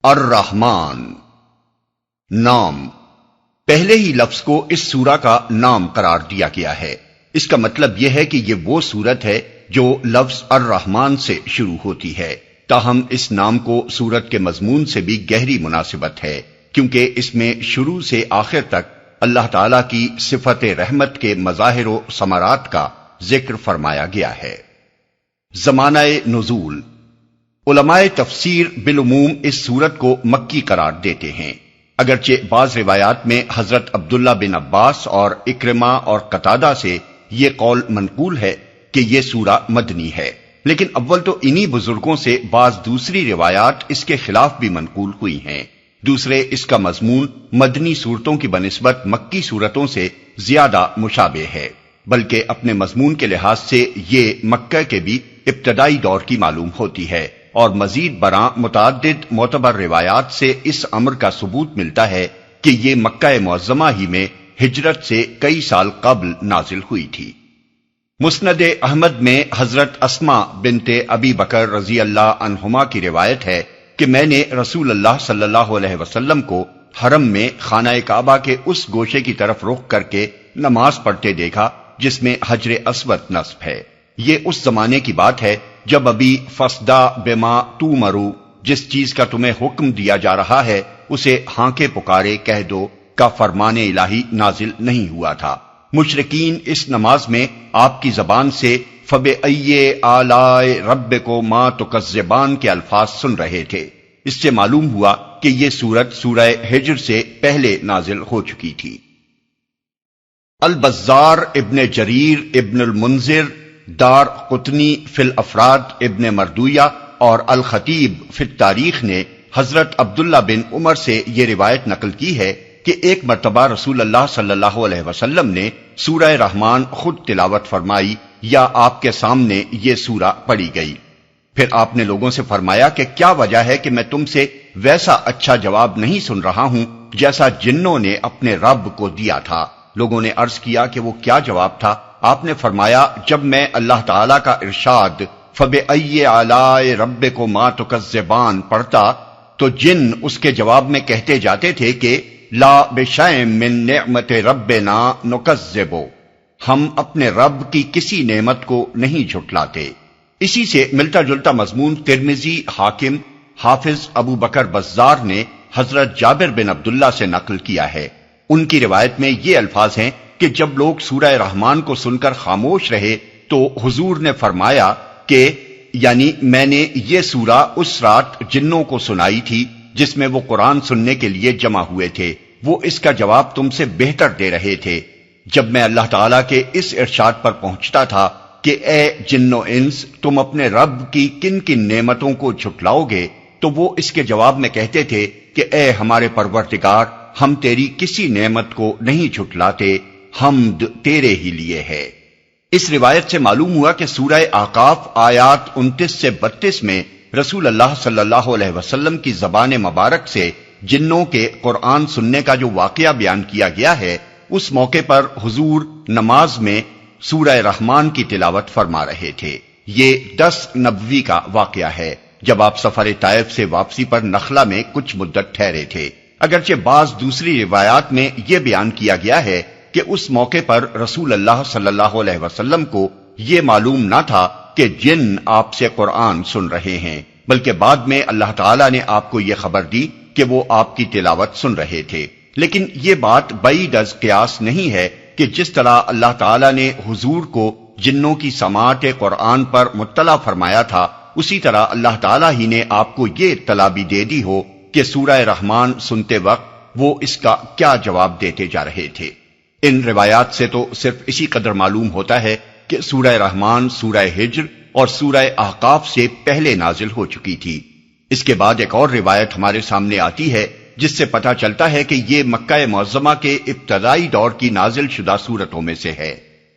الرحمن نام پہلے ہی لفظ کو اس سورہ کا نام قرار دیا گیا ہے۔ اس کا مطلب یہ ہے کہ یہ وہ سورت ہے جو لفظ الرحمن سے شروع ہوتی ہے، تاہم اس نام کو سورت کے مضمون سے بھی گہری مناسبت ہے، کیونکہ اس میں شروع سے آخر تک اللہ تعالی کی صفت رحمت کے مظاہر و ثمرات کا ذکر فرمایا گیا ہے۔ زمانہ نزول، علماء تفسیر بالعموم اس سورت کو مکی قرار دیتے ہیں، اگرچہ بعض روایات میں حضرت عبداللہ بن عباس اور اکرمہ اور قتادہ سے یہ قول منقول ہے کہ یہ سورہ مدنی ہے، لیکن اول تو انہی بزرگوں سے بعض دوسری روایات اس کے خلاف بھی منقول ہوئی ہیں۔ دوسرے، اس کا مضمون مدنی صورتوں کی بنسبت مکی صورتوں سے زیادہ مشابہ ہے، بلکہ اپنے مضمون کے لحاظ سے یہ مکہ کے بھی ابتدائی دور کی معلوم ہوتی ہے، اور مزید برآں متعدد معتبر روایات سے اس امر کا ثبوت ملتا ہے کہ یہ مکہ معظمہ ہی میں ہجرت سے کئی سال قبل نازل ہوئی تھی۔ مسند احمد میں حضرت اسماء بنت ابی بکر رضی اللہ عنہما کی روایت ہے کہ میں نے رسول اللہ صلی اللہ علیہ وسلم کو حرم میں خانہ کعبہ کے اس گوشے کی طرف رخ کر کے نماز پڑھتے دیکھا جس میں حجر اسود نصب ہے۔ یہ اس زمانے کی بات ہے جب ابھی فصدا بما تؤمروا، جس چیز کا تمہیں حکم دیا جا رہا ہے اسے ہانکے پکارے کہہ دو کا فرمان الہی نازل نہیں ہوا تھا۔ مشرکین اس نماز میں آپ کی زبان سے فَبِأَيِّ آلَاءِ رَبِّكُمَا تُكَذِّبَانِ کے الفاظ سن رہے تھے۔ اس سے معلوم ہوا کہ یہ سورت سورہ ہجر سے پہلے نازل ہو چکی تھی۔ البزار ابن جریر ابن المنذر، دار قطنی فی الافراد ابن مردویہ اور الخطیب فی التاریخ نے حضرت عبداللہ بن عمر سے یہ روایت نقل کی ہے کہ ایک مرتبہ رسول اللہ صلی اللہ علیہ وسلم نے سورہ رحمان خود تلاوت فرمائی یا آپ کے سامنے یہ سورہ پڑھی گئی۔ پھر آپ نے لوگوں سے فرمایا کہ کیا وجہ ہے کہ میں تم سے ویسا اچھا جواب نہیں سن رہا ہوں جیسا جنوں نے اپنے رب کو دیا تھا۔ لوگوں نے عرض کیا کہ وہ کیا جواب تھا؟ آپ نے فرمایا، جب میں اللہ تعالیٰ کا ارشاد فَبِأَيِّ آلَاءِ رَبِّكُمَا تُكَذِّبَانِ پڑھتا تو جن اس کے جواب میں کہتے جاتے تھے کہ لا بِشَيْءٍ مِّن نِعْمَتِ رَبِّنَا نُكَذِّبُ، ہم اپنے رب کی کسی نعمت کو نہیں جھٹلاتے۔ اسی سے ملتا جلتا مضمون ترمذی، حاکم، حافظ ابو بکر بزار نے حضرت جابر بن عبداللہ سے نقل کیا ہے۔ ان کی روایت میں یہ الفاظ ہیں کہ جب لوگ سورہ رحمان کو سن کر خاموش رہے تو حضور نے فرمایا کہ یعنی میں نے یہ سورہ اس رات جنوں کو سنائی تھی جس میں وہ قرآن سننے کے لیے جمع ہوئے تھے، وہ اس کا جواب تم سے بہتر دے رہے تھے۔ جب میں اللہ تعالیٰ کے اس ارشاد پر پہنچتا تھا کہ اے جن و انس، تم اپنے رب کی کن کن نعمتوں کو جھٹلاؤ گے، تو وہ اس کے جواب میں کہتے تھے کہ اے ہمارے پروردگار، ہم تیری کسی نعمت کو نہیں جھٹلاتے، حمد تیرے ہی لیے ہے۔ اس روایت سے معلوم ہوا کہ سورہ احقاف آیات 29 سے 32 میں رسول اللہ صلی اللہ علیہ وسلم کی زبان مبارک سے جنوں کے قرآن سننے کا جو واقعہ بیان کیا گیا ہے، اس موقع پر حضور نماز میں سورہ رحمان کی تلاوت فرما رہے تھے۔ یہ 10 نبوی کا واقعہ ہے جب آپ سفر طائف سے واپسی پر نخلا میں کچھ مدت ٹھہرے تھے۔ اگرچہ بعض دوسری روایات میں یہ بیان کیا گیا ہے کہ اس موقع پر رسول اللہ صلی اللہ علیہ وسلم کو یہ معلوم نہ تھا کہ جن آپ سے قرآن سن رہے ہیں، بلکہ بعد میں اللہ تعالیٰ نے آپ کو یہ خبر دی کہ وہ آپ کی تلاوت سن رہے تھے۔ لیکن یہ بات بعید از قیاس نہیں ہے کہ جس طرح اللہ تعالیٰ نے حضور کو جنوں کی سماعت قرآن پر مطلع فرمایا تھا، اسی طرح اللہ تعالیٰ ہی نے آپ کو یہ اطلاع بھی دے دی ہو کہ سورہ رحمان سنتے وقت وہ اس کا کیا جواب دیتے جا رہے تھے۔ ان روایات سے تو صرف اسی قدر معلوم ہوتا ہے کہ سورہ رحمان سورہ ہجر اور سورہ احقاف سے پہلے نازل ہو چکی تھی۔ اس کے بعد ایک اور روایت ہمارے سامنے آتی ہے جس سے پتہ چلتا ہے کہ یہ مکہ معظمہ کے ابتدائی دور کی نازل شدہ سورتوں میں سے ہے۔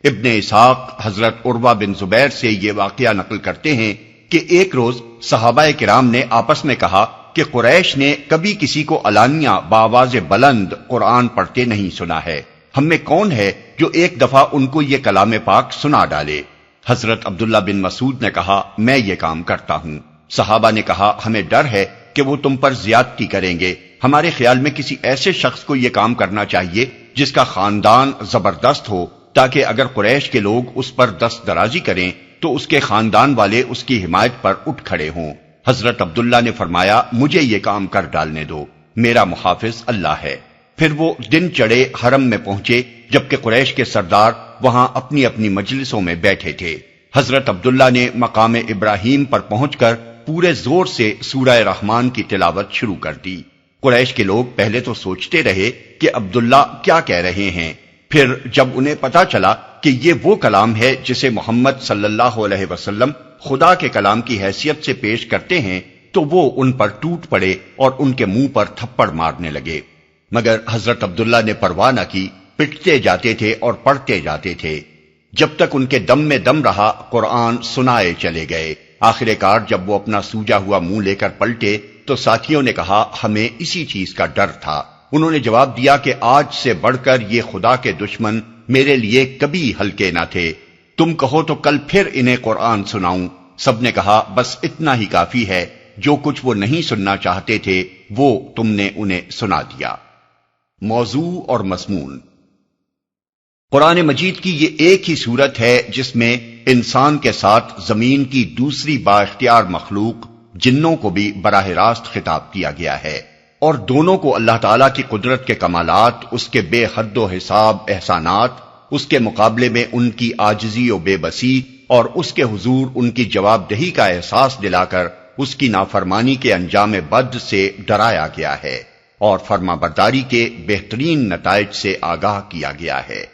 ابن اسحاق حضرت عروہ بن زبیر سے یہ واقعہ نقل کرتے ہیں کہ ایک روز صحابہ کرام نے آپس میں کہا کہ قریش نے کبھی کسی کو علانیہ بآواز بلند قرآن پڑھتے نہیں سنا ہے، ہم میں کون ہے جو ایک دفعہ ان کو یہ کلام پاک سنا ڈالے؟ حضرت عبداللہ بن مسعود نے کہا میں یہ کام کرتا ہوں۔ صحابہ نے کہا ہمیں ڈر ہے کہ وہ تم پر زیادتی کریں گے، ہمارے خیال میں کسی ایسے شخص کو یہ کام کرنا چاہیے جس کا خاندان زبردست ہو، تاکہ اگر قریش کے لوگ اس پر دست درازی کریں تو اس کے خاندان والے اس کی حمایت پر اٹھ کھڑے ہوں۔ حضرت عبداللہ نے فرمایا، مجھے یہ کام کر ڈالنے دو، میرا محافظ اللہ ہے۔ پھر وہ دن چڑھے حرم میں پہنچے، جبکہ قریش کے سردار وہاں اپنی اپنی مجلسوں میں بیٹھے تھے۔ حضرت عبداللہ نے مقام ابراہیم پر پہنچ کر پورے زور سے سورہ رحمان کی تلاوت شروع کر دی۔ قریش کے لوگ پہلے تو سوچتے رہے کہ عبداللہ کیا کہہ رہے ہیں، پھر جب انہیں پتا چلا کہ یہ وہ کلام ہے جسے محمد صلی اللہ علیہ وسلم خدا کے کلام کی حیثیت سے پیش کرتے ہیں، تو وہ ان پر ٹوٹ پڑے اور ان کے منہ پر تھپڑ مارنے لگے، مگر حضرت عبداللہ نے پرواہ نہ کی، پٹتے جاتے تھے اور پڑھتے جاتے تھے جب تک ان کے دم میں دم رہا۔ قرآن سنائے چلے گئے۔ آخر کار جب وہ اپنا سوجا ہوا منہ لے کر پلٹے تو ساتھیوں نے کہا، ہمیں اسی چیز کا ڈر تھا۔ انہوں نے جواب دیا کہ آج سے بڑھ کر یہ خدا کے دشمن میرے لیے کبھی ہلکے نہ تھے، تم کہو تو کل پھر انہیں قرآن سناؤں۔ سب نے کہا، بس اتنا ہی کافی ہے، جو کچھ وہ نہیں سننا چاہتے تھے وہ تم نے انہیں سنا دیا۔ موضوع اور مضمون۔ قرآن مجید کی یہ ایک ہی صورت ہے جس میں انسان کے ساتھ زمین کی دوسری با اختیار مخلوق جنوں کو بھی براہ راست خطاب کیا گیا ہے، اور دونوں کو اللہ تعالیٰ کی قدرت کے کمالات، اس کے بے حد و حساب احسانات، اس کے مقابلے میں ان کی عاجزی و بے بسی، اور اس کے حضور ان کی جواب دہی کا احساس دلا کر اس کی نافرمانی کے انجام بد سے ڈرایا گیا ہے، اور فرما برداری کے بہترین نتائج سے آگاہ کیا گیا ہے۔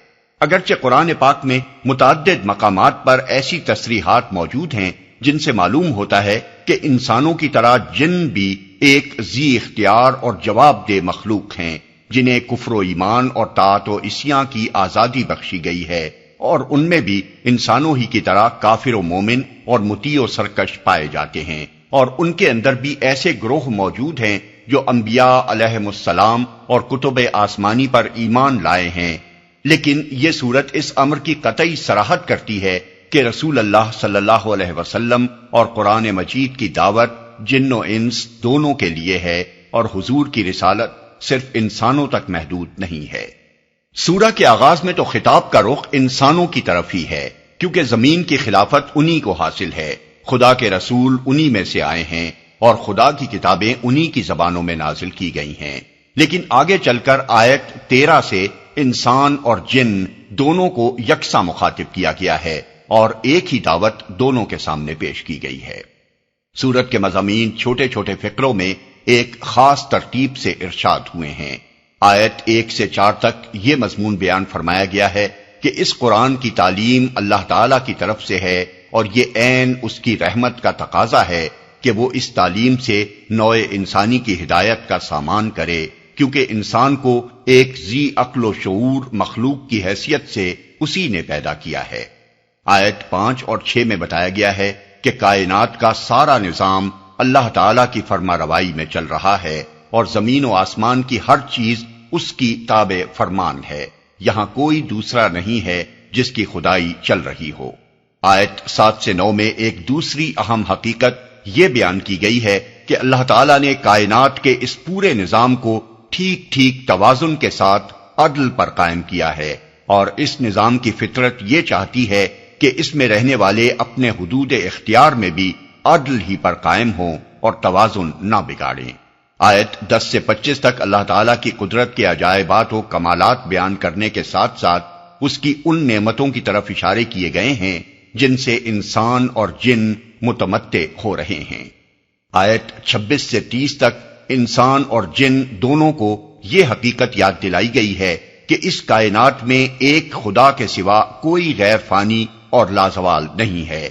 اگرچہ قرآن پاک میں متعدد مقامات پر ایسی تصریحات موجود ہیں جن سے معلوم ہوتا ہے کہ انسانوں کی طرح جن بھی ایک ذی اختیار اور جواب دہ مخلوق ہیں، جنہیں کفر و ایمان اور طاعت و عصیاں کی آزادی بخشی گئی ہے، اور ان میں بھی انسانوں ہی کی طرح کافر و مومن اور مطیع و سرکش پائے جاتے ہیں، اور ان کے اندر بھی ایسے گروہ موجود ہیں جو انبیاء علیہم السلام اور کتب آسمانی پر ایمان لائے ہیں۔ لیکن یہ صورت اس امر کی قطعی صراحت کرتی ہے کہ رسول اللہ صلی اللہ علیہ وسلم اور قرآن مجید کی دعوت جن و انس دونوں کے لیے ہے، اور حضور کی رسالت صرف انسانوں تک محدود نہیں ہے۔ سورہ کے آغاز میں تو خطاب کا رخ انسانوں کی طرف ہی ہے، کیونکہ زمین کی خلافت انہی کو حاصل ہے، خدا کے رسول انہی میں سے آئے ہیں، اور خدا کی کتابیں انہی کی زبانوں میں نازل کی گئی ہیں۔ لیکن آگے چل کر آیت 13 سے انسان اور جن دونوں کو یکساں مخاطب کیا گیا ہے، اور ایک ہی دعوت دونوں کے سامنے پیش کی گئی ہے۔ سورت کے مضامین چھوٹے چھوٹے فقروں میں ایک خاص ترتیب سے ارشاد ہوئے ہیں۔ آیت 1 سے 4 تک یہ مضمون بیان فرمایا گیا ہے کہ اس قرآن کی تعلیم اللہ تعالی کی طرف سے ہے، اور یہ عین اس کی رحمت کا تقاضا ہے کہ وہ اس تعلیم سے نوع انسانی کی ہدایت کا سامان کرے، کیونکہ انسان کو ایک ذی عقل و شعور مخلوق کی حیثیت سے اسی نے پیدا کیا ہے۔ آیت 5 اور 6 میں بتایا گیا ہے کہ کائنات کا سارا نظام اللہ تعالیٰ کی فرما روائی میں چل رہا ہے، اور زمین و آسمان کی ہر چیز اس کی تابع فرمان ہے، یہاں کوئی دوسرا نہیں ہے جس کی خدائی چل رہی ہو۔ آیت 7 سے 9 میں ایک دوسری اہم حقیقت یہ بیان کی گئی ہے کہ اللہ تعالیٰ نے کائنات کے اس پورے نظام کو ٹھیک ٹھیک توازن کے ساتھ عدل پر قائم کیا ہے، اور اس نظام کی فطرت یہ چاہتی ہے کہ اس میں رہنے والے اپنے حدود اختیار میں بھی عدل ہی پر قائم ہوں اور توازن نہ بگاڑیں۔ آیت 10 سے 25 تک اللہ تعالیٰ کی قدرت کے عجائبات و کمالات بیان کرنے کے ساتھ ساتھ اس کی ان نعمتوں کی طرف اشارے کیے گئے ہیں جن سے انسان اور جن متمتع ہو رہے ہیں۔ آیت 26 سے 30 تک انسان اور جن دونوں کو یہ حقیقت یاد دلائی گئی ہے کہ اس کائنات میں ایک خدا کے سوا کوئی غیر فانی اور لازوال نہیں ہے،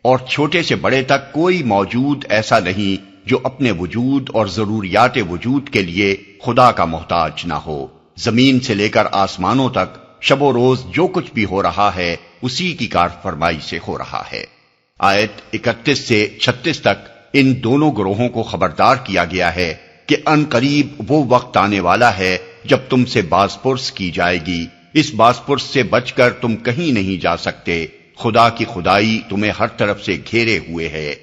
اور چھوٹے سے بڑے تک کوئی موجود ایسا نہیں جو اپنے وجود اور ضروریات وجود کے لیے خدا کا محتاج نہ ہو۔ زمین سے لے کر آسمانوں تک شب و روز جو کچھ بھی ہو رہا ہے اسی کی کار فرمائی سے ہو رہا ہے۔ آیت 31 سے 36 تک ان دونوں گروہوں کو خبردار کیا گیا ہے کہ ان قریب وہ وقت آنے والا ہے جب تم سے باز پرس کی جائے گی، اس باز پرس سے بچ کر تم کہیں نہیں جا سکتے، خدا کی خدائی تمہیں ہر طرف سے گھیرے ہوئے ہے۔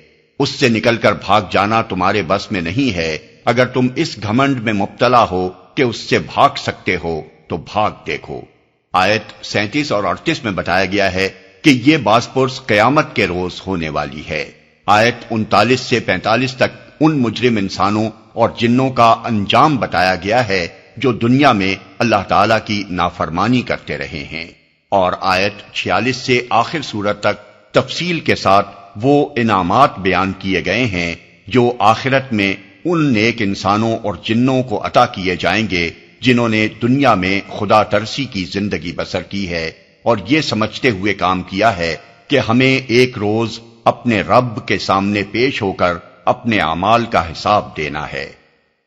اس سے نکل کر بھاگ جانا تمہارے بس میں نہیں ہے اگر تم اس گھمنڈ میں مبتلا ہو کہ اس سے بھاگ سکتے ہو تو بھاگ دیکھو۔ آیت 37 اور 38 میں بتایا گیا ہے کہ یہ باز پرس قیامت کے روز ہونے والی ہے۔ آیت 39 سے 45 تک ان مجرم انسانوں اور جنوں کا انجام بتایا گیا ہے جو دنیا میں اللہ تعالیٰ کی نافرمانی کرتے رہے ہیں، اور آیت 46 سے آخر سورت تک تفصیل کے ساتھ وہ انعامات بیان کیے گئے ہیں جو آخرت میں ان نیک انسانوں اور جنوں کو عطا کیے جائیں گے جنہوں نے دنیا میں خدا ترسی کی زندگی بسر کی ہے اور یہ سمجھتے ہوئے کام کیا ہے کہ ہمیں ایک روز اپنے رب کے سامنے پیش ہو کر اپنے اعمال کا حساب دینا ہے۔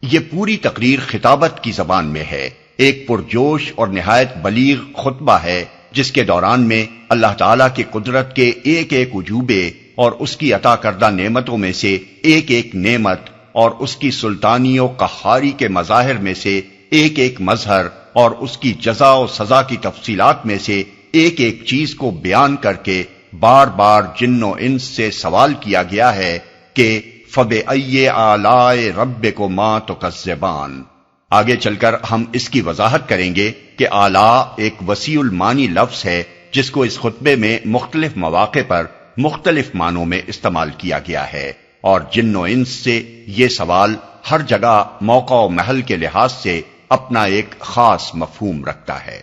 یہ پوری تقریر خطابت کی زبان میں ہے، ایک پرجوش اور نہایت بلیغ خطبہ ہے جس کے دوران میں اللہ تعالیٰ کی قدرت کے ایک ایک عجوبے اور اس کی عطا کردہ نعمتوں میں سے ایک ایک نعمت اور اس کی سلطانی و قہاری کے مظاہر میں سے ایک ایک مظہر اور اس کی جزا و سزا کی تفصیلات میں سے ایک ایک چیز کو بیان کر کے بار بار جن و انس سے سوال کیا گیا ہے کہ فَبِأَيِّ آلَاءِ رَبِّكُمَا تُكَذِّبَانِ۔ آگے چل کر ہم اس کی وضاحت کریں گے کہ آلاء ایک وسیع المانی لفظ ہے جس کو اس خطبے میں مختلف مواقع پر مختلف معنوں میں استعمال کیا گیا ہے، اور جن و انس سے یہ سوال ہر جگہ موقع و محل کے لحاظ سے اپنا ایک خاص مفہوم رکھتا ہے۔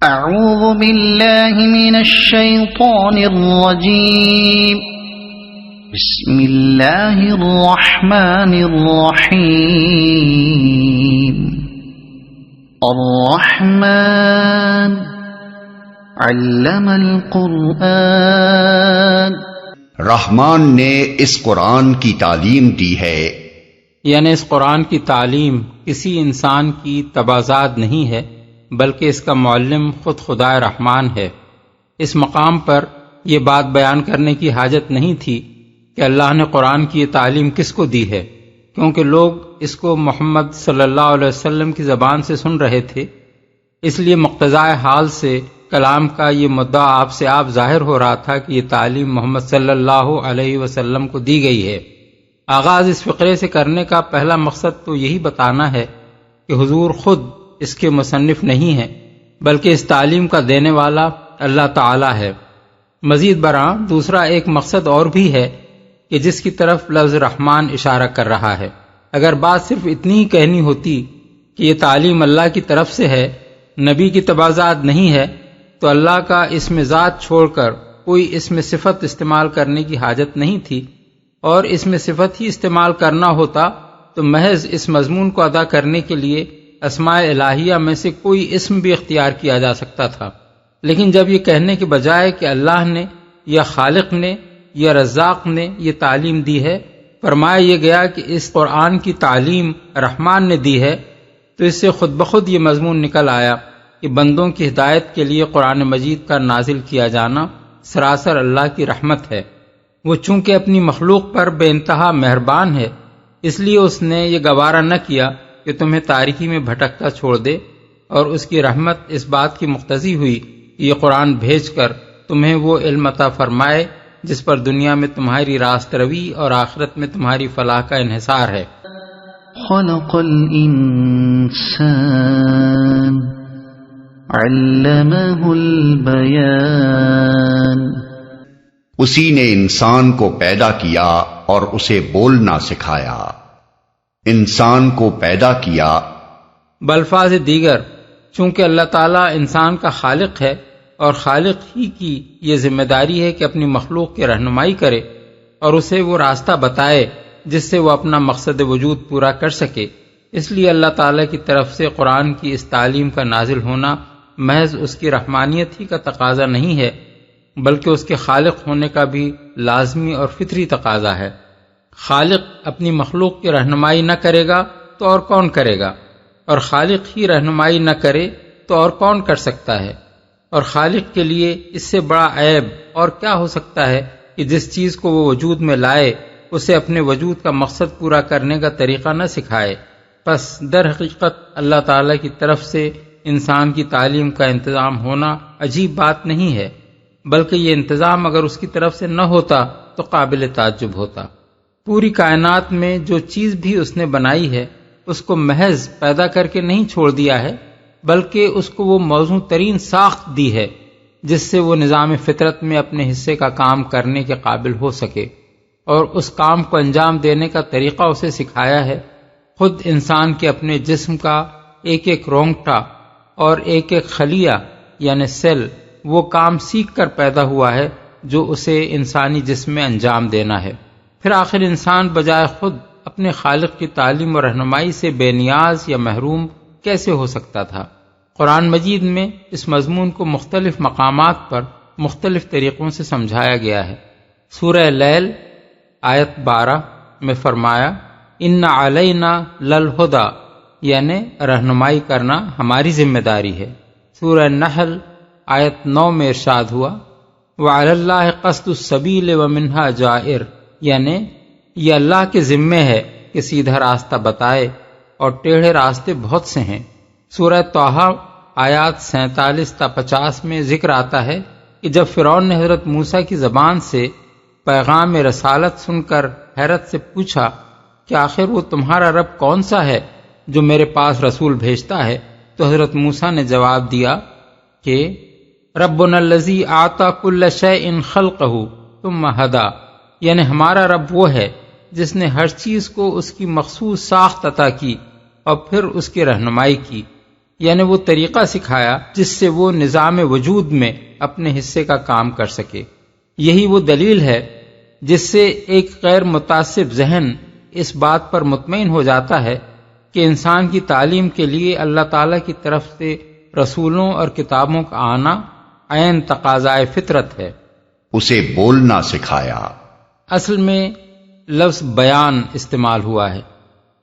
اعوذ باللہ من الشیطان الرجیم، بسم اللہ الرحمن الرحیم۔ الرحمن علم القرآن، رحمان نے اس قرآن کی تعلیم دی ہے، یعنی اس قرآن کی تعلیم کسی انسان کی تبازات نہیں ہے بلکہ اس کا معلم خود خدا رحمان ہے۔ اس مقام پر یہ بات بیان کرنے کی حاجت نہیں تھی کہ اللہ نے قرآن کی یہ تعلیم کس کو دی ہے، کیونکہ لوگ اس کو محمد صلی اللہ علیہ وسلم کی زبان سے سن رہے تھے، اس لیے مقتضائے حال سے کلام کا یہ مدعا آپ سے آپ ظاہر ہو رہا تھا کہ یہ تعلیم محمد صلی اللہ علیہ وسلم کو دی گئی ہے۔ آغاز اس فقرے سے کرنے کا پہلا مقصد تو یہی بتانا ہے کہ حضور خود اس کے مصنف نہیں ہیں بلکہ اس تعلیم کا دینے والا اللہ تعالی ہے۔ مزید برآں دوسرا ایک مقصد اور بھی ہے کہ جس کی طرف لفظ رحمان اشارہ کر رہا ہے۔ اگر بات صرف اتنی ہی کہنی ہوتی کہ یہ تعلیم اللہ کی طرف سے ہے، نبی کی تبازات نہیں ہے، تو اللہ کا اسم ذات چھوڑ کر کوئی اسم صفت استعمال کرنے کی حاجت نہیں تھی، اور اسم صفت ہی استعمال کرنا ہوتا تو محض اس مضمون کو ادا کرنے کے لیے اسماء الہیہ میں سے کوئی اسم بھی اختیار کیا جا سکتا تھا۔ لیکن جب یہ کہنے کے بجائے کہ اللہ نے یا خالق نے یا رزاق نے یہ تعلیم دی ہے، فرمایا یہ گیا کہ اس قرآن کی تعلیم رحمان نے دی ہے، تو اس سے خود بخود یہ مضمون نکل آیا کہ بندوں کی ہدایت کے لیے قرآن مجید کا نازل کیا جانا سراسر اللہ کی رحمت ہے۔ وہ چونکہ اپنی مخلوق پر بے انتہا مہربان ہے، اس لیے اس نے یہ گوارا نہ کیا کہ تمہیں تاریکی میں بھٹکتا چھوڑ دے، اور اس کی رحمت اس بات کی مقتضی ہوئی کہ یہ قرآن بھیج کر تمہیں وہ علم عطا فرمائے جس پر دنیا میں تمہاری راست روی اور آخرت میں تمہاری فلاح کا انحصار ہے۔ خلق الانسان علمہ البیان، اسی نے انسان کو پیدا کیا اور اسے بولنا سکھایا۔ انسان کو پیدا کیا، بالفاظ دیگر چونکہ اللہ تعالیٰ انسان کا خالق ہے اور خالق ہی کی یہ ذمہ داری ہے کہ اپنی مخلوق کی رہنمائی کرے اور اسے وہ راستہ بتائے جس سے وہ اپنا مقصد وجود پورا کر سکے، اس لیے اللہ تعالیٰ کی طرف سے قرآن کی اس تعلیم کا نازل ہونا محض اس کی رحمانیت ہی کا تقاضا نہیں ہے بلکہ اس کے خالق ہونے کا بھی لازمی اور فطری تقاضا ہے۔ خالق اپنی مخلوق کی رہنمائی نہ کرے گا تو اور کون کرے گا، اور خالق ہی رہنمائی نہ کرے تو اور کون کر سکتا ہے، اور خالق کے لیے اس سے بڑا عیب اور کیا ہو سکتا ہے کہ جس چیز کو وہ وجود میں لائے اسے اپنے وجود کا مقصد پورا کرنے کا طریقہ نہ سکھائے۔ پس در حقیقت اللہ تعالیٰ کی طرف سے انسان کی تعلیم کا انتظام ہونا عجیب بات نہیں ہے، بلکہ یہ انتظام اگر اس کی طرف سے نہ ہوتا تو قابل تعجب ہوتا۔ پوری کائنات میں جو چیز بھی اس نے بنائی ہے اس کو محض پیدا کر کے نہیں چھوڑ دیا ہے، بلکہ اس کو وہ موزوں ترین ساخت دی ہے جس سے وہ نظام فطرت میں اپنے حصے کا کام کرنے کے قابل ہو سکے، اور اس کام کو انجام دینے کا طریقہ اسے سکھایا ہے۔ خود انسان کے اپنے جسم کا ایک ایک رونگٹا اور ایک ایک خلیہ یعنی سیل وہ کام سیکھ کر پیدا ہوا ہے جو اسے انسانی جسم میں انجام دینا ہے۔ پھر آخر انسان بجائے خود اپنے خالق کی تعلیم اور رہنمائی سے بے نیاز یا محروم کیسے ہو سکتا تھا؟ قرآن مجید میں اس مضمون کو مختلف مقامات پر مختلف طریقوں سے سمجھایا گیا ہے۔ سورہ لیل آیت 12 میں فرمایا ان علینا للہدی، یعنی رہنمائی کرنا ہماری ذمہ داری ہے۔ سورہ نحل آیت 9 میں ارشاد ہوا وعلی اللہ قصد السبیل ومنہا جائر، یعنی یہ اللہ کے ذمے ہے کہ سیدھا راستہ بتائے اور ٹیڑھے راستے بہت سے ہیں۔ سورہ طٰہٰ آیات 47 تا 50 میں ذکر آتا ہے کہ جب فرعون نے حضرت موسیٰ کی زبان سے پیغام رسالت سن کر حیرت سے پوچھا کہ آخر وہ تمہارا رب کون سا ہے جو میرے پاس رسول بھیجتا ہے، تو حضرت موسیٰ نے جواب دیا کہ ربنا الذی اعطی کل شیء خلقہ ثم ہدی، یعنی ہمارا رب وہ ہے جس نے ہر چیز کو اس کی مخصوص ساخت عطا کی اور پھر اس کی رہنمائی کی، یعنی وہ طریقہ سکھایا جس سے وہ نظام وجود میں اپنے حصے کا کام کر سکے۔ یہی وہ دلیل ہے جس سے ایک غیر متعصب ذہن اس بات پر مطمئن ہو جاتا ہے کہ انسان کی تعلیم کے لیے اللہ تعالیٰ کی طرف سے رسولوں اور کتابوں کا آنا عین تقاضائے فطرت ہے۔ اسے بولنا سکھایا۔ اصل میں لفظ بیان استعمال ہوا ہے،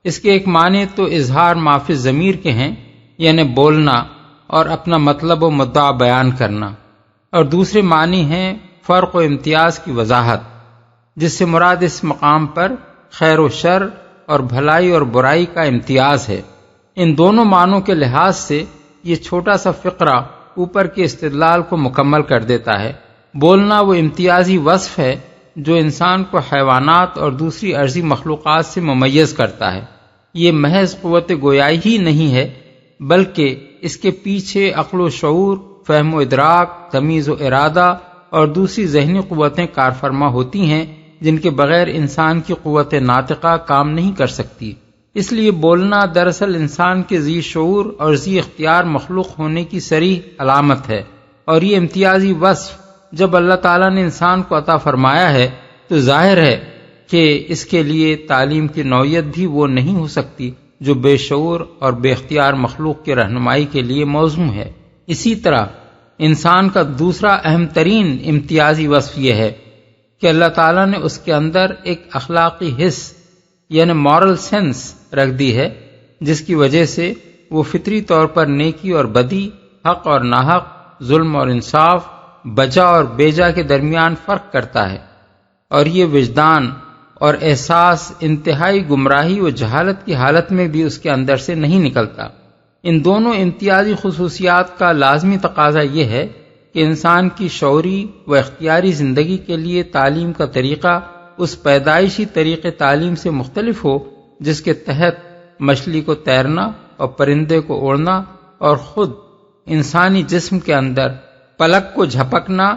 اس کے ایک معنی تو اظہار ما فی الضمیر کے ہیں، یعنی بولنا اور اپنا مطلب و مدعا بیان کرنا، اور دوسرے معنی ہیں فرق و امتیاز کی وضاحت، جس سے مراد اس مقام پر خیر و شر اور بھلائی اور برائی کا امتیاز ہے۔ ان دونوں معنوں کے لحاظ سے یہ چھوٹا سا فقرہ اوپر کے استدلال کو مکمل کر دیتا ہے۔ بولنا وہ امتیازی وصف ہے جو انسان کو حیوانات اور دوسری ارضی مخلوقات سے ممیز کرتا ہے۔ یہ محض قوت گویائی ہی نہیں ہے، بلکہ اس کے پیچھے عقل و شعور، فہم و ادراک، تمیز و ارادہ اور دوسری ذہنی قوتیں کارفرما ہوتی ہیں جن کے بغیر انسان کی قوت ناطقہ کام نہیں کر سکتی۔ اس لیے بولنا دراصل انسان کے ذی شعور اور ذی اختیار مخلوق ہونے کی صریح علامت ہے، اور یہ امتیازی وصف جب اللہ تعالیٰ نے انسان کو عطا فرمایا ہے تو ظاہر ہے کہ اس کے لیے تعلیم کی نوعیت بھی وہ نہیں ہو سکتی جو بے شعور اور بے اختیار مخلوق کی رہنمائی کے لیے موزوں ہے۔ اسی طرح انسان کا دوسرا اہم ترین امتیازی وصف یہ ہے کہ اللہ تعالیٰ نے اس کے اندر ایک اخلاقی حس یعنی مورل سینس رکھ دی ہے، جس کی وجہ سے وہ فطری طور پر نیکی اور بدی، حق اور ناحق، ظلم اور انصاف، بجا اور بیجا کے درمیان فرق کرتا ہے، اور یہ وجدان اور احساس انتہائی گمراہی و جہالت کی حالت میں بھی اس کے اندر سے نہیں نکلتا۔ ان دونوں امتیازی خصوصیات کا لازمی تقاضا یہ ہے کہ انسان کی شعوری و اختیاری زندگی کے لیے تعلیم کا طریقہ اس پیدائشی طریقے تعلیم سے مختلف ہو جس کے تحت مچھلی کو تیرنا اور پرندے کو اڑنا اور خود انسانی جسم کے اندر پلک کو جھپکنا،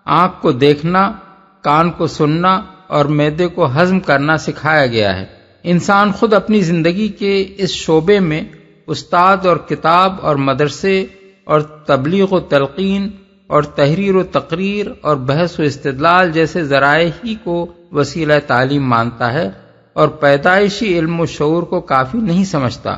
آنکھ کو دیکھنا، کان کو سننا اور معدے کو ہضم کرنا سکھایا گیا ہے۔ انسان خود اپنی زندگی کے اس شعبے میں استاد اور کتاب اور مدرسے اور تبلیغ و تلقین اور تحریر و تقریر اور بحث و استدلال جیسے ذرائع ہی کو وسیلہ تعلیم مانتا ہے اور پیدائشی علم و شعور کو کافی نہیں سمجھتا۔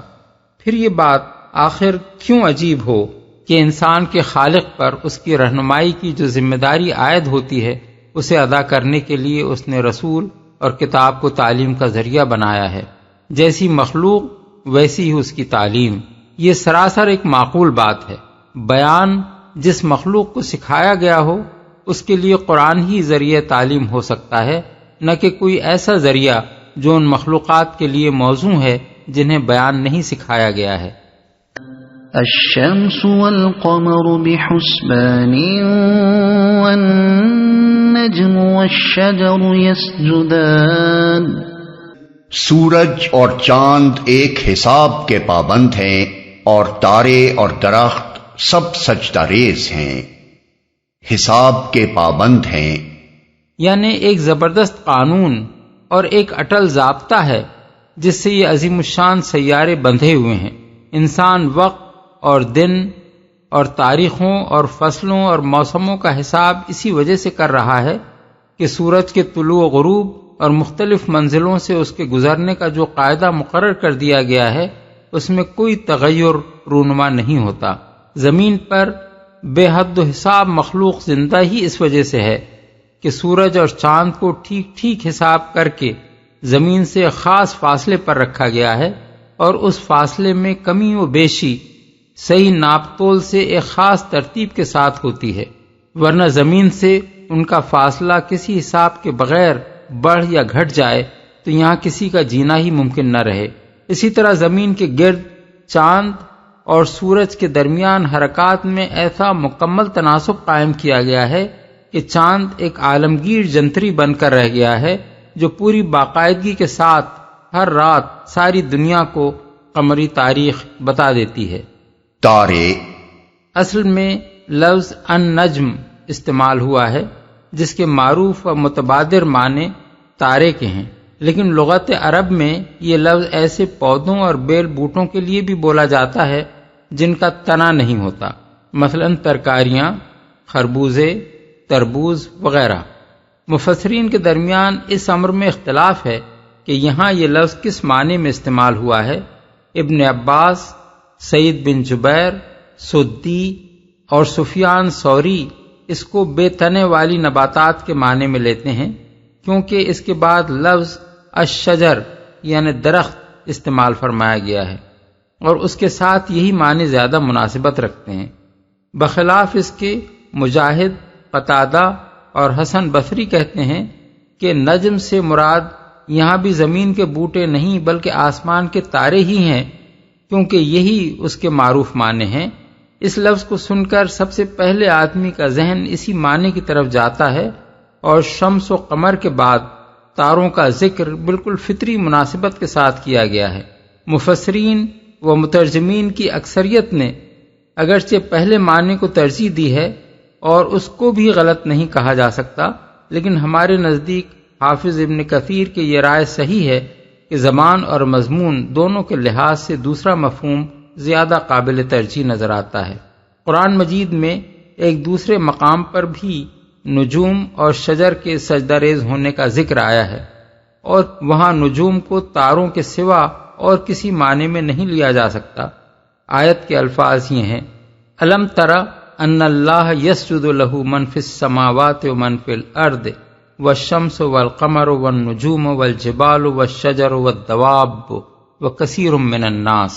پھر یہ بات آخر کیوں عجیب ہو کہ انسان کے خالق پر اس کی رہنمائی کی جو ذمہ داری عائد ہوتی ہے اسے ادا کرنے کے لیے اس نے رسول اور کتاب کو تعلیم کا ذریعہ بنایا ہے۔ جیسی مخلوق ویسی ہی اس کی تعلیم، یہ سراسر ایک معقول بات ہے۔ بیان جس مخلوق کو سکھایا گیا ہو اس کے لیے قرآن ہی ذریعہ تعلیم ہو سکتا ہے، نہ کہ کوئی ایسا ذریعہ جو ان مخلوقات کے لیے موزوں ہے جنہیں بیان نہیں سکھایا گیا ہے۔ الشمس والقمر بحسبان والنجم والشجر يسجدان. سورج اور چاند ایک حساب کے پابند ہیں اور تارے اور درخت سب سجدہ ریز ہیں، حساب کے پابند ہیں. یعنی ایک زبردست قانون اور ایک اٹل ضابطہ ہے جس سے یہ عظیم الشان سیارے بندھے ہوئے ہیں. انسان وقت اور دن اور تاریخوں اور فصلوں اور موسموں کا حساب اسی وجہ سے کر رہا ہے کہ سورج کے طلوع و غروب اور مختلف منزلوں سے اس کے گزرنے کا جو قاعدہ مقرر کر دیا گیا ہے اس میں کوئی تغیر رونما نہیں ہوتا. زمین پر بے حد و حساب مخلوق زندہ ہی اس وجہ سے ہے کہ سورج اور چاند کو ٹھیک ٹھیک حساب کر کے زمین سے خاص فاصلے پر رکھا گیا ہے، اور اس فاصلے میں کمی و بیشی صحیح ناپ تول سے ایک خاص ترتیب کے ساتھ ہوتی ہے، ورنہ زمین سے ان کا فاصلہ کسی حساب کے بغیر بڑھ یا گھٹ جائے تو یہاں کسی کا جینا ہی ممکن نہ رہے. اسی طرح زمین کے گرد چاند اور سورج کے درمیان حرکات میں ایسا مکمل تناسب قائم کیا گیا ہے کہ چاند ایک عالمگیر جنتری بن کر رہ گیا ہے جو پوری باقاعدگی کے ساتھ ہر رات ساری دنیا کو قمری تاریخ بتا دیتی ہے. تارے اصل میں لفظ النجم استعمال ہوا ہے جس کے معروف و متبادر معنی تارے کے ہیں، لیکن لغت عرب میں یہ لفظ ایسے پودوں اور بیل بوٹوں کے لیے بھی بولا جاتا ہے جن کا تنا نہیں ہوتا، مثلا ترکاریاں، خربوزے، تربوز وغیرہ. مفسرین کے درمیان اس امر میں اختلاف ہے کہ یہاں یہ لفظ کس معنی میں استعمال ہوا ہے. ابن عباس، سعید بن جبیر، سدی اور سفیان ثوری اس کو بے تنے والی نباتات کے معنی میں لیتے ہیں، کیونکہ اس کے بعد لفظ الشجر یعنی درخت استعمال فرمایا گیا ہے اور اس کے ساتھ یہی معنی زیادہ مناسبت رکھتے ہیں. بخلاف اس کے مجاہد، قتادہ اور حسن بصری کہتے ہیں کہ نجم سے مراد یہاں بھی زمین کے بوٹے نہیں بلکہ آسمان کے تارے ہی ہیں، کیونکہ یہی اس کے معروف معنی ہیں. اس لفظ کو سن کر سب سے پہلے آدمی کا ذہن اسی معنی کی طرف جاتا ہے، اور شمس و قمر کے بعد تاروں کا ذکر بالکل فطری مناسبت کے ساتھ کیا گیا ہے. مفسرین و مترجمین کی اکثریت نے اگرچہ پہلے معنی کو ترجیح دی ہے اور اس کو بھی غلط نہیں کہا جا سکتا، لیکن ہمارے نزدیک حافظ ابن کثیر کی یہ رائے صحیح ہے کہ زبان اور مضمون دونوں کے لحاظ سے دوسرا مفہوم زیادہ قابل ترجیح نظر آتا ہے. قرآن مجید میں ایک دوسرے مقام پر بھی نجوم اور شجر کے سجدہ ریز ہونے کا ذکر آیا ہے، اور وہاں نجوم کو تاروں کے سوا اور کسی معنی میں نہیں لیا جا سکتا. آیت کے الفاظ یہ ہیں: الم تر ان اللہ یسجد لہ من فی السماوات ومن فی الارض والشمس والقمر والنجوم والجبال والشجر والدواب وکثیر من الناس.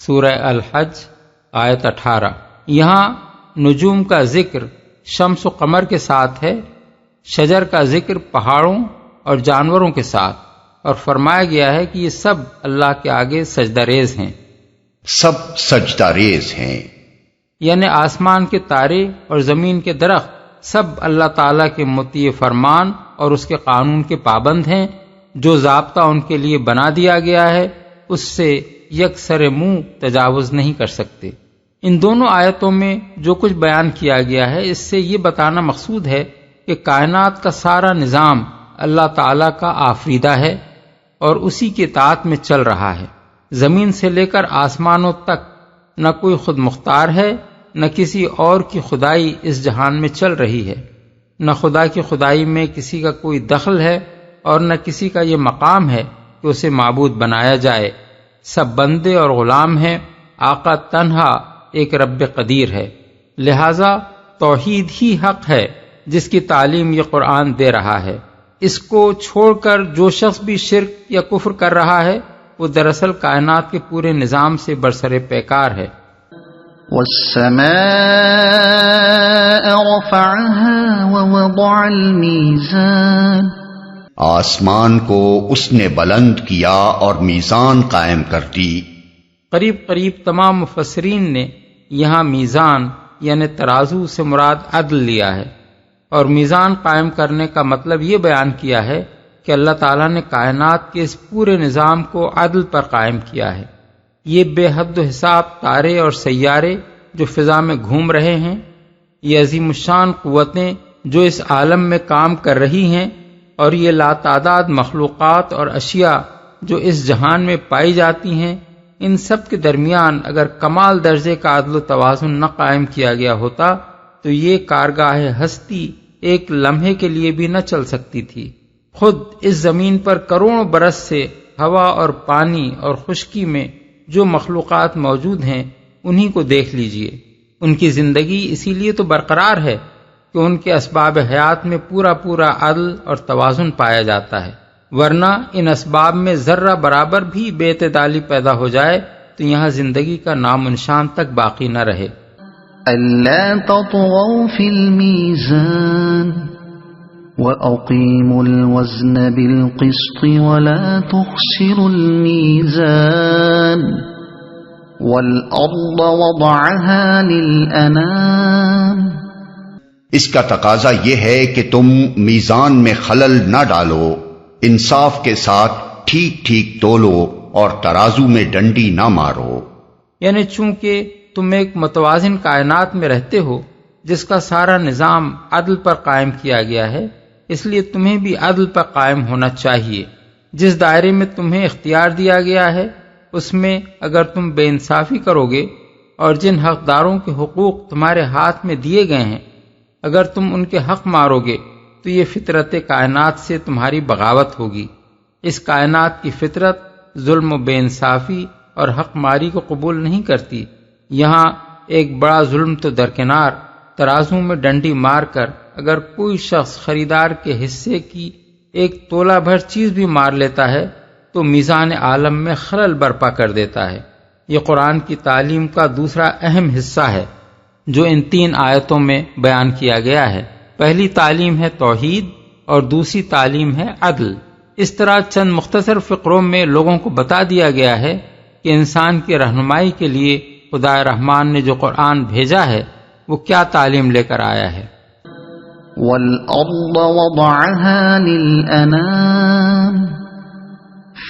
سورہ الحج آیت 18. یہاں نجوم کا ذکر شمس و قمر کے ساتھ ہے، شجر کا ذکر پہاڑوں اور جانوروں کے ساتھ، اور فرمایا گیا ہے کہ یہ سب اللہ کے آگے سجدہ ریز ہیں. سب سجدہ ریز ہیں یعنی آسمان کے تارے اور زمین کے درخت سب اللہ تعالیٰ کے مطیع فرمان اور اس کے قانون کے پابند ہیں. جو ضابطہ ان کے لیے بنا دیا گیا ہے اس سے یکسر منہ تجاوز نہیں کر سکتے. ان دونوں آیتوں میں جو کچھ بیان کیا گیا ہے اس سے یہ بتانا مقصود ہے کہ کائنات کا سارا نظام اللہ تعالیٰ کا آفریدہ ہے اور اسی کی اطاعت میں چل رہا ہے. زمین سے لے کر آسمانوں تک نہ کوئی خود مختار ہے، نہ کسی اور کی خدائی اس جہان میں چل رہی ہے، نہ خدا کی خدائی میں کسی کا کوئی دخل ہے اور نہ کسی کا یہ مقام ہے کہ اسے معبود بنایا جائے. سب بندے اور غلام ہیں، آقا تنہا ایک رب قدیر ہے. لہذا توحید ہی حق ہے جس کی تعلیم یہ قرآن دے رہا ہے. اس کو چھوڑ کر جو شخص بھی شرک یا کفر کر رہا ہے وہ دراصل کائنات کے پورے نظام سے برسر پیکار ہے. والسماء رفعها ووضع الميزان. آسمان کو اس نے بلند کیا اور میزان قائم کر دی. قریب قریب تمام مفسرین نے یہاں میزان یعنی ترازو سے مراد عدل لیا ہے، اور میزان قائم کرنے کا مطلب یہ بیان کیا ہے کہ اللہ تعالیٰ نے کائنات کے اس پورے نظام کو عدل پر قائم کیا ہے۔ یہ بے حد و حساب تارے اور سیارے جو فضا میں گھوم رہے ہیں، یہ عظیم الشان قوتیں جو اس عالم میں کام کر رہی ہیں، اور یہ لاتعداد مخلوقات اور اشیاء جو اس جہان میں پائی جاتی ہیں، ان سب کے درمیان اگر کمال درجے کا عدل و توازن نہ قائم کیا گیا ہوتا تو یہ کارگاہ ہستی ایک لمحے کے لیے بھی نہ چل سکتی تھی۔ خود اس زمین پر کروڑوں برس سے ہوا اور پانی اور خشکی میں جو مخلوقات موجود ہیں انہی کو دیکھ لیجئے۔ ان کی زندگی اسی لیے تو برقرار ہے کہ ان کے اسباب حیات میں پورا پورا عدل اور توازن پایا جاتا ہے، ورنہ ان اسباب میں ذرہ برابر بھی بے اعتدالی پیدا ہو جائے تو یہاں زندگی کا نام و نشان تک باقی نہ رہے۔ أَلَّا تَطْغَوْا فِي الْمِيزَانِ وَأَقِيمُوا الْوَزْنَ بِالْقِسْطِ وَلَا تُخْسِرُوا الْمِيزَانَ وَالْأَرْضَ وَضَعَهَا لِلْأَنَامِ۔ اس کا تقاضا یہ ہے کہ تم میزان میں خلل نہ ڈالو، انصاف کے ساتھ ٹھیک ٹھیک تولو اور ترازو میں ڈنڈی نہ مارو۔ یعنی چونکہ تم ایک متوازن کائنات میں رہتے ہو جس کا سارا نظام عدل پر قائم کیا گیا ہے، اس لیے تمہیں بھی عدل پر قائم ہونا چاہیے۔ جس دائرے میں تمہیں اختیار دیا گیا ہے اس میں اگر تم بے انصافی کرو گے اور جن حقداروں کے حقوق تمہارے ہاتھ میں دیے گئے ہیں اگر تم ان کے حق مارو گے تو یہ فطرت کائنات سے تمہاری بغاوت ہوگی۔ اس کائنات کی فطرت ظلم و بے انصافی اور حق ماری کو قبول نہیں کرتی۔ یہاں ایک بڑا ظلم تو درکنار، ترازو میں ڈنڈی مار کر اگر کوئی شخص خریدار کے حصے کی ایک تولہ بھر چیز بھی مار لیتا ہے تو میزان عالم میں خلل برپا کر دیتا ہے۔ یہ قرآن کی تعلیم کا دوسرا اہم حصہ ہے جو ان 3 آیتوں میں بیان کیا گیا ہے۔ پہلی تعلیم ہے توحید اور دوسری تعلیم ہے عدل۔ اس طرح چند مختصر فقروں میں لوگوں کو بتا دیا گیا ہے کہ انسان کی رہنمائی کے لیے خدا رحمان نے جو قرآن بھیجا ہے وہ کیا تعلیم لے کر آیا ہے۔ وَالْأَرْضَ وَضَعَهَا لِلْأَنَامِ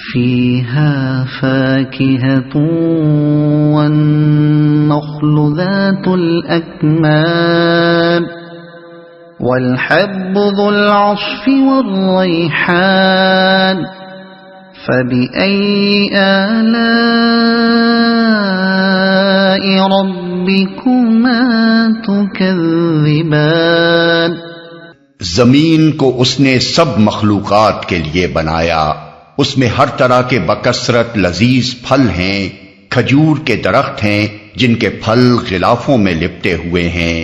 فِيهَا فَاكِهَةٌ وَالنَّخْلُ ذَاتُ الْأَكْمَامِ وَالْحَبُّ ذُو الْعَصْفِ وَالرَّيْحَانُ فَبِأَيِّ آلَاءِ رَبِّكُمَا تُكَذِّبَانِ۔ زمین کو اس نے سب مخلوقات کے لیے بنایا، اس میں ہر طرح کے بکثرت لذیذ پھل ہیں، کھجور کے درخت ہیں جن کے پھل غلافوں میں لپٹے ہوئے ہیں،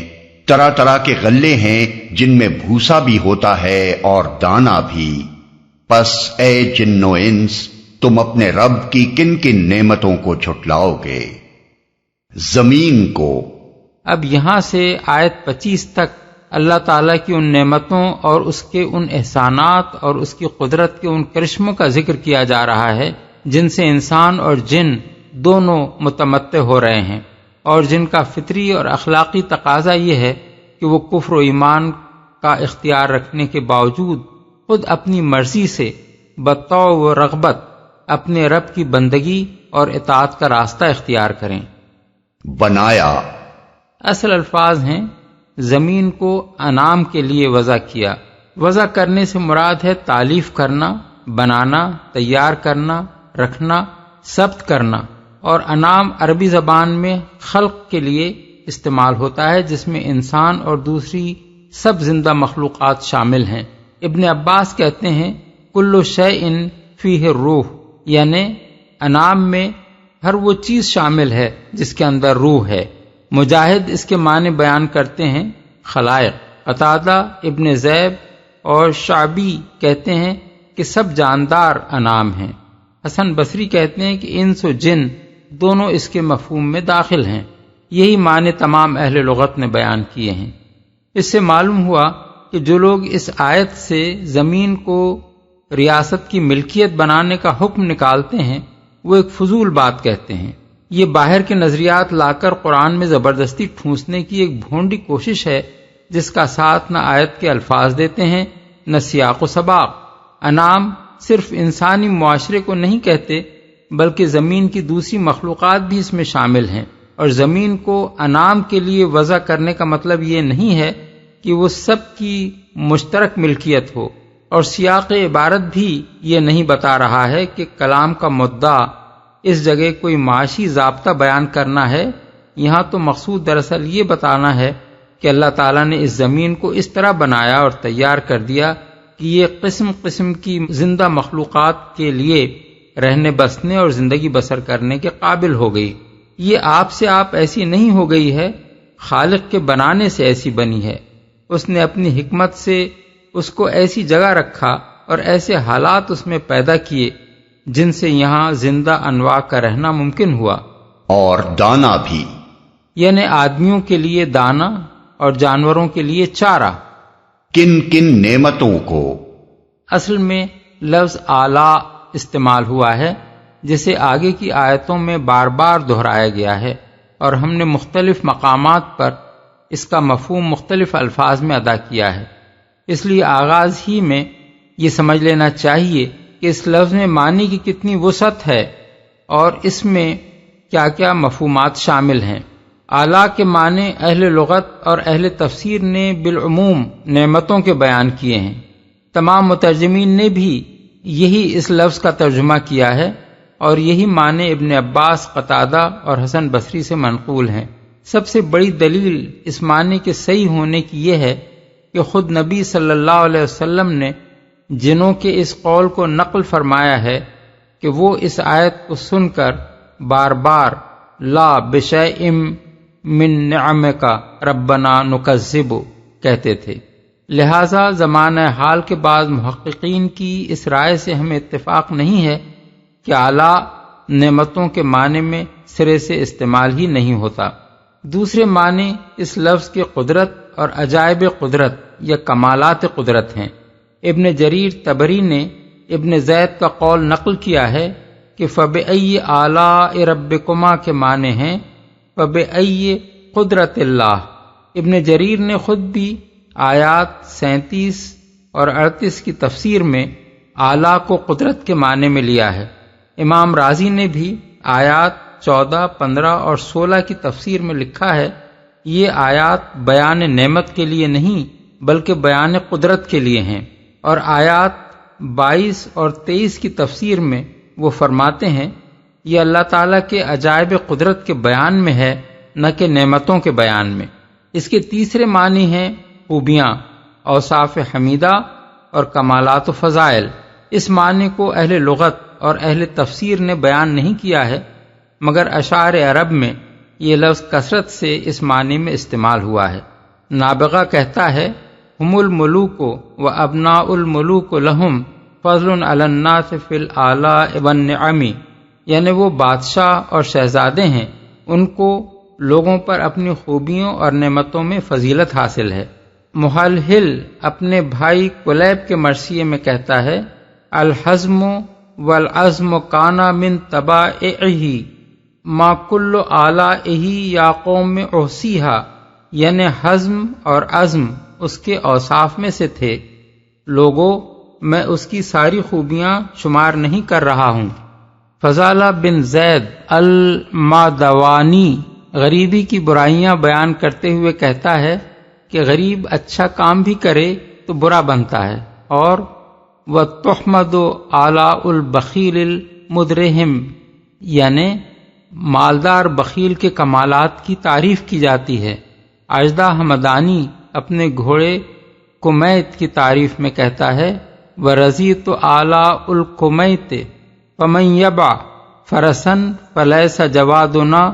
طرح طرح کے غلے ہیں جن میں بھوسا بھی ہوتا ہے اور دانا بھی۔ پس اے جن و انس، تم اپنے رب کی کن کن نعمتوں کو جھٹلاؤ گے؟ زمین کو۔ اب یہاں سے آیت 25 تک اللہ تعالیٰ کی ان نعمتوں اور اس کے ان احسانات اور اس کی قدرت کے ان کرشموں کا ذکر کیا جا رہا ہے جن سے انسان اور جن دونوں متمتع ہو رہے ہیں، اور جن کا فطری اور اخلاقی تقاضا یہ ہے کہ وہ کفر و ایمان کا اختیار رکھنے کے باوجود خود اپنی مرضی سے بطوع و رغبت اپنے رب کی بندگی اور اطاعت کا راستہ اختیار کریں۔ بنایا اصل الفاظ ہیں زمین کو انعام کے لیے وضع کیا۔ وضع کرنے سے مراد ہے تالیف کرنا، بنانا، تیار کرنا، رکھنا، ثبت کرنا، اور انعام عربی زبان میں خلق کے لیے استعمال ہوتا ہے جس میں انسان اور دوسری سب زندہ مخلوقات شامل ہیں۔ ابن عباس کہتے ہیں کل شیء فیہ روح، یعنی انعام میں ہر وہ چیز شامل ہے جس کے اندر روح ہے۔ مجاہد اس کے معنی بیان کرتے ہیں خلائق، قتادہ، ابن زیب اور شعبی کہتے ہیں کہ سب جاندار انعام ہیں۔ حسن بصری کہتے ہیں کہ انس و جن دونوں اس کے مفہوم میں داخل ہیں۔ یہی معنی تمام اہل لغت نے بیان کیے ہیں۔ اس سے معلوم ہوا کہ جو لوگ اس آیت سے زمین کو ریاست کی ملکیت بنانے کا حکم نکالتے ہیں وہ ایک فضول بات کہتے ہیں۔ یہ باہر کے نظریات لا کر قرآن میں زبردستی ٹھونسنے کی ایک بھونڈی کوشش ہے، جس کا ساتھ نہ آیت کے الفاظ دیتے ہیں نہ سیاق و سباق۔ انعام صرف انسانی معاشرے کو نہیں کہتے، بلکہ زمین کی دوسری مخلوقات بھی اس میں شامل ہیں، اور زمین کو انعام کے لیے وضع کرنے کا مطلب یہ نہیں ہے کہ وہ سب کی مشترک ملکیت ہو، اور سیاق عبارت بھی یہ نہیں بتا رہا ہے کہ کلام کا مدعا اس جگہ کوئی معاشی ضابطہ بیان کرنا ہے۔ یہاں تو مقصود دراصل یہ بتانا ہے کہ اللہ تعالیٰ نے اس زمین کو اس طرح بنایا اور تیار کر دیا کہ یہ قسم قسم کی زندہ مخلوقات کے لیے رہنے بسنے اور زندگی بسر کرنے کے قابل ہو گئی۔ یہ آپ سے آپ ایسی نہیں ہو گئی ہے، خالق کے بنانے سے ایسی بنی ہے۔ اس نے اپنی حکمت سے اس کو ایسی جگہ رکھا اور ایسے حالات اس میں پیدا کیے جن سے یہاں زندہ انواع کا رہنا ممکن ہوا۔ اور دانا بھی، یعنی آدمیوں کے لیے دانا اور جانوروں کے لیے چارہ۔ کن کن نعمتوں کو، اصل میں لفظ اعلیٰ استعمال ہوا ہے، جسے آگے کی آیتوں میں بار بار دہرایا گیا ہے، اور ہم نے مختلف مقامات پر اس کا مفہوم مختلف الفاظ میں ادا کیا ہے۔ اس لیے آغاز ہی میں یہ سمجھ لینا چاہیے کہ اس لفظ میں معنی کی کتنی وسعت ہے اور اس میں کیا کیا مفہومات شامل ہیں۔ اعلیٰ کے معنی اہل لغت اور اہل تفسیر نے بالعموم نعمتوں کے بیان کیے ہیں۔ تمام مترجمین نے بھی یہی اس لفظ کا ترجمہ کیا ہے، اور یہی معنی ابن عباس، قتادہ اور حسن بصری سے منقول ہیں۔ سب سے بڑی دلیل اس معنی کے صحیح ہونے کی یہ ہے کہ خود نبی صلی اللہ علیہ وسلم نے جنوں کے اس قول کو نقل فرمایا ہے کہ وہ اس آیت کو سن کر بار بار لا بشیء من نعمک ربنا نکذب کہتے تھے۔ لہذا زمانہ حال کے بعض محققین کی اس رائے سے ہمیں اتفاق نہیں ہے کہ اعلیٰ نعمتوں کے معنی میں سرے سے استعمال ہی نہیں ہوتا۔ دوسرے معنی اس لفظ کی قدرت اور عجائب قدرت یا کمالات قدرت ہیں۔ ابن جریر طبری نے ابن زید کا قول نقل کیا ہے کہ فَبِأَيِّ آلَاءِ رَبِّكُمَا کے معنی ہیں فَبِأَيِّ قدرت اللہ۔ ابن جریر نے خود بھی آیات 37 اور 38 کی تفسیر میں اعلیٰ کو قدرت کے معنی میں لیا ہے۔ امام رازی نے بھی آیات 14، 15 اور 16 کی تفسیر میں لکھا ہے یہ آیات بیان نعمت کے لیے نہیں بلکہ بیان قدرت کے لیے ہیں، اور آیات 22 اور 23 کی تفسیر میں وہ فرماتے ہیں یہ اللہ تعالیٰ کے عجائب قدرت کے بیان میں ہے، نہ کہ نعمتوں کے بیان میں۔ اس کے تیسرے معنی ہیں خوبیاں، اوصاف حمیدہ اور کمالات و فضائل۔ اس معنی کو اہل لغت اور اہل تفسیر نے بیان نہیں کیا ہے، مگر اشعار عرب میں یہ لفظ کثرت سے اس معنی میں استعمال ہوا ہے۔ نابغہ کہتا ہے ہم الملوک و ابناء الملوک لہم فضل علی الناس فی الآلاء والنعم، یعنی وہ بادشاہ اور شہزادے ہیں، ان کو لوگوں پر اپنی خوبیوں اور نعمتوں میں فضیلت حاصل ہے۔ محلحل اپنے بھائی کلیب کے مرثیے میں کہتا ہے الحزم والعزم کانا من طبائعہ ما کل آلائہ یا قوم احصیہا، یعنی حزم اور عزم اس کے اوصاف میں سے تھے، لوگوں میں اس کی ساری خوبیاں شمار نہیں کر رہا ہوں۔ فضالہ بن زید المادوانی غریبی کی برائیاں بیان کرتے ہوئے کہتا ہے کہ غریب اچھا کام بھی کرے تو برا بنتا ہے، اور وَتُحْمَدُ آلاء البخیل المدرہم، یعنی مالدار بخیل کے کمالات کی تعریف کی جاتی ہے۔ اجدہ حمدانی اپنے گھوڑے کمیت کی تعریف میں کہتا ہے وَرَزِيتُ آلاء الکمیت فَمَنْ يَبَعْ فَرَسًا فَلَيْسَ جَوَادُنَا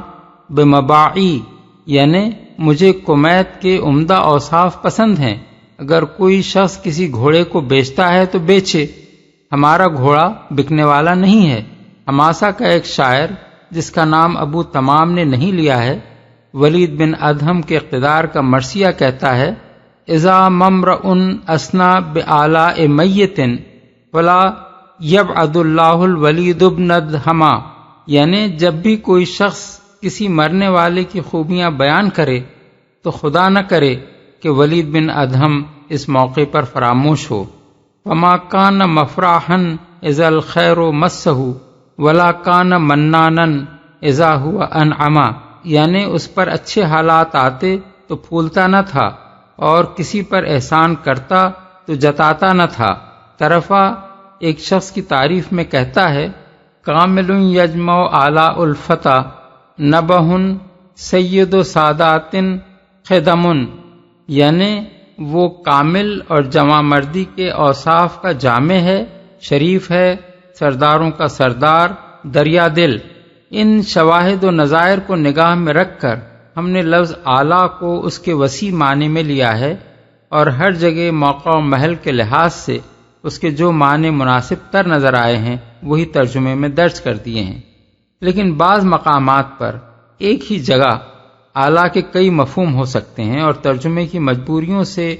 بِمَبَاعِی، یعنی مجھے کمیت کے عمدہ اوصاف پسند ہیں، اگر کوئی شخص کسی گھوڑے کو بیچتا ہے تو بیچے، ہمارا گھوڑا بکنے والا نہیں ہے۔ حماسہ کا ایک شاعر جس کا نام ابو تمام نے نہیں لیا ہے، ولید بن ادہم کے اقتدار کا مرثیہ کہتا ہے اذا ممرؤ اسنا بآلاء میت فلا یبعد اللہ الولید بن ادہما، یعنی جب بھی کوئی شخص کسی مرنے والے کی خوبیاں بیان کرے تو خدا نہ کرے کہ ولید بن ادہم اس موقع پر فراموش ہو۔ وما کان مفراحا اذا الخیر مسہ ولا کان منانا اذا ہوا انعما، یعنی اس پر اچھے حالات آتے تو پھولتا نہ تھا اور کسی پر احسان کرتا تو جتاتا نہ تھا۔ طرفہ ایک شخص کی تعریف میں کہتا ہے کامل یجمع اعلیٰ الفتح نبہ سید و سادات خدم، یعنی وہ کامل اور جوان مردی کے اوصاف کا جامع ہے، شریف ہے، سرداروں کا سردار، دریا دل۔ ان شواہد و نظائر کو نگاہ میں رکھ کر ہم نے لفظ اعلیٰ کو اس کے وسیع معنی میں لیا ہے اور ہر جگہ موقع و محل کے لحاظ سے اس کے جو معنی مناسب تر نظر آئے ہیں وہی ترجمے میں درج کر دیے ہیں۔ لیکن بعض مقامات پر ایک ہی جگہ اعلیٰ کے کئی مفہوم ہو سکتے ہیں اور ترجمے کی مجبوریوں سے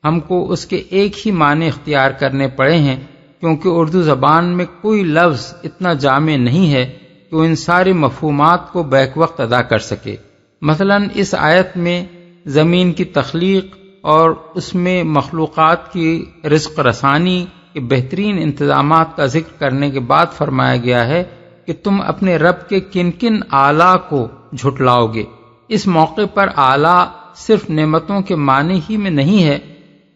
ہم کو اس کے ایک ہی معنی اختیار کرنے پڑے ہیں، کیونکہ اردو زبان میں کوئی لفظ اتنا جامع نہیں ہے کہ وہ ان سارے مفہومات کو بیک وقت ادا کر سکے۔ مثلا اس آیت میں زمین کی تخلیق اور اس میں مخلوقات کی رزق رسانی کے بہترین انتظامات کا ذکر کرنے کے بعد فرمایا گیا ہے کہ تم اپنے رب کے کن کن اعلیٰ کو جھٹلاؤ گے۔ اس موقع پر اعلیٰ صرف نعمتوں کے معنی ہی میں نہیں ہے،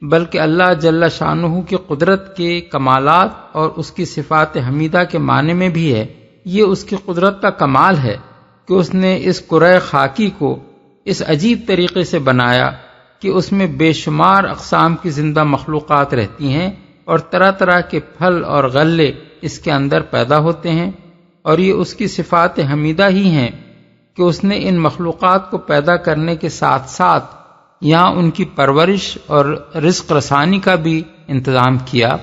بلکہ اللہ جل شانہ کی قدرت کے کمالات اور اس کی صفات حمیدہ کے معنی میں بھی ہے۔ یہ اس کی قدرت کا کمال ہے کہ اس نے اس کرۂ خاکی کو اس عجیب طریقے سے بنایا کہ اس میں بے شمار اقسام کی زندہ مخلوقات رہتی ہیں اور طرح طرح کے پھل اور غلے اس کے اندر پیدا ہوتے ہیں، اور یہ اس کی صفات حمیدہ ہی ہیں کہ اس نے ان مخلوقات کو پیدا کرنے کے ساتھ ساتھ یہاں ان کی پرورش اور رزق رسانی کا بھی انتظام کیا،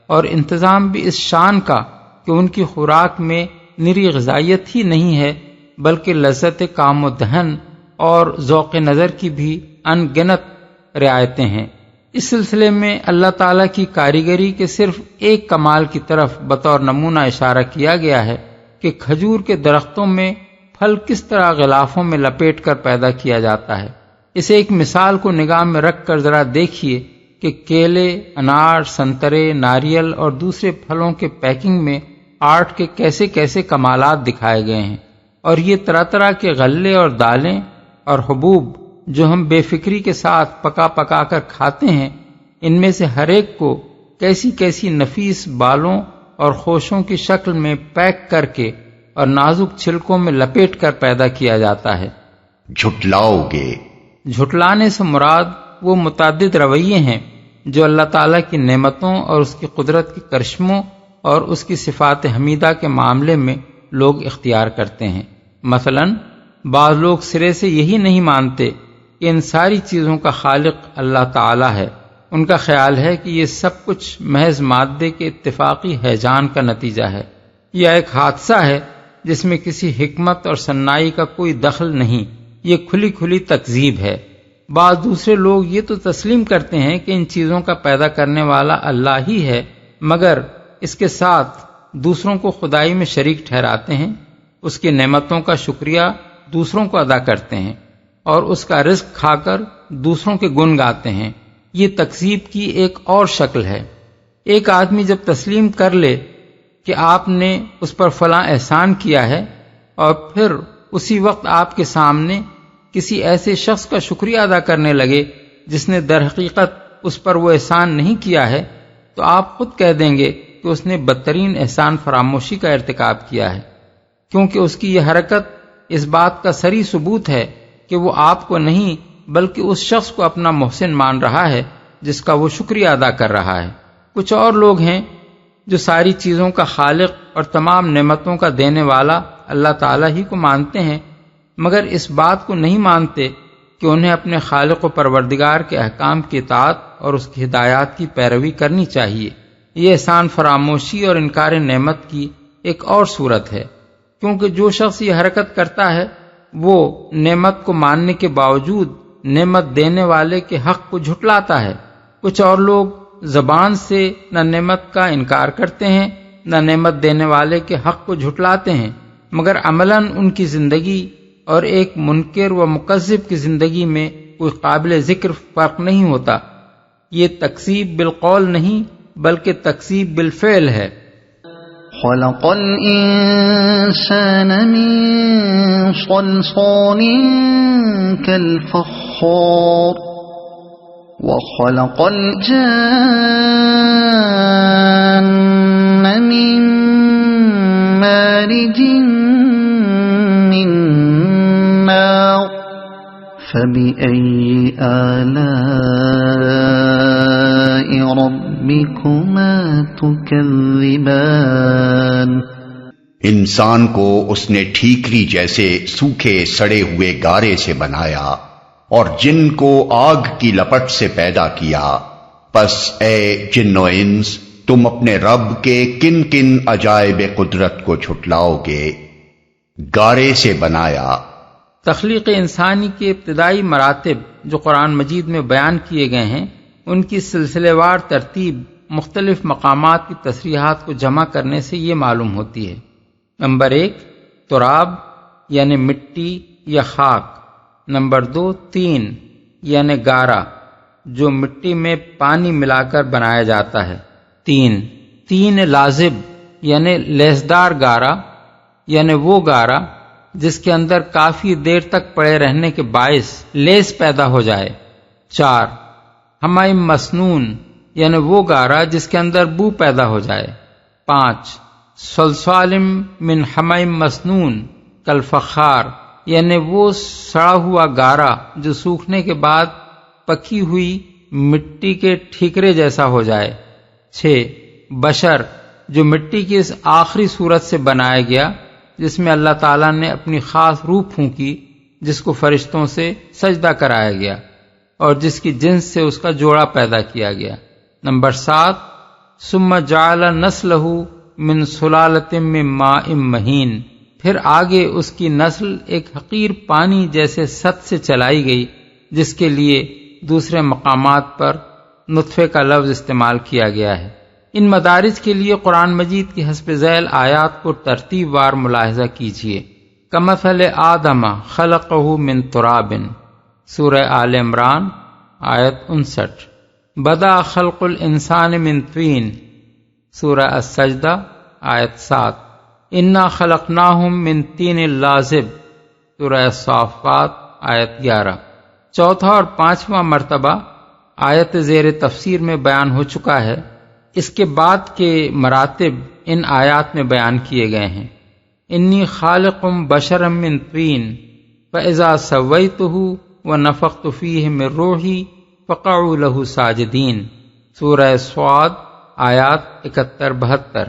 اور انتظام بھی اس شان کا کہ ان کی خوراک میں نری غذائیت ہی نہیں ہے بلکہ لذت کام و دہن اور ذوق نظر کی بھی ان گنت رعایتیں ہیں۔ اس سلسلے میں اللہ تعالیٰ کی کاریگری کے صرف ایک کمال کی طرف بطور نمونہ اشارہ کیا گیا ہے کہ کھجور کے درختوں میں پھل کس طرح غلافوں میں لپیٹ کر پیدا کیا جاتا ہے۔ اس ایک مثال کو نگاہ میں رکھ کر ذرا دیکھیے کہ کیلے، انار، سنترے، ناریل اور دوسرے پھلوں کے پیکنگ میں آرٹ کے کیسے کیسے کمالات دکھائے گئے ہیں، اور یہ طرح طرح کے غلے اور دالیں اور حبوب جو ہم بے فکری کے ساتھ پکا پکا کر کھاتے ہیں، ان میں سے ہر ایک کو کیسی کیسی نفیس بالوں اور خوشوں کی شکل میں پیک کر کے اور نازک چھلکوں میں لپیٹ کر پیدا کیا جاتا ہے۔ جھٹلاؤ گے، جھٹلانے سے مراد وہ متعدد رویے ہیں جو اللہ تعالیٰ کی نعمتوں اور اس کی قدرت کے کرشموں اور اس کی صفات حمیدہ کے معاملے میں لوگ اختیار کرتے ہیں۔ مثلا بعض لوگ سرے سے یہی نہیں مانتے کہ ان ساری چیزوں کا خالق اللہ تعالیٰ ہے۔ ان کا خیال ہے کہ یہ سب کچھ محض مادے کے اتفاقی ہیجان کا نتیجہ ہے، یا ایک حادثہ ہے جس میں کسی حکمت اور سنائی کا کوئی دخل نہیں، یہ کھلی کھلی تکذیب ہے۔ بعض دوسرے لوگ یہ تو تسلیم کرتے ہیں کہ ان چیزوں کا پیدا کرنے والا اللہ ہی ہے، مگر اس کے ساتھ دوسروں کو خدائی میں شریک ٹھہراتے ہیں، اس کی نعمتوں کا شکریہ دوسروں کو ادا کرتے ہیں اور اس کا رزق کھا کر دوسروں کے گن گاتے ہیں۔ یہ تکذیب کی ایک اور شکل ہے۔ ایک آدمی جب تسلیم کر لے کہ آپ نے اس پر فلاں احسان کیا ہے اور پھر اسی وقت آپ کے سامنے کسی ایسے شخص کا شکریہ ادا کرنے لگے جس نے در حقیقت اس پر وہ احسان نہیں کیا ہے، تو آپ خود کہہ دیں گے کہ اس نے بدترین احسان فراموشی کا ارتکاب کیا ہے، کیونکہ اس کی یہ حرکت اس بات کا صریح ثبوت ہے کہ وہ آپ کو نہیں بلکہ اس شخص کو اپنا محسن مان رہا ہے جس کا وہ شکریہ ادا کر رہا ہے۔ کچھ اور لوگ ہیں جو ساری چیزوں کا خالق اور تمام نعمتوں کا دینے والا اللہ تعالیٰ ہی کو مانتے ہیں، مگر اس بات کو نہیں مانتے کہ انہیں اپنے خالق و پروردگار کے احکام کی اطاعت اور اس کی ہدایات کی پیروی کرنی چاہیے۔ یہ احسان فراموشی اور انکار نعمت کی ایک اور صورت ہے، کیونکہ جو شخص یہ حرکت کرتا ہے وہ نعمت کو ماننے کے باوجود نعمت دینے والے کے حق کو جھٹلاتا ہے۔ کچھ اور لوگ زبان سے نہ نعمت کا انکار کرتے ہیں نہ نعمت دینے والے کے حق کو جھٹلاتے ہیں، مگر عملاً ان کی زندگی اور ایک منکر و مکذب کی زندگی میں کوئی قابل ذکر فرق نہیں ہوتا۔ یہ تکذیب بالقول نہیں بلکہ تکذیب بالفعل ہے۔ خلق الإنسان من صلصال كالفخار وخلق الجان من مارج من نار فبأي آلاء ربكما تكذبان۔ انسان کو اس نے ٹھیکری جیسے سوکھے سڑے ہوئے گارے سے بنایا اور جن کو آگ کی لپٹ سے پیدا کیا، پس اے جن و انس تم اپنے رب کے کن کن عجائب قدرت کو جھٹلاؤ گے؟ گارے سے بنایا۔ تخلیق انسانی کے ابتدائی مراتب جو قرآن مجید میں بیان کیے گئے ہیں، ان کی سلسلے وار ترتیب مختلف مقامات کی تصریحات کو جمع کرنے سے یہ معلوم ہوتی ہے۔ نمبر 1 تراب یعنی مٹی یا خاک۔ نمبر 2 طین یعنی گارا جو مٹی میں پانی ملا کر بنایا جاتا ہے۔ تین لازب یعنی لیسدار گارا یعنی وہ گارا جس کے اندر کافی دیر تک پڑے رہنے کے باعث لیس پیدا ہو جائے۔ 4 حمیم مسنون یعنی وہ گارا جس کے اندر بو پیدا ہو جائے۔ 5 صلصال من حمیم مسنون کالفخار یعنی وہ سڑا ہوا گارا جو سوکھنے کے بعد پکی ہوئی مٹی کے ٹھیکرے جیسا ہو جائے۔ 6 بشر جو مٹی کی اس آخری صورت سے بنایا گیا جس میں اللہ تعالیٰ نے اپنی خاص روح پھونکی، جس کو فرشتوں سے سجدہ کرایا گیا اور جس کی جنس سے اس کا جوڑا پیدا کیا گیا۔ نمبر 7 ثم جعل نسلہ من سلالۃ من ماء مہین، پھر آگے اس کی نسل ایک حقیر پانی جیسے ست سے چلائی گئی جس کے لیے دوسرے مقامات پر نطفے کا لفظ استعمال کیا گیا ہے۔ ان مدارج کے لیے قرآن مجید کی حسب ذیل آیات کو ترتیب وار ملاحظہ کیجیے۔ کمثل آدم خلقہ من تراب، سورہ آل عمران آیت 59۔ بدا خلق الانسان من طین، سورہ السجدہ آیت 7۔ انا خلقناہم من طین لازب، سورہ الصافات آیت 11۔ چوتھا اور پانچواں مرتبہ آیت زیر تفسیر میں بیان ہو چکا ہے، اس کے بعد کے مراتب ان آیات میں بیان کیے گئے ہیں۔ انی خالق بشرا من طین فاذا سویتہ ونفخت فیہ من روحی فقعوا لہ ساجدین، سورہ صاد آیات 71-72۔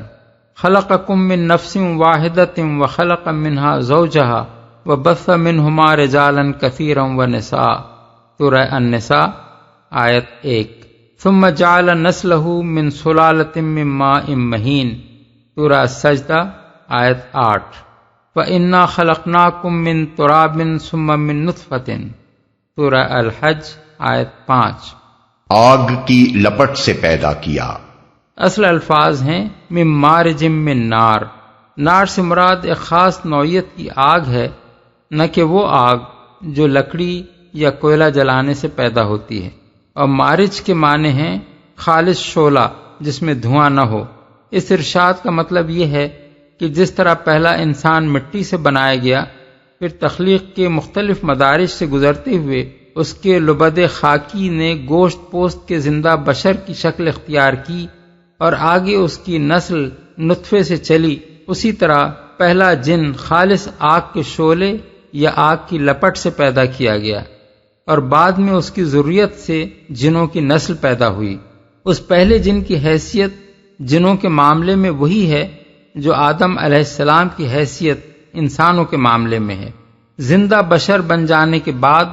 خلقکم من نفس واحدۃ وخلق منہا زوجہا وبث منہما رجالا کثیرا ونساء، سورہ النساء آیت 1۔ ثم جعل نسلہ من سلالۃ من ماء مہین، سورہ السجدہ آیت 8۔ فإنا خلقناکم من تراب ثم من نطفۃ، سورہ الحج آیت 5۔ آگ کی لپٹ سے پیدا کیا۔ اصل الفاظ ہیں من مارج من نار، نار سے مراد ایک خاص نوعیت کی آگ ہے، نہ کہ وہ آگ جو لکڑی یا کوئلہ جلانے سے پیدا ہوتی ہے، اور مارج کے معنی ہیں خالص شعلہ جس میں دھواں نہ ہو۔ اس ارشاد کا مطلب یہ ہے کہ جس طرح پہلا انسان مٹی سے بنایا گیا، پھر تخلیق کے مختلف مدارج سے گزرتے ہوئے اس کے لبد خاکی نے گوشت پوست کے زندہ بشر کی شکل اختیار کی اور آگے اس کی نسل نطفے سے چلی، اسی طرح پہلا جن خالص آگ کے شعلے یا آگ کی لپٹ سے پیدا کیا گیا اور بعد میں اس کی ذریت سے جنوں کی نسل پیدا ہوئی۔ اس پہلے جن کی حیثیت جنوں کے معاملے میں وہی ہے جو آدم علیہ السلام کی حیثیت انسانوں کے معاملے میں ہے۔ زندہ بشر بن جانے کے بعد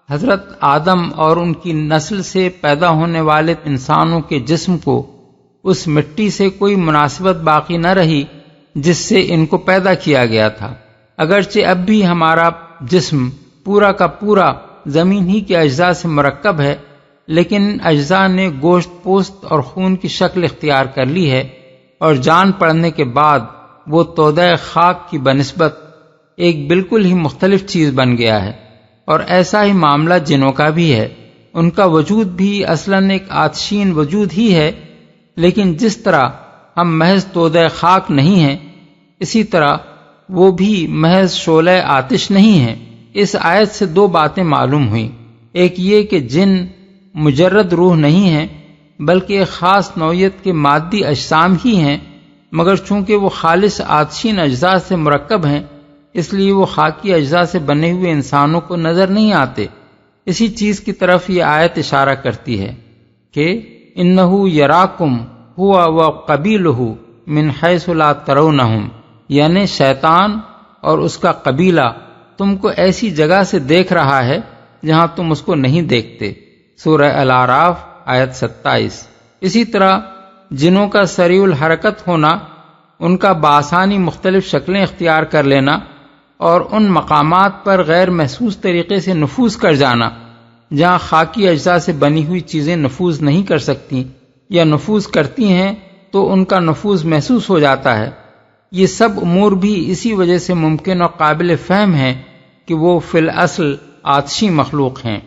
حضرت آدم اور ان کی نسل سے پیدا ہونے والے انسانوں کے جسم کو اس مٹی سے کوئی مناسبت باقی نہ رہی جس سے ان کو پیدا کیا گیا تھا۔ اگرچہ اب بھی ہمارا جسم پورا کا پورا زمین ہی کے اجزاء سے مرکب ہے، لیکن اجزاء نے گوشت پوست اور خون کی شکل اختیار کر لی ہے، اور جان پڑنے کے بعد وہ تودہ خاک کی بنسبت ایک بالکل ہی مختلف چیز بن گیا ہے، اور ایسا ہی معاملہ جنوں کا بھی ہے۔ ان کا وجود بھی اصلاً ایک آتشین وجود ہی ہے، لیکن جس طرح ہم محض تودہ خاک نہیں ہیں، اسی طرح وہ بھی محض شعلہ آتش نہیں ہیں۔ اس آیت سے دو باتیں معلوم ہوئیں، ایک یہ کہ جن مجرد روح نہیں ہیں بلکہ ایک خاص نوعیت کے مادی اجسام ہی ہیں، مگر چونکہ وہ خالص آتشین اجزاء سے مرکب ہیں اس لیے وہ خاکی اجزاء سے بنے ہوئے انسانوں کو نظر نہیں آتے۔ اسی چیز کی طرف یہ آیت اشارہ کرتی ہے کہ انہ یراکم ہوا وقبیلہ من حیث لا ترونہم، یعنی شیطان اور اس کا قبیلہ تم کو ایسی جگہ سے دیکھ رہا ہے جہاں تم اس کو نہیں دیکھتے۔ سورہ الاعراف آیت 27۔ اسی طرح جنوں کا سریع الحرکت ہونا، ان کا بآسانی مختلف شکلیں اختیار کر لینا اور ان مقامات پر غیر محسوس طریقے سے نفوذ کر جانا جہاں خاکی اجزاء سے بنی ہوئی چیزیں نفوذ نہیں کر سکتی، یا نفوذ کرتی ہیں تو ان کا نفوذ محسوس ہو جاتا ہے، یہ سب امور بھی اسی وجہ سے ممکن اور قابل فہم ہے کہ وہ فی الاصل آتشی مخلوق ہیں۔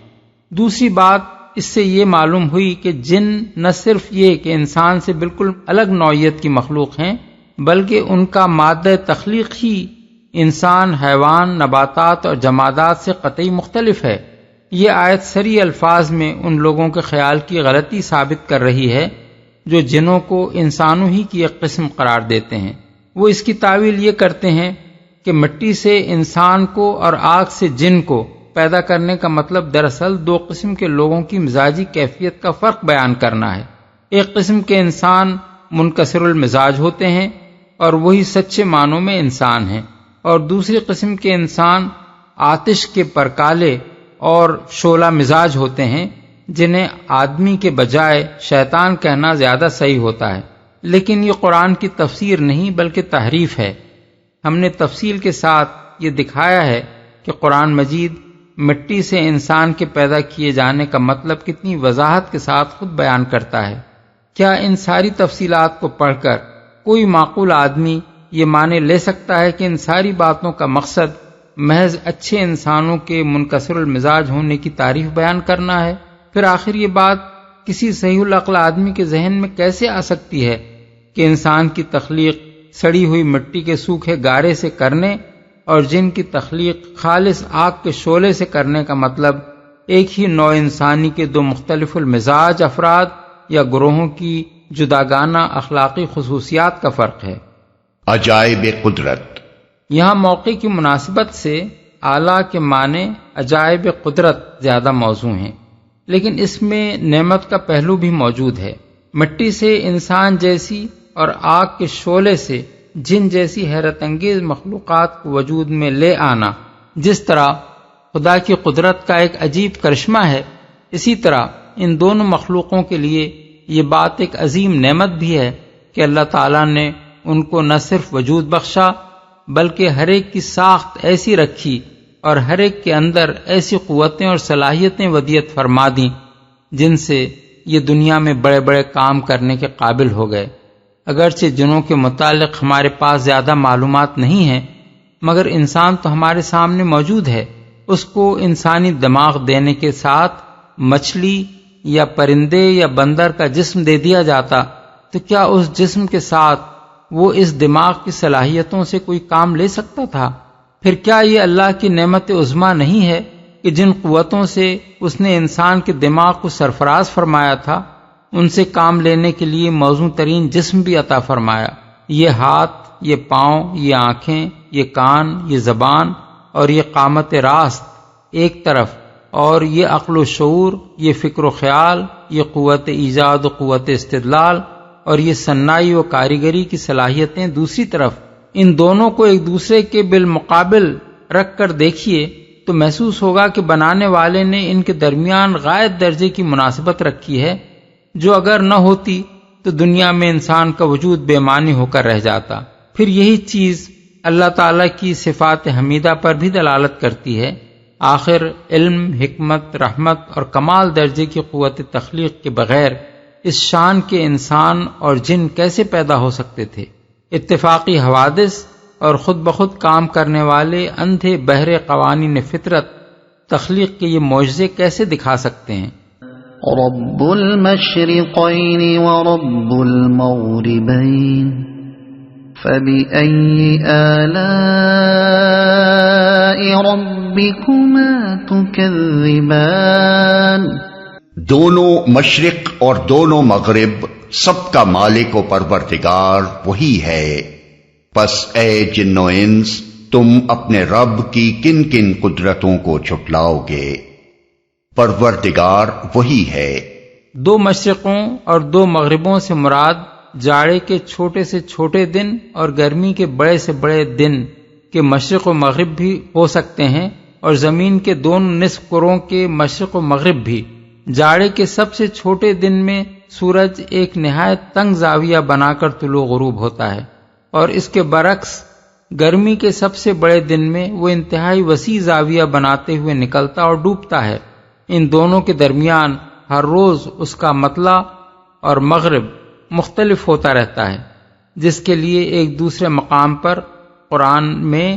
دوسری بات اس سے یہ معلوم ہوئی کہ جن نہ صرف یہ کہ انسان سے بالکل الگ نوعیت کی مخلوق ہیں بلکہ ان کا مادہ تخلیق ہی انسان، حیوان، نباتات اور جمادات سے قطعی مختلف ہے۔ یہ آیت صریح الفاظ میں ان لوگوں کے خیال کی غلطی ثابت کر رہی ہے جو جنوں کو انسانوں ہی کی ایک قسم قرار دیتے ہیں۔ وہ اس کی تعویل یہ کرتے ہیں کہ مٹی سے انسان کو اور آگ سے جن کو پیدا کرنے کا مطلب دراصل دو قسم کے لوگوں کی مزاجی کیفیت کا فرق بیان کرنا ہے۔ ایک قسم کے انسان منکسر المزاج ہوتے ہیں اور وہی سچے معنوں میں انسان ہیں، اور دوسری قسم کے انسان آتش کے پرکالے اور شعلہ مزاج ہوتے ہیں جنہیں آدمی کے بجائے شیطان کہنا زیادہ صحیح ہوتا ہے۔ لیکن یہ قرآن کی تفسیر نہیں بلکہ تحریف ہے۔ ہم نے تفصیل کے ساتھ یہ دکھایا ہے کہ قرآن مجید مٹی سے انسان کے پیدا کیے جانے کا مطلب کتنی وضاحت کے ساتھ خود بیان کرتا ہے۔ کیا ان ساری تفصیلات کو پڑھ کر کوئی معقول آدمی یہ مانے لے سکتا ہے کہ ان ساری باتوں کا مقصد محض اچھے انسانوں کے منکسر المزاج ہونے کی تعریف بیان کرنا ہے؟ پھر آخر یہ بات کسی صحیح العقل آدمی کے ذہن میں کیسے آ سکتی ہے کہ انسان کی تخلیق سڑی ہوئی مٹی کے سوکھے گارے سے کرنے اور جن کی تخلیق خالص آگ کے شعلے سے کرنے کا مطلب ایک ہی نوع انسانی کے دو مختلف المزاج افراد یا گروہوں کی جداگانہ اخلاقی خصوصیات کا فرق ہے؟ عجائب قدرت۔ یہاں موقع کی مناسبت سے اعلیٰ کے معنی عجائب قدرت زیادہ موزوں ہیں، لیکن اس میں نعمت کا پہلو بھی موجود ہے۔ مٹی سے انسان جیسی اور آگ کے شعلے سے جن جیسی حیرت انگیز مخلوقات کو وجود میں لے آنا جس طرح خدا کی قدرت کا ایک عجیب کرشمہ ہے، اسی طرح ان دونوں مخلوقوں کے لیے یہ بات ایک عظیم نعمت بھی ہے کہ اللہ تعالیٰ نے ان کو نہ صرف وجود بخشا بلکہ ہر ایک کی ساخت ایسی رکھی اور ہر ایک کے اندر ایسی قوتیں اور صلاحیتیں ودیعت فرما دیں جن سے یہ دنیا میں بڑے بڑے کام کرنے کے قابل ہو گئے۔ اگرچہ جنوں کے متعلق ہمارے پاس زیادہ معلومات نہیں ہیں، مگر انسان تو ہمارے سامنے موجود ہے۔ اس کو انسانی دماغ دینے کے ساتھ مچھلی یا پرندے یا بندر کا جسم دے دیا جاتا تو کیا اس جسم کے ساتھ وہ اس دماغ کی صلاحیتوں سے کوئی کام لے سکتا تھا؟ پھر کیا یہ اللہ کی نعمت عظمیٰ نہیں ہے کہ جن قوتوں سے اس نے انسان کے دماغ کو سرفراز فرمایا تھا ان سے کام لینے کے لیے موزوں ترین جسم بھی عطا فرمایا؟ یہ ہاتھ، یہ پاؤں، یہ آنکھیں، یہ کان، یہ زبان اور یہ قامت راست ایک طرف، اور یہ عقل و شعور، یہ فکر و خیال، یہ قوت ایجاد و قوت استدلال اور یہ صناعی و کاریگری کی صلاحیتیں دوسری طرف، ان دونوں کو ایک دوسرے کے بالمقابل رکھ کر دیکھیے تو محسوس ہوگا کہ بنانے والے نے ان کے درمیان غائب درجے کی مناسبت رکھی ہے جو اگر نہ ہوتی تو دنیا میں انسان کا وجود بے معنی ہو کر رہ جاتا۔ پھر یہی چیز اللہ تعالیٰ کی صفات حمیدہ پر بھی دلالت کرتی ہے۔ آخر علم، حکمت، رحمت اور کمال درجے کی قوت تخلیق کے بغیر اس شان کے انسان اور جن کیسے پیدا ہو سکتے تھے؟ اتفاقی حوادث اور خود بخود کام کرنے والے اندھے بہرے قوانین فطرت تخلیق کے یہ معجزے کیسے دکھا سکتے ہیں؟ رب المشرقین ورب المغربین فبأي آلاء ربكما تكذبان دونوں مشرق اور دونوں مغرب سب کا مالک و پروردگار وہی ہے، پس اے جن و انس تم اپنے رب کی کن کن قدرتوں کو جھٹلاؤ گے؟ پروردگار وہی ہے۔ دو مشرقوں اور دو مغربوں سے مراد جاڑے کے چھوٹے سے چھوٹے دن اور گرمی کے بڑے سے بڑے دن کے مشرق و مغرب بھی ہو سکتے ہیں، اور زمین کے دونوں نصف کروں کے مشرق و مغرب بھی۔ جاڑے کے سب سے چھوٹے دن میں سورج ایک نہایت تنگ زاویہ بنا کر طلوع غروب ہوتا ہے، اور اس کے برعکس گرمی کے سب سے بڑے دن میں وہ انتہائی وسیع زاویہ بناتے ہوئے نکلتا اور ڈوبتا ہے۔ ان دونوں کے درمیان ہر روز اس کا مطلع اور مغرب مختلف ہوتا رہتا ہے، جس کے لیے ایک دوسرے مقام پر قرآن میں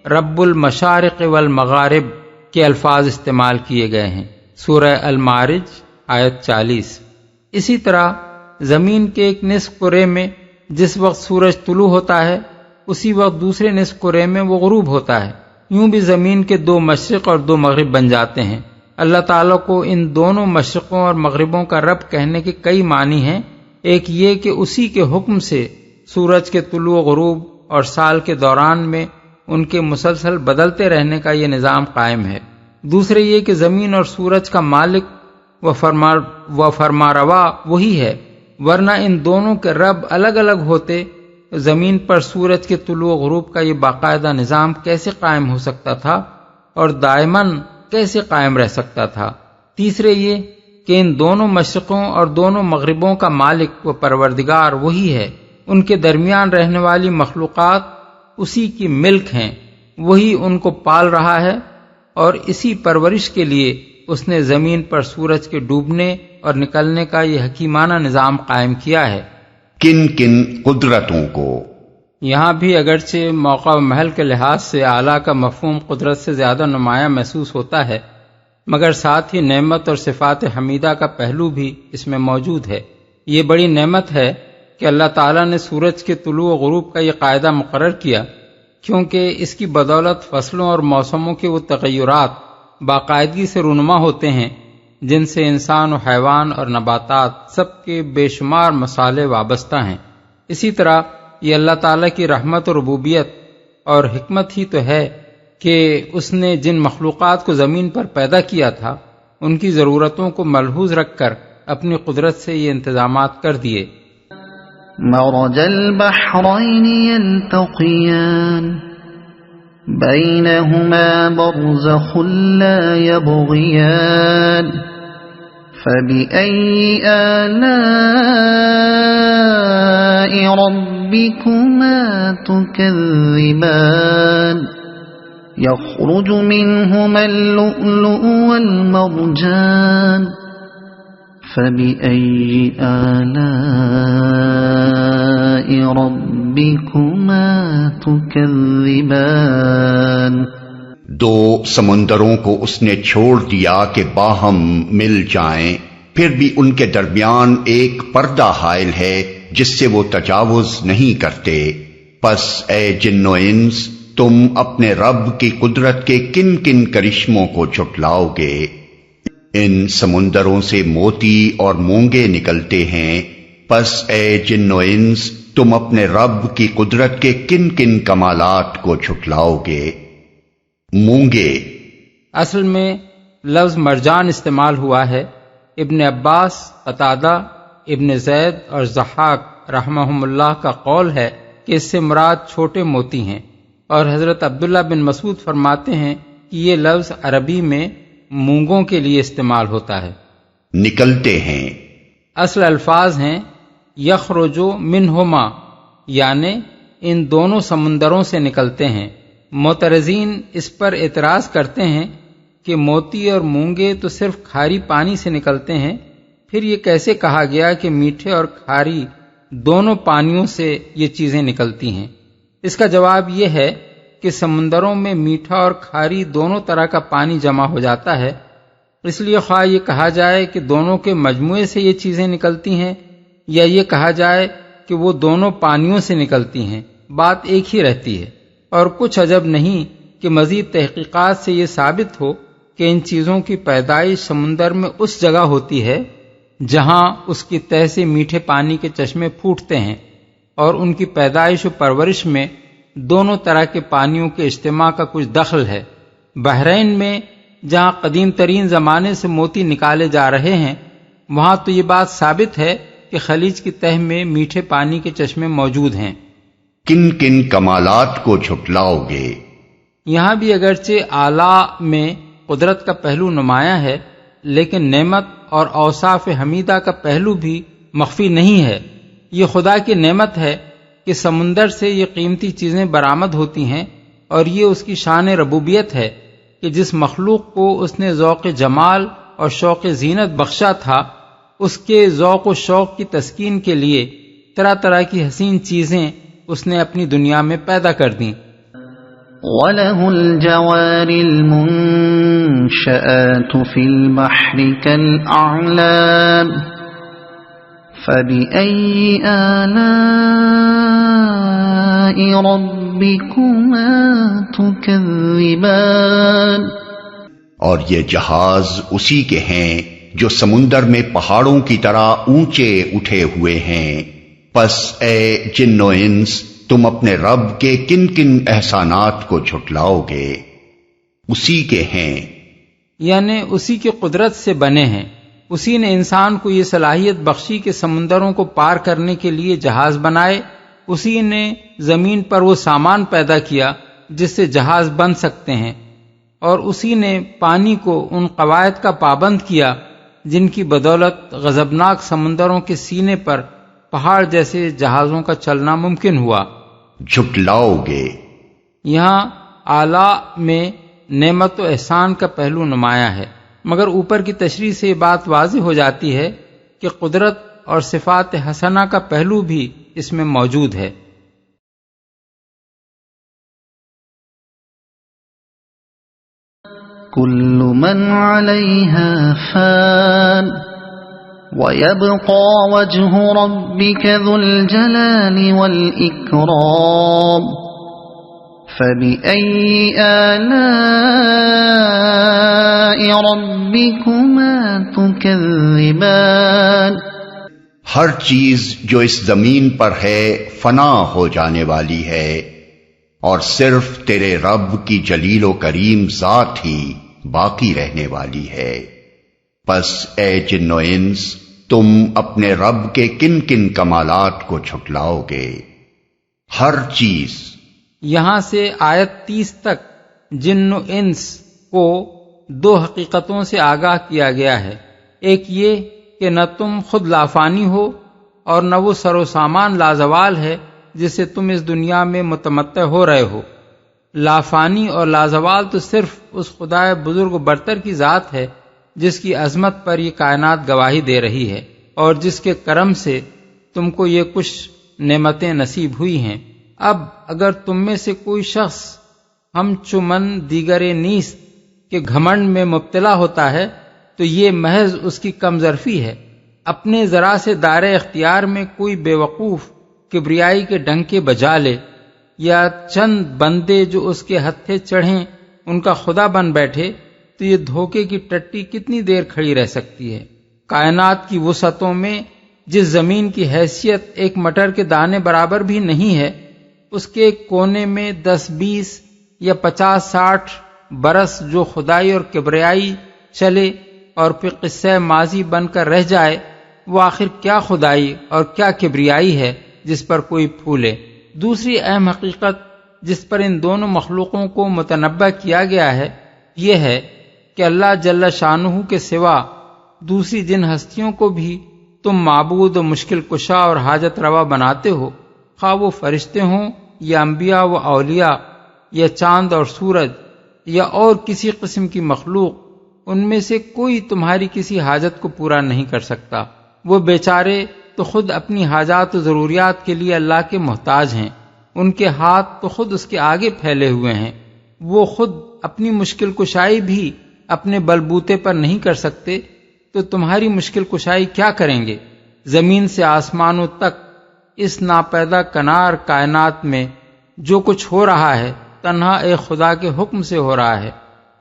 رب المشارق والمغارب کے الفاظ استعمال کیے گئے ہیں، سورہ المعارج آیت 40۔ اسی طرح زمین کے ایک نصف کرے میں جس وقت سورج طلوع ہوتا ہے، اسی وقت دوسرے نصف کرے میں وہ غروب ہوتا ہے۔ یوں بھی زمین کے دو مشرق اور دو مغرب بن جاتے ہیں۔ اللہ تعالیٰ کو ان دونوں مشرقوں اور مغربوں کا رب کہنے کے کئی معنی ہیں۔ ایک یہ کہ اسی کے حکم سے سورج کے طلوع غروب اور سال کے دوران میں ان کے مسلسل بدلتے رہنے کا یہ نظام قائم ہے۔ دوسرے یہ کہ زمین اور سورج کا مالک و فرماروا وہی ہے، ورنہ ان دونوں کے رب الگ الگ ہوتے زمین پر سورج کے طلوع غروب کا یہ باقاعدہ نظام کیسے قائم ہو سکتا تھا اور دائماً کیسے قائم رہ سکتا تھا؟ تیسرے یہ کہ ان دونوں مشرقوں اور دونوں مغربوں کا مالک و پروردگار وہی ہے، ان کے درمیان رہنے والی مخلوقات اسی کی ملک ہیں، وہی ان کو پال رہا ہے، اور اسی پرورش کے لیے اس نے زمین پر سورج کے ڈوبنے اور نکلنے کا یہ حکیمانہ نظام قائم کیا ہے۔ کن کن قدرتوں کو؟ یہاں بھی اگرچہ موقع و محل کے لحاظ سے اعلیٰ کا مفہوم قدرت سے زیادہ نمایاں محسوس ہوتا ہے، مگر ساتھ ہی نعمت اور صفات حمیدہ کا پہلو بھی اس میں موجود ہے۔ یہ بڑی نعمت ہے کہ اللہ تعالیٰ نے سورج کے طلوع و غروب کا یہ قاعدہ مقرر کیا، کیونکہ اس کی بدولت فصلوں اور موسموں کے وہ تغیرات باقاعدگی سے رونما ہوتے ہیں جن سے انسان و حیوان اور نباتات سب کے بے شمار مصالح وابستہ ہیں۔ اسی طرح یہ اللہ تعالیٰ کی رحمت و ربوبیت اور حکمت ہی تو ہے کہ اس نے جن مخلوقات کو زمین پر پیدا کیا تھا ان کی ضرورتوں کو ملحوظ رکھ کر اپنی قدرت سے یہ انتظامات کر دیے۔ مرج البحرین یلتقیان بینہما برزخ لا یبغیان فبأي آلاء ربكما تكذبان يخرج منهما اللؤلؤ والمرجان فبأي آلاء ربكما تكذبان دو سمندروں کو اس نے چھوڑ دیا کہ باہم مل جائیں، پھر بھی ان کے درمیان ایک پردہ حائل ہے جس سے وہ تجاوز نہیں کرتے۔ پس اے جن و انس تم اپنے رب کی قدرت کے کن کن کرشموں کو جھٹلاؤ گے؟ ان سمندروں سے موتی اور مونگے نکلتے ہیں، پس اے جن و انس تم اپنے رب کی قدرت کے کن کن کمالات کو جھٹلاؤ گے؟ مونگے اصل میں لفظ مرجان استعمال ہوا ہے۔ ابن عباس، قتادہ، ابن زید اور ضحاک رحمہم اللہ کا قول ہے کہ اس سے مراد چھوٹے موتی ہیں، اور حضرت عبداللہ بن مسعود فرماتے ہیں کہ یہ لفظ عربی میں مونگوں کے لیے استعمال ہوتا ہے۔ نکلتے ہیں اصل الفاظ ہیں یخرجو منہما، یعنی ان دونوں سمندروں سے نکلتے ہیں۔ معترضین اس پر اعتراض کرتے ہیں کہ موتی اور مونگے تو صرف کھاری پانی سے نکلتے ہیں، پھر یہ کیسے کہا گیا کہ میٹھے اور کھاری دونوں پانیوں سے یہ چیزیں نکلتی ہیں؟ اس کا جواب یہ ہے کہ سمندروں میں میٹھا اور کھاری دونوں طرح کا پانی جمع ہو جاتا ہے، اس لیے خواہ یہ کہا جائے کہ دونوں کے مجموعے سے یہ چیزیں نکلتی ہیں یا یہ کہا جائے کہ وہ دونوں پانیوں سے نکلتی ہیں، بات ایک ہی رہتی ہے۔ اور کچھ عجب نہیں کہ مزید تحقیقات سے یہ ثابت ہو کہ ان چیزوں کی پیدائش سمندر میں اس جگہ ہوتی ہے جہاں اس کی تہ سے میٹھے پانی کے چشمے پھوٹتے ہیں، اور ان کی پیدائش و پرورش میں دونوں طرح کے پانیوں کے اجتماع کا کچھ دخل ہے۔ بحرین میں جہاں قدیم ترین زمانے سے موتی نکالے جا رہے ہیں، وہاں تو یہ بات ثابت ہے کہ خلیج کی تہ میں میٹھے پانی کے چشمے موجود ہیں۔ کن کن کمالات کو جھٹلاؤ گے؟ یہاں بھی اگرچہ اعلیٰ میں قدرت کا پہلو نمایاں ہے، لیکن نعمت اور اوصاف حمیدہ کا پہلو بھی مخفی نہیں ہے۔ یہ خدا کی نعمت ہے کہ سمندر سے یہ قیمتی چیزیں برآمد ہوتی ہیں، اور یہ اس کی شان ربوبیت ہے کہ جس مخلوق کو اس نے ذوق جمال اور شوق زینت بخشا تھا، اس کے ذوق و شوق کی تسکین کے لیے طرح طرح کی حسین چیزیں اس نے اپنی دنیا میں پیدا کر دیں۔ وَلَهُ الْجَوَارِ الْمُنشَآتُ فِي الْبَحْرِ كَالْأَعْلَامِ فَبِأَيِّ آلَاءِ رَبِّكُمَا تُكَذِّبَانِ؟ اور یہ جہاز اسی کے ہیں جو سمندر میں پہاڑوں کی طرح اونچے اٹھے ہوئے ہیں۔ پس اے جن و انس، تم اپنے رب کے کن کن احسانات کو جھٹلاؤ گے؟ اسی کے ہیں، یعنی اسی کی قدرت سے بنے ہیں۔ اسی نے انسان کو یہ صلاحیت بخشی کہ سمندروں کو پار کرنے کے لیے جہاز بنائے، اسی نے زمین پر وہ سامان پیدا کیا جس سے جہاز بن سکتے ہیں، اور اسی نے پانی کو ان قواعد کا پابند کیا جن کی بدولت غضبناک سمندروں کے سینے پر پہاڑ جیسے جہازوں کا چلنا ممکن ہوا۔ جھٹلاؤ گے؟ یہاں اعلیٰ میں نعمت و احسان کا پہلو نمایاں ہے، مگر اوپر کی تشریح سے یہ بات واضح ہو جاتی ہے کہ قدرت اور صفات حسنہ کا پہلو بھی اس میں موجود ہے۔ كل من عليها فان ويبقى وجه ربك ذو الجلال والإكرام فبأي آلاء ربكما تكذبان؟ ہر چیز جو اس زمین پر ہے فنا ہو جانے والی ہے، اور صرف تیرے رب کی جلیل و کریم ذات ہی باقی رہنے والی ہے۔ پس اے جن و انس، تم اپنے رب کے کن کن کمالات کو جھٹلاؤ گے؟ ہر چیز۔ یہاں سے آیت 30 تک جن و انس کو دو حقیقتوں سے آگاہ کیا گیا ہے۔ ایک یہ کہ نہ تم خود لافانی ہو اور نہ وہ سر و سامان لازوال ہے جس سے تم اس دنیا میں متمتع ہو رہے ہو۔ لافانی اور لازوال تو صرف اس خدائے بزرگ و برتر کی ذات ہے جس کی عظمت پر یہ کائنات گواہی دے رہی ہے، اور جس کے کرم سے تم کو یہ کچھ نعمتیں نصیب ہوئی ہیں۔ اب اگر تم میں سے کوئی شخص ہم چمن دیگر نیست کے گھمنڈ میں مبتلا ہوتا ہے تو یہ محض اس کی کم ظرفی ہے۔ اپنے ذرا سے دائرہ اختیار میں کوئی بے وقوف کبریائی کے ڈنکے بجا لے، یا چند بندے جو اس کے ہتھے چڑھیں ان کا خدا بن بیٹھے، تو یہ دھوکے کی ٹٹی کتنی دیر کھڑی رہ سکتی ہے؟ کائنات کی وسعتوں میں جس زمین کی حیثیت ایک مٹر کے دانے برابر بھی نہیں ہے، اس کے ایک کونے میں 10 20 یا 50 60 برس جو خدائی اور کبریائی چلے اور پھر قصہ ماضی بن کر رہ جائے، وہ آخر کیا خدائی اور کیا کبریائی ہے جس پر کوئی پھولے؟ دوسری اہم حقیقت جس پر ان دونوں مخلوقوں کو متنبہ کیا گیا ہے یہ ہے کہ اللہ جل شانہ کے سوا دوسری جن ہستیوں کو بھی تم معبود و مشکل کشا اور حاجت روا بناتے ہو، خواہ وہ فرشتے ہوں یا انبیاء و اولیاء یا چاند اور سورج یا اور کسی قسم کی مخلوق، ان میں سے کوئی تمہاری کسی حاجت کو پورا نہیں کر سکتا۔ وہ بیچارے تو خود اپنی حاجات و ضروریات کے لیے اللہ کے محتاج ہیں، ان کے ہاتھ تو خود اس کے آگے پھیلے ہوئے ہیں، وہ خود اپنی مشکل کشائی بھی اپنے بلبوتے پر نہیں کر سکتے تو تمہاری مشکل کشائی کیا کریں گے؟ زمین سے آسمانوں تک اس ناپیدا کنار کائنات میں جو کچھ ہو رہا ہے تنہا ایک خدا کے حکم سے ہو رہا ہے،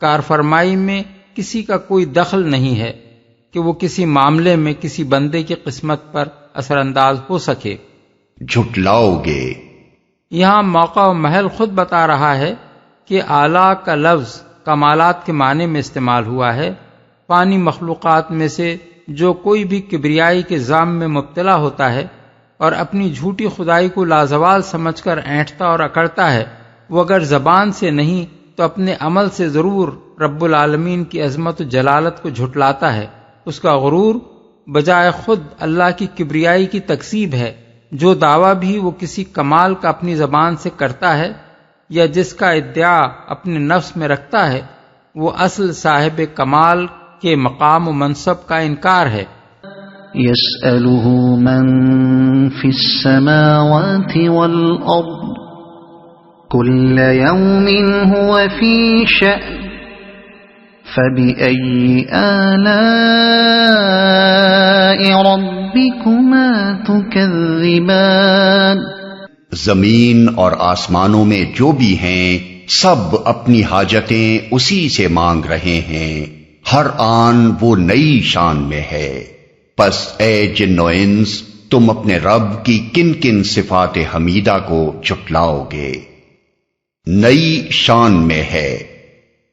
کار فرمائی میں کسی کا کوئی دخل نہیں ہے کہ وہ کسی معاملے میں کسی بندے کی قسمت پر اثر انداز ہو سکے۔ جھٹلاؤ گے۔ یہاں موقع و محل خود بتا رہا ہے کہ اعلیٰ کا لفظ کمالات کے معنی میں استعمال ہوا ہے۔ فانی مخلوقات میں سے جو کوئی بھی کبریائی کے ظام میں مبتلا ہوتا ہے اور اپنی جھوٹی خدائی کو لازوال سمجھ کر اینٹھتا اور اکڑتا ہے، وہ اگر زبان سے نہیں تو اپنے عمل سے ضرور رب العالمین کی عظمت و جلالت کو جھٹلاتا ہے۔ اس کا غرور بجائے خود اللہ کی کبریائی کی تکذیب ہے۔ جو دعویٰ بھی وہ کسی کمال کا اپنی زبان سے کرتا ہے یا جس کا ادعا اپنے نفس میں رکھتا ہے، وہ اصل صاحب کمال کے مقام و منصب کا انکار ہے۔ يسأله من في السماوات والأرض كل يوم هو في شأن فبأي آلاء ربكما تكذبان۔ زمین اور آسمانوں میں جو بھی ہیں سب اپنی حاجتیں اسی سے مانگ رہے ہیں، ہر آن وہ نئی شان میں ہے۔ پس اے جن و انس تم اپنے رب کی کن کن صفات حمیدہ کو جھٹلاؤ گے؟ نئی شان میں ہے،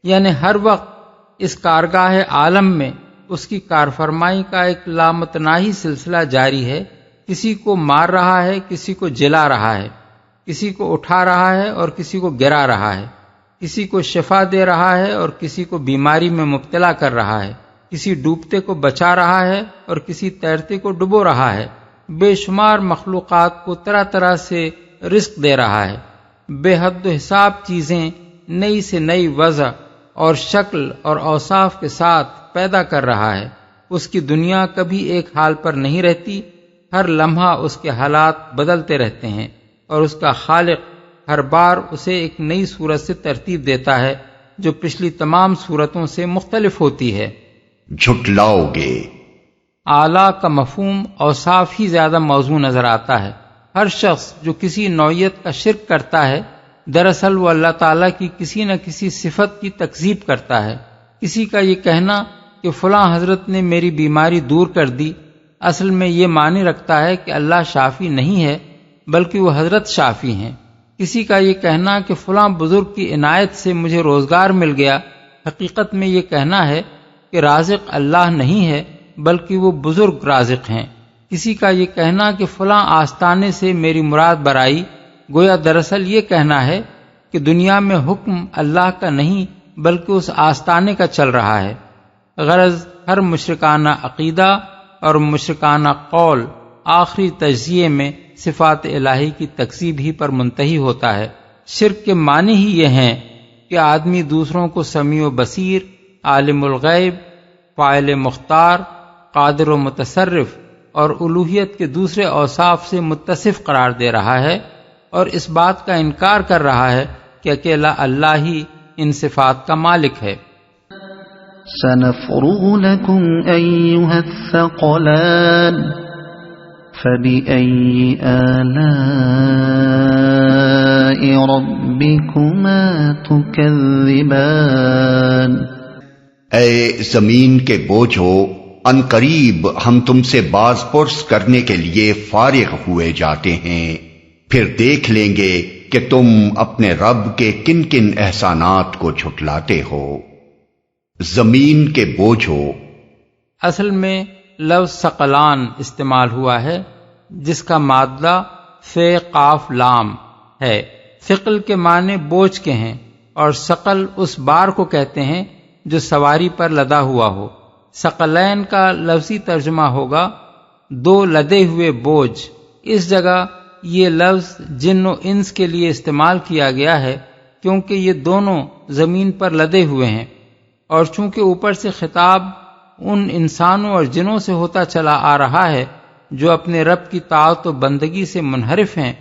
یعنی ہر وقت اس کارگاہ عالم میں اس کی کارفرمائی کا ایک لامتناہی سلسلہ جاری ہے۔ کسی کو مار رہا ہے، کسی کو جلا رہا ہے، کسی کو اٹھا رہا ہے اور کسی کو گرا رہا ہے، کسی کو شفا دے رہا ہے اور کسی کو بیماری میں مبتلا کر رہا ہے، کسی ڈوبتے کو بچا رہا ہے اور کسی تیرتے کو ڈبو رہا ہے، بے شمار مخلوقات کو طرح طرح سے رزق دے رہا ہے، بے حد و حساب چیزیں نئی سے نئی وضع اور شکل اور اوصاف کے ساتھ پیدا کر رہا ہے۔ اس کی دنیا کبھی ایک حال پر نہیں رہتی، ہر لمحہ اس کے حالات بدلتے رہتے ہیں اور اس کا خالق ہر بار اسے ایک نئی صورت سے ترتیب دیتا ہے جو پچھلی تمام صورتوں سے مختلف ہوتی ہے۔ جھٹلاؤ گے۔ اعلیٰ کا مفہوم اوصاف ہی زیادہ موزوں نظر آتا ہے۔ ہر شخص جو کسی نوعیت کا شرک کرتا ہے دراصل وہ اللہ تعالیٰ کی کسی نہ کسی صفت کی تکذیب کرتا ہے۔ کسی کا یہ کہنا کہ فلاں حضرت نے میری بیماری دور کر دی اصل میں یہ معنی رکھتا ہے کہ اللہ شافی نہیں ہے بلکہ وہ حضرت شافی ہیں۔ کسی کا یہ کہنا کہ فلاں بزرگ کی عنایت سے مجھے روزگار مل گیا حقیقت میں یہ کہنا ہے کہ رازق اللہ نہیں ہے بلکہ وہ بزرگ رازق ہیں۔ کسی کا یہ کہنا کہ فلاں آستانے سے میری مراد برائی گویا دراصل یہ کہنا ہے کہ دنیا میں حکم اللہ کا نہیں بلکہ اس آستانے کا چل رہا ہے۔ غرض ہر مشرکانہ عقیدہ اور مشرکانہ قول آخری تجزیے میں صفات الہی کی تکذیب ہی پر منتہی ہوتا ہے۔ شرک کے معنی ہی یہ ہیں کہ آدمی دوسروں کو سمیع و بصیر، عالم الغیب، فاعل مختار، قادر و متصرف اور الوہیت کے دوسرے اوصاف سے متصف قرار دے رہا ہے اور اس بات کا انکار کر رہا ہے کہ اکیلا اللہ ہی ان صفات کا مالک ہے۔ سنفرغ لكم أيها الثقلان فبأي آلاء ربكما تكذبان۔ اے زمین کے بوجھو ان قریب ہم تم سے باز پرس کرنے کے لیے فارغ ہوئے جاتے ہیں، پھر دیکھ لیں گے کہ تم اپنے رب کے کن کن احسانات کو جھٹلاتے ہو۔ زمین کے بوجھو اصل میں لفظ ثقلان استعمال ہوا ہے جس کا مادہ فے قاف لام ہے۔ ثقل کے معنی بوجھ کے ہیں اور ثقل اس بار کو کہتے ہیں جو سواری پر لدا ہوا ہو۔ ثقلین کا لفظی ترجمہ ہوگا دو لدے ہوئے بوجھ۔ اس جگہ یہ لفظ جن و انس کے لیے استعمال کیا گیا ہے کیونکہ یہ دونوں زمین پر لدے ہوئے ہیں اور چونکہ اوپر سے خطاب ان انسانوں اور جنوں سے ہوتا چلا آ رہا ہے جو اپنے رب کی طاعت و بندگی سے منحرف ہیں،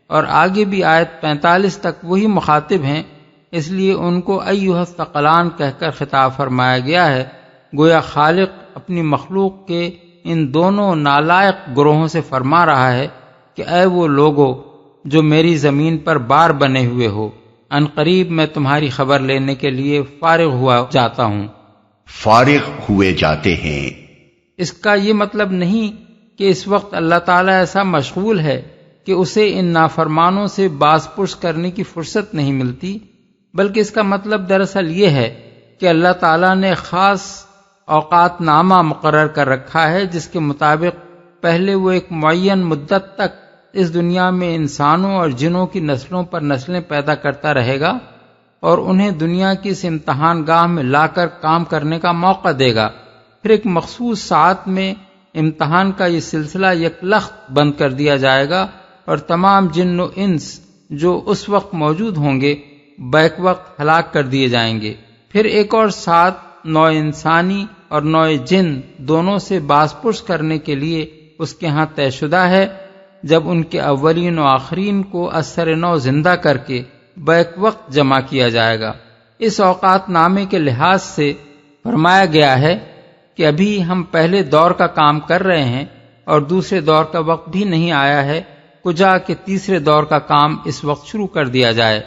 اور آگے بھی آیت 45 تک وہی مخاطب ہیں، اس لیے ان کو ایھا الثقلان کہہ کر خطاب فرمایا گیا ہے، گویا خالق اپنی مخلوق کے ان دونوں نالائق گروہوں سے فرما رہا ہے کہ اے وہ لوگو جو میری زمین پر بار بنے ہوئے ہو، ان قریب میں تمہاری خبر لینے کے لیے فارغ ہوا جاتا ہوں۔ فارغ ہوئے جاتے ہیں۔ اس کا یہ مطلب نہیں کہ اس وقت اللہ تعالیٰ ایسا مشغول ہے کہ اسے ان نافرمانوں سے باز پرس کرنے کی فرصت نہیں ملتی، بلکہ اس کا مطلب دراصل یہ ہے کہ اللہ تعالیٰ نے خاص اوقات نامہ مقرر کر رکھا ہے، جس کے مطابق پہلے وہ ایک معین مدت تک اس دنیا میں انسانوں اور جنوں کی نسلوں پر نسلیں پیدا کرتا رہے گا اور انہیں دنیا کی اس امتحان گاہ میں لا کر کام کرنے کا موقع دے گا، پھر ایک مخصوص ساعت میں امتحان کا یہ سلسلہ یکلخت بند کر دیا جائے گا اور تمام جن و انس جو اس وقت موجود ہوں گے بیک وقت ہلاک کر دیے جائیں گے۔ پھر ایک اور ساتھ نوع انسانی اور نوع جن دونوں سے باز پرس کرنے کے لیے اس کے ہاں طے شدہ ہے، جب ان کے اولین و آخرین کو اثر نو زندہ کر کے بیک وقت جمع کیا جائے گا۔ اس اوقات نامے کے لحاظ سے فرمایا گیا ہے کہ ابھی ہم پہلے دور کا کام کر رہے ہیں اور دوسرے دور کا وقت بھی نہیں آیا ہے، کجا کہ تیسرے دور کا کام اس وقت شروع کر دیا جائے،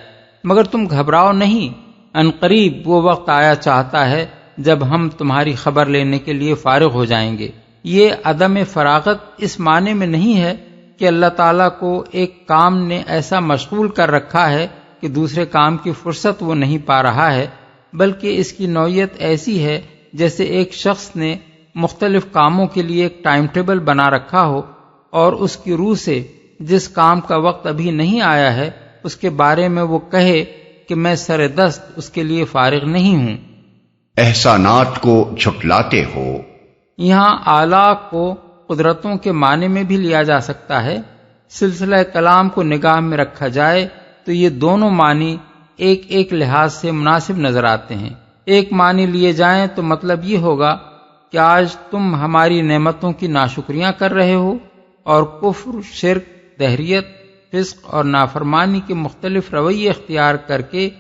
مگر تم گھبراؤ نہیں، ان قریب وہ وقت آیا چاہتا ہے جب ہم تمہاری خبر لینے کے لیے فارغ ہو جائیں گے۔ یہ عدم فراغت اس معنی میں نہیں ہے کہ اللہ تعالیٰ کو ایک کام نے ایسا مشغول کر رکھا ہے کہ دوسرے کام کی فرصت وہ نہیں پا رہا ہے، بلکہ اس کی نوعیت ایسی ہے جیسے ایک شخص نے مختلف کاموں کے لیے ایک ٹائم ٹیبل بنا رکھا ہو اور اس کی روح سے جس کام کا وقت ابھی نہیں آیا ہے اس کے بارے میں وہ کہے کہ میں سر دست اس کے لیے فارغ نہیں ہوں۔ احسانات کو جھٹلاتے ہو۔ یہاں اعلیٰ کو قدرتوں کے معنی میں بھی لیا جا سکتا ہے۔ سلسلہ کلام کو نگاہ میں رکھا جائے تو یہ دونوں معنی ایک ایک لحاظ سے مناسب نظر آتے ہیں۔ ایک معنی لیے جائیں تو مطلب یہ ہوگا کہ آج تم ہماری نعمتوں کی ناشکریاں کر رہے ہو اور کفر، شرک، دہریت، فسق اور نافرمانی کے مختلف رویے اختیار کر کے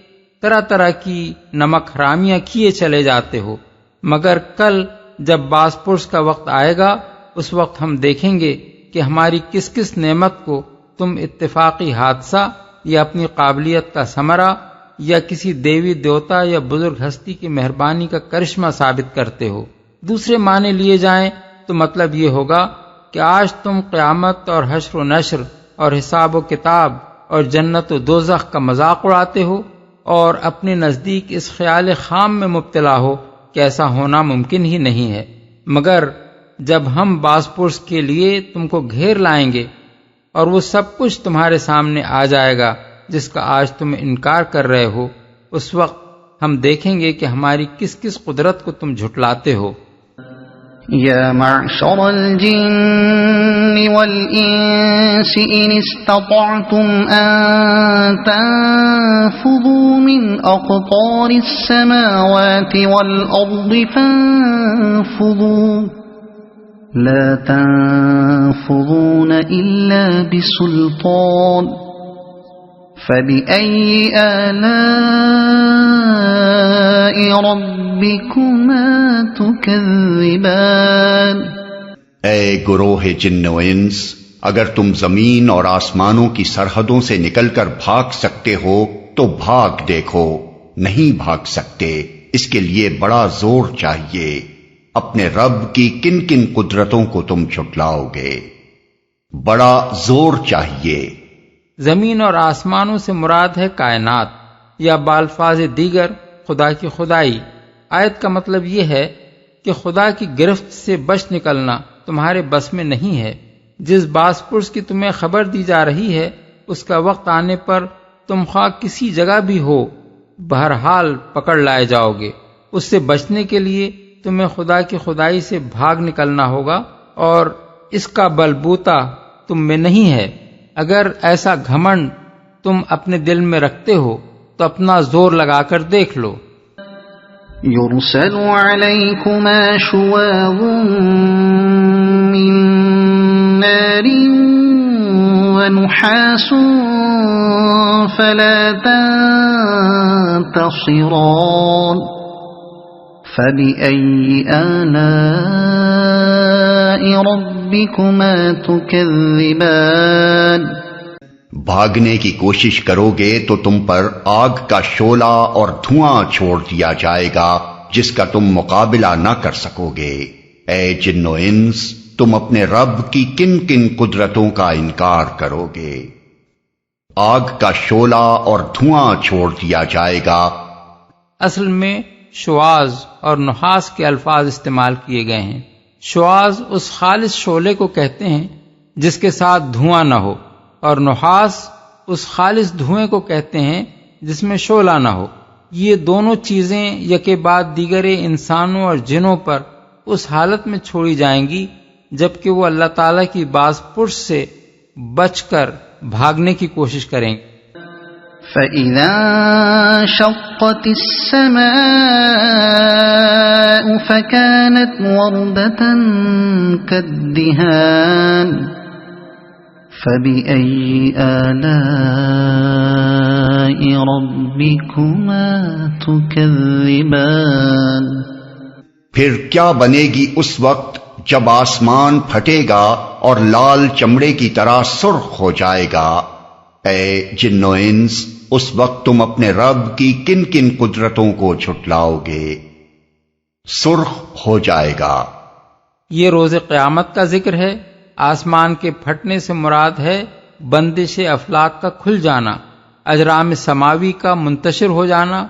طرح طرح کی نمک حرامیاں کیے چلے جاتے ہو، مگر کل جب باز پرس کا وقت آئے گا اس وقت ہم دیکھیں گے کہ ہماری کس کس نعمت کو تم اتفاقی حادثہ یا اپنی قابلیت کا ثمرہ یا کسی دیوی دیوتا یا بزرگ ہستی کی مہربانی کا کرشمہ ثابت کرتے ہو۔ دوسرے معنی لیے جائیں تو مطلب یہ ہوگا کہ آج تم قیامت اور حشر و نشر اور حساب و کتاب اور جنت و دوزخ کا مذاق اڑاتے ہو اور اپنے نزدیک اس خیال خام میں مبتلا ہو کہ ایسا ہونا ممکن ہی نہیں ہے، مگر جب ہم باز پرس کے لیے تم کو گھیر لائیں گے اور وہ سب کچھ تمہارے سامنے آ جائے گا جس کا آج تم انکار کر رہے ہو، اس وقت ہم دیکھیں گے کہ ہماری کس کس قدرت کو تم جھٹلاتے ہو۔ يا معشر الجن والإنس إن استطعتم أن تنفذوا من أقطار السماوات والأرض فانفذوا لا تنفذون إلا بسلطان فبأي آلاء ربكما تكذبان۔ اے گروہ جن و انس، اگر تم زمین اور آسمانوں کی سرحدوں سے نکل کر بھاگ سکتے ہو تو بھاگ دیکھو، نہیں بھاگ سکتے اس کے لیے بڑا زور چاہیے۔ اپنے رب کی کن کن قدرتوں کو تم جھٹلاؤ گے؟ بڑا زور چاہیے۔ زمین اور آسمانوں سے مراد ہے کائنات، یا بالفاظ دیگر خدا کی خدائی۔ آیت کا مطلب یہ ہے کہ خدا کی گرفت سے بچ نکلنا تمہارے بس میں نہیں ہے۔ جس باز پرس کی تمہیں خبر دی جا رہی ہے اس کا وقت آنے پر تم خواہ کسی جگہ بھی ہو بہرحال پکڑ لائے جاؤ گے۔ اس سے بچنے کے لیے تمہیں خدا کی خدائی سے بھاگ نکلنا ہوگا اور اس کا بلبوتا تم میں نہیں ہے۔ اگر ایسا گھمنڈ تم اپنے دل میں رکھتے ہو تو اپنا زور لگا کر دیکھ لو۔ يرسل عليكما شواظ من نار ونحاس فلا تنتصران فبأي آلاء ربكما تكذبان بھاگنے کی کوشش کرو گے تو تم پر آگ کا شعلہ اور دھواں چھوڑ دیا جائے گا جس کا تم مقابلہ نہ کر سکو گے۔ اے جن و انس، تم اپنے رب کی کن کن قدرتوں کا انکار کرو گے؟ آگ کا شعلہ اور دھواں چھوڑ دیا جائے گا۔ اصل میں شواذ اور نحاس کے الفاظ استعمال کیے گئے ہیں۔ شواذ اس خالص شعلے کو کہتے ہیں جس کے ساتھ دھواں نہ ہو، اور نحاس اس خالص دھوئیں کو کہتے ہیں جس میں شعلہ نہ ہو۔ یہ دونوں چیزیں یکے بعد دیگر انسانوں اور جنوں پر اس حالت میں چھوڑی جائیں گی جبکہ وہ اللہ تعالیٰ کی باز پرس سے بچ کر بھاگنے کی کوشش کریں گے۔ فَإِذَا انشَقَّتِ السَّمَاءُ فَكَانَتْ وَرْدَةً كَالدِّهَانِ فَبِأَيِّ آلَاءِ رَبِّكُمَا تُكَذِّبَانِ پھر کیا بنے گی اس وقت جب آسمان پھٹے گا اور لال چمڑے کی طرح سرخ ہو جائے گا۔ اے جن و انس، اس وقت تم اپنے رب کی کن کن قدرتوں کو جھٹلاؤ گے؟ سرخ ہو جائے گا۔ یہ روز قیامت کا ذکر ہے۔ آسمان کے پھٹنے سے مراد ہے بندش افلاک کا کھل جانا، اجرام سماوی کا منتشر ہو جانا،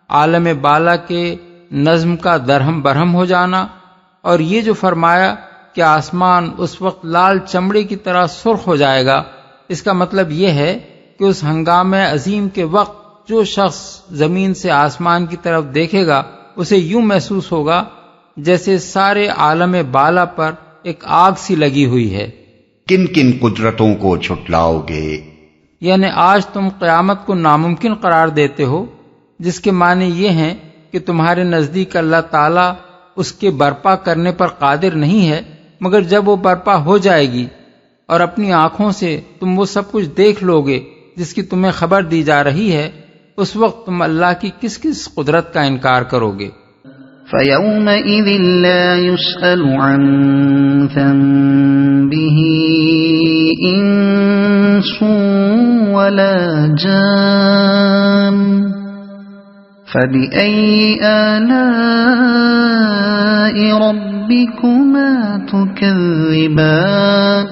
عالم بالا کے نظم کا درہم برہم ہو جانا۔ اور یہ جو فرمایا کہ آسمان اس وقت لال چمڑے کی طرح سرخ ہو جائے گا، اس کا مطلب یہ ہے کہ اس ہنگامہ عظیم کے وقت جو شخص زمین سے آسمان کی طرف دیکھے گا اسے یوں محسوس ہوگا جیسے سارے عالم بالا پر ایک آگ سی لگی ہوئی ہے۔ کن کن قدرتوں کو جھٹلاؤ گے؟ یعنی آج تم قیامت کو ناممکن قرار دیتے ہو، جس کے معنی یہ ہیں کہ تمہارے نزدیک اللہ تعالیٰ اس کے برپا کرنے پر قادر نہیں ہے، مگر جب وہ برپا ہو جائے گی اور اپنی آنکھوں سے تم وہ سب کچھ دیکھ لو گے جس کی تمہیں خبر دی جا رہی ہے، اس وقت تم اللہ کی کس کس قدرت کا انکار کرو گے؟ فَيَوْمَئِذٍ لَا يُسْأَلُ عَنْ ذَنبِهِ إِنسٌ وَلَا جَانٌ فَبِأَيِّ آلَاءِ رَبِّكُمَا تُكَذِّبَانِ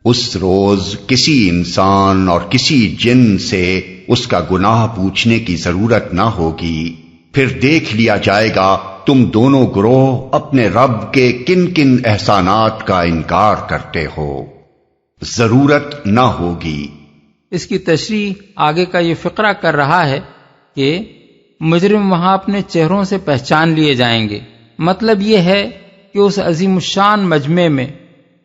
اس روز کسی انسان اور کسی جن سے اس کا گناہ پوچھنے کی ضرورت نہ ہوگی۔ پھر دیکھ لیا جائے گا تم دونوں گروہ اپنے رب کے کن کن احسانات کا انکار کرتے ہو۔ ضرورت نہ ہوگی۔ اس کی تشریح آگے کا یہ فقرہ کر رہا ہے کہ مجرم وہاں اپنے چہروں سے پہچان لیے جائیں گے۔ مطلب یہ ہے کہ اس عظیم الشان مجمع میں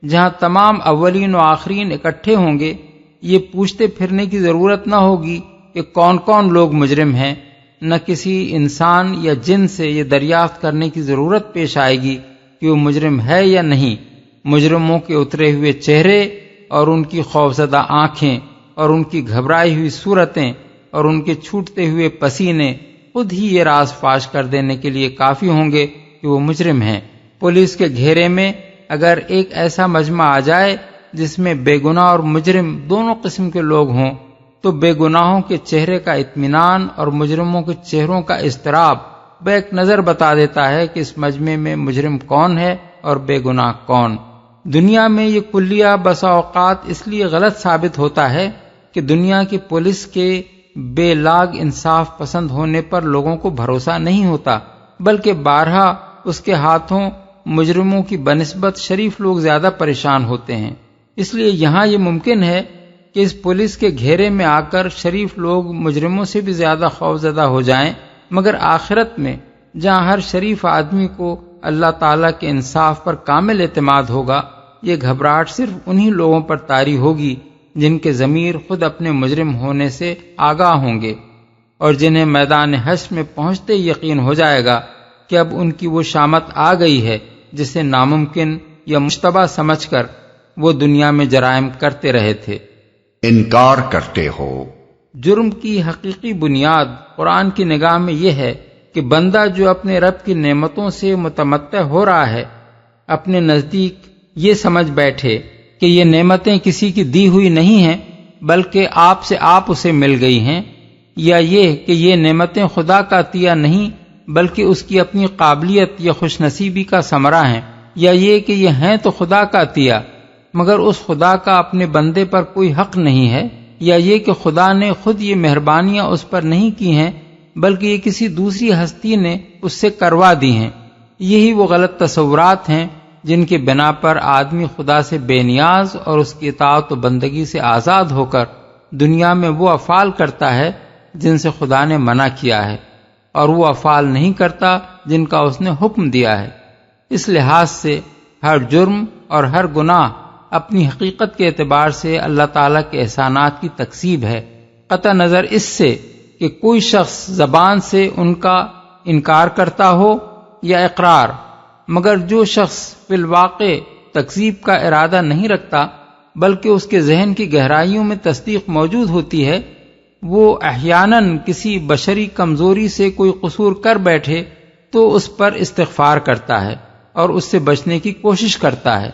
جہاں تمام اولین و آخرین اکٹھے ہوں گے، یہ پوچھتے پھرنے کی ضرورت نہ ہوگی کہ کون کون لوگ مجرم ہیں، نہ کسی انسان یا جن سے یہ دریافت کرنے کی ضرورت پیش آئے گی کہ وہ مجرم ہے یا نہیں۔ مجرموں کے اترے ہوئے چہرے اور ان کی خوفزدہ آنکھیں اور ان کی گھبرائی ہوئی صورتیں اور ان کے چھوٹتے ہوئے پسینے خود ہی یہ راز فاش کر دینے کے لیے کافی ہوں گے کہ وہ مجرم ہیں۔ پولیس کے گھیرے میں اگر ایک ایسا مجمع آ جائے جس میں بے گناہ اور مجرم دونوں قسم کے لوگ ہوں تو بے گناہوں کے چہرے کا اطمینان اور مجرموں کے چہروں کا اضطراب بیک نظر بتا دیتا ہے کہ اس مجمع میں مجرم کون ہے اور بے گناہ کون۔ دنیا میں یہ کلیہ بسا اوقات اس لیے غلط ثابت ہوتا ہے کہ دنیا کی پولیس کے بے لاگ انصاف پسند ہونے پر لوگوں کو بھروسہ نہیں ہوتا، بلکہ بارہا اس کے ہاتھوں مجرموں کی بنسبت شریف لوگ زیادہ پریشان ہوتے ہیں۔ اس لیے یہاں یہ ممکن ہے کہ اس پولیس کے گھیرے میں آ کر شریف لوگ مجرموں سے بھی زیادہ خوفزدہ ہو جائیں، مگر آخرت میں جہاں ہر شریف آدمی کو اللہ تعالیٰ کے انصاف پر کامل اعتماد ہوگا، یہ گھبراہٹ صرف انہی لوگوں پر طاری ہوگی جن کے ضمیر خود اپنے مجرم ہونے سے آگاہ ہوں گے، اور جنہیں میدان حشر میں پہنچتے یقین ہو جائے گا کہ اب ان کی وہ شامت آ گئی ہے جسے ناممکن یا مشتبہ سمجھ کر وہ دنیا میں جرائم کرتے رہے تھے۔ انکار کرتے ہو۔ جرم کی حقیقی بنیاد قرآن کی نگاہ میں یہ ہے کہ بندہ جو اپنے رب کی نعمتوں سے متمتع ہو رہا ہے، اپنے نزدیک یہ سمجھ بیٹھے کہ یہ نعمتیں کسی کی دی ہوئی نہیں ہیں بلکہ آپ سے آپ اسے مل گئی ہیں، یا یہ کہ یہ نعمتیں خدا کا عطیہ نہیں بلکہ اس کی اپنی قابلیت یا خوش نصیبی کا ثمرہ ہیں، یا یہ کہ یہ ہیں تو خدا کا عطیہ مگر اس خدا کا اپنے بندے پر کوئی حق نہیں ہے، یا یہ کہ خدا نے خود یہ مہربانیاں اس پر نہیں کی ہیں بلکہ یہ کسی دوسری ہستی نے اس سے کروا دی ہیں۔ یہی وہ غلط تصورات ہیں جن کے بنا پر آدمی خدا سے بے نیاز اور اس کی اطاعت و بندگی سے آزاد ہو کر دنیا میں وہ افعال کرتا ہے جن سے خدا نے منع کیا ہے، اور وہ افعال نہیں کرتا جن کا اس نے حکم دیا ہے۔ اس لحاظ سے ہر جرم اور ہر گناہ اپنی حقیقت کے اعتبار سے اللہ تعالیٰ کے احسانات کی تکذیب ہے، قطع نظر اس سے کہ کوئی شخص زبان سے ان کا انکار کرتا ہو یا اقرار، مگر جو شخص فی الواقع تکذیب کا ارادہ نہیں رکھتا بلکہ اس کے ذہن کی گہرائیوں میں تصدیق موجود ہوتی ہے، وہ احیاناً کسی بشری کمزوری سے کوئی قصور کر بیٹھے تو اس پر استغفار کرتا ہے اور اس سے بچنے کی کوشش کرتا ہے۔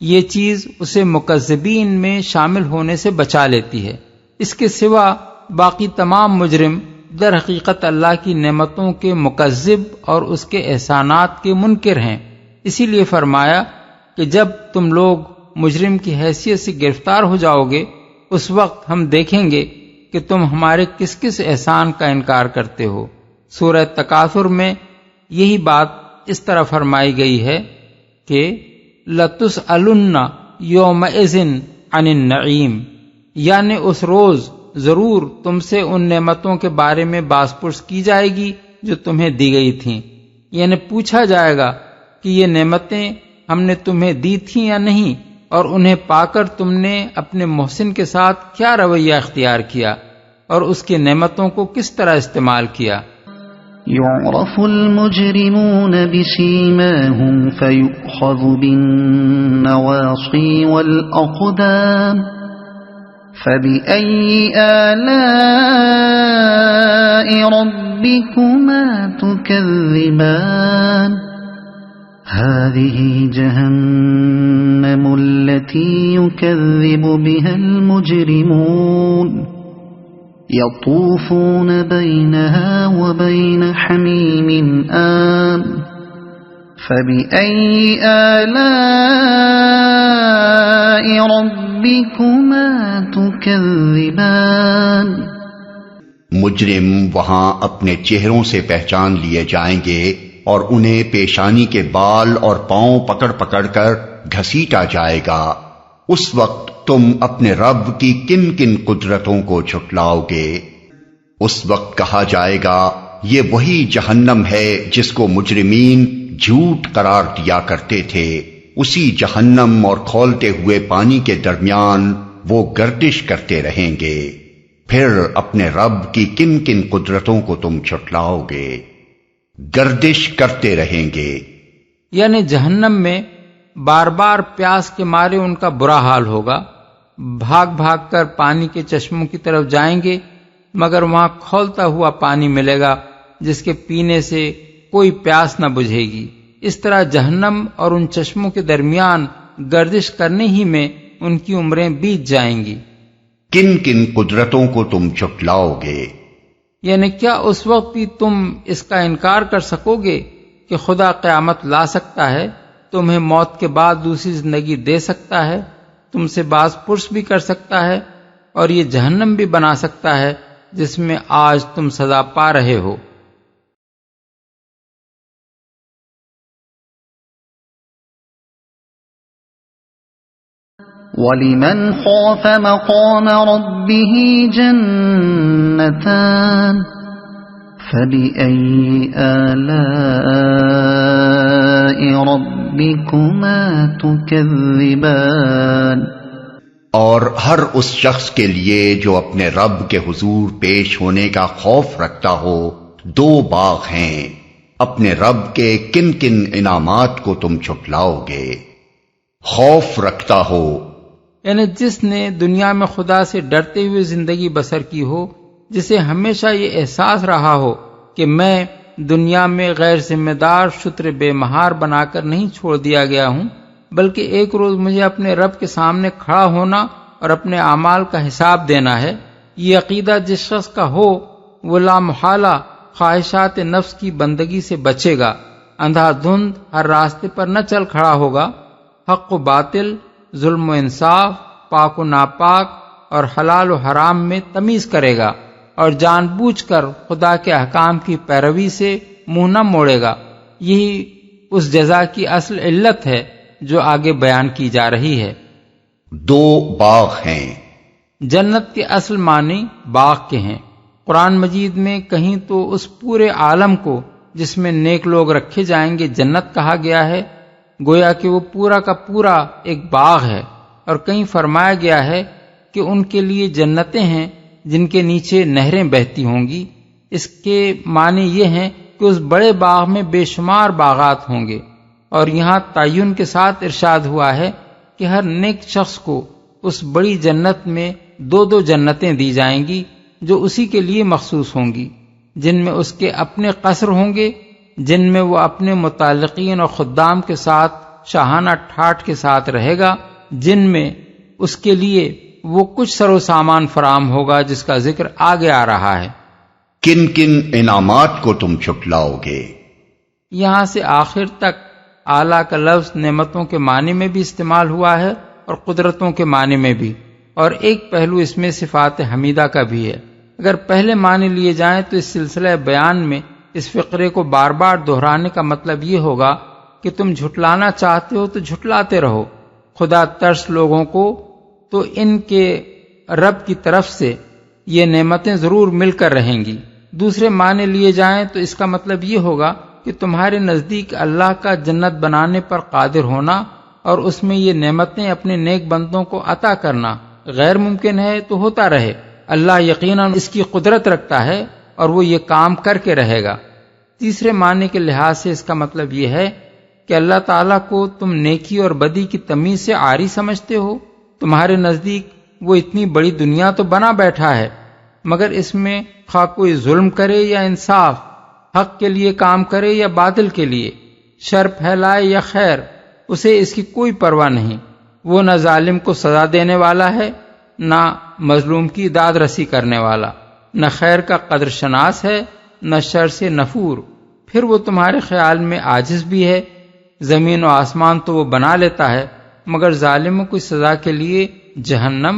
یہ چیز اسے مکذبین میں شامل ہونے سے بچا لیتی ہے۔ اس کے سوا باقی تمام مجرم در حقیقت اللہ کی نعمتوں کے مکذب اور اس کے احسانات کے منکر ہیں۔ اسی لیے فرمایا کہ جب تم لوگ مجرم کی حیثیت سے گرفتار ہو جاؤ گے اس وقت ہم دیکھیں گے کہ تم ہمارے کس کس احسان کا انکار کرتے ہو۔ سورہ تکاثر میں یہی بات اس طرح فرمائی گئی ہے کہ لَتُسْأَلُنَّ يَوْمَئِذٍ عَنِ النَّعِيمِ، یعنی اس روز ضرور تم سے ان نعمتوں کے بارے میں باز پرس کی جائے گی جو تمہیں دی گئی تھیں، یعنی پوچھا جائے گا کہ یہ نعمتیں ہم نے تمہیں دی تھیں یا نہیں، اور انہیں پا کر تم نے اپنے محسن کے ساتھ کیا رویہ اختیار کیا اور اس کی نعمتوں کو کس طرح استعمال کیا۔ يعرف المجرمون بسيماهم فيؤخذ بالنواصي والأقدام فبأي آلاء ربكما تكذبان هذه جهنم التي يكذب بها المجرمون يطوفون بينها وبين حميم آن فبأي آلاء ربكما تكذبان۔ مجرم وہاں اپنے چہروں سے پہچان لیے جائیں گے اور انہیں پیشانی کے بال اور پاؤں پکڑ پکڑ کر گھسیٹا جائے گا۔ اس وقت تم اپنے رب کی کن کن قدرتوں کو جھٹلاؤ گے۔ اس وقت کہا جائے گا یہ وہی جہنم ہے جس کو مجرمین جھوٹ قرار دیا کرتے تھے، اسی جہنم اور کھولتے ہوئے پانی کے درمیان وہ گردش کرتے رہیں گے، پھر اپنے رب کی کن کن قدرتوں کو تم جھٹلاؤ گے، گردش کرتے رہیں گے۔ یعنی جہنم میں بار بار پیاس کے مارے ان کا برا حال ہوگا، بھاگ بھاگ کر پانی کے چشموں کی طرف جائیں گے مگر وہاں کھولتا ہوا پانی ملے گا جس کے پینے سے کوئی پیاس نہ بجھے گی۔ اس طرح جہنم اور ان چشموں کے درمیان گردش کرنے ہی میں ان کی عمریں بیت جائیں گی۔ کن کن قدرتوں کو تم جھٹلاؤ گے؟ یعنی کیا اس وقت بھی تم اس کا انکار کر سکو گے کہ خدا قیامت لا سکتا ہے، تمہیں موت کے بعد دوسری زندگی دے سکتا ہے، تم سے باز پرس بھی کر سکتا ہے، اور یہ جہنم بھی بنا سکتا ہے جس میں آج تم سزا پا رہے ہو۔ وَلِمَنْ خَافَ مَقَامَ رَبِّهِ جَنَّتَانِ فَبِأَيِّ آلَاءِ رَبِّكُمَا تُكَذِّبَانِ۔ اور ہر اس شخص کے لیے جو اپنے رب کے حضور پیش ہونے کا خوف رکھتا ہو دو باغ ہیں، اپنے رب کے کن کن انعامات کو تم جھٹلاؤ گے۔ خوف رکھتا ہو، یعنی جس نے دنیا میں خدا سے ڈرتے ہوئے زندگی بسر کی ہو، جسے ہمیشہ یہ احساس رہا ہو کہ میں دنیا میں غیر ذمہ دار شتر بے مہار بنا کر نہیں چھوڑ دیا گیا ہوں، بلکہ ایک روز مجھے اپنے رب کے سامنے کھڑا ہونا اور اپنے اعمال کا حساب دینا ہے۔ یہ عقیدہ جس شخص کا ہو وہ لامحالہ خواہشات نفس کی بندگی سے بچے گا، اندھا دھند ہر راستے پر نہ چل کھڑا ہوگا، حق و باطل، ظلم و انصاف، پاک و ناپاک اور حلال و حرام میں تمیز کرے گا، اور جان بوجھ کر خدا کے احکام کی پیروی سے منہ نہ موڑے گا۔ یہی اس جزا کی اصل علت ہے جو آگے بیان کی جا رہی ہے۔ دو باغ ہیں۔ جنت کے اصل معنی باغ کے ہیں۔ قرآن مجید میں کہیں تو اس پورے عالم کو جس میں نیک لوگ رکھے جائیں گے جنت کہا گیا ہے، گویا کہ وہ پورا کا پورا ایک باغ ہے، اور کہیں فرمایا گیا ہے کہ ان کے لیے جنتیں ہیں جن کے نیچے نہریں بہتی ہوں گی۔ اس کے معنی یہ ہیں کہ اس بڑے باغ میں بے شمار باغات ہوں گے، اور یہاں تعین کے ساتھ ارشاد ہوا ہے کہ ہر نیک شخص کو اس بڑی جنت میں دو دو جنتیں دی جائیں گی جو اسی کے لیے مخصوص ہوں گی، جن میں اس کے اپنے قصر ہوں گے، جن میں وہ اپنے متعلقین اور خدام کے ساتھ شاہانہ ٹھاٹ کے ساتھ رہے گا، جن میں اس کے لیے وہ کچھ سر و سامان فراہم ہوگا جس کا ذکر آگے آ رہا ہے۔ کن کن انعامات کو تم چھٹلاؤ گے؟ یہاں سے آخر تک اعلیٰ کا لفظ نعمتوں کے معنی میں بھی استعمال ہوا ہے اور قدرتوں کے معنی میں بھی، اور ایک پہلو اس میں صفات حمیدہ کا بھی ہے۔ اگر پہلے معنی لیے جائیں تو اس سلسلہ بیان میں اس فقرے کو بار بار دہرانے کا مطلب یہ ہوگا کہ تم جھٹلانا چاہتے ہو تو جھٹلاتے رہو، خدا ترس لوگوں کو تو ان کے رب کی طرف سے یہ نعمتیں ضرور مل کر رہیں گی۔ دوسرے معنی لیے جائیں تو اس کا مطلب یہ ہوگا کہ تمہارے نزدیک اللہ کا جنت بنانے پر قادر ہونا اور اس میں یہ نعمتیں اپنے نیک بندوں کو عطا کرنا غیر ممکن ہے تو ہوتا رہے، اللہ یقیناً اس کی قدرت رکھتا ہے اور وہ یہ کام کر کے رہے گا۔ تیسرے معنی کے لحاظ سے اس کا مطلب یہ ہے کہ اللہ تعالیٰ کو تم نیکی اور بدی کی تمیز سے عاری سمجھتے ہو، تمہارے نزدیک وہ اتنی بڑی دنیا تو بنا بیٹھا ہے، مگر اس میں خواہ کوئی ظلم کرے یا انصاف، حق کے لیے کام کرے یا باطل کے لیے، شر پھیلائے یا خیر، اسے اس کی کوئی پرواہ نہیں۔ وہ نہ ظالم کو سزا دینے والا ہے، نہ مظلوم کی داد رسی کرنے والا، نہ خیر کا قدر شناس ہے، نہ شر سے نفور۔ پھر وہ تمہارے خیال میں عاجز بھی ہے، زمین و آسمان تو وہ بنا لیتا ہے، مگر ظالموں کی سزا کے لیے جہنم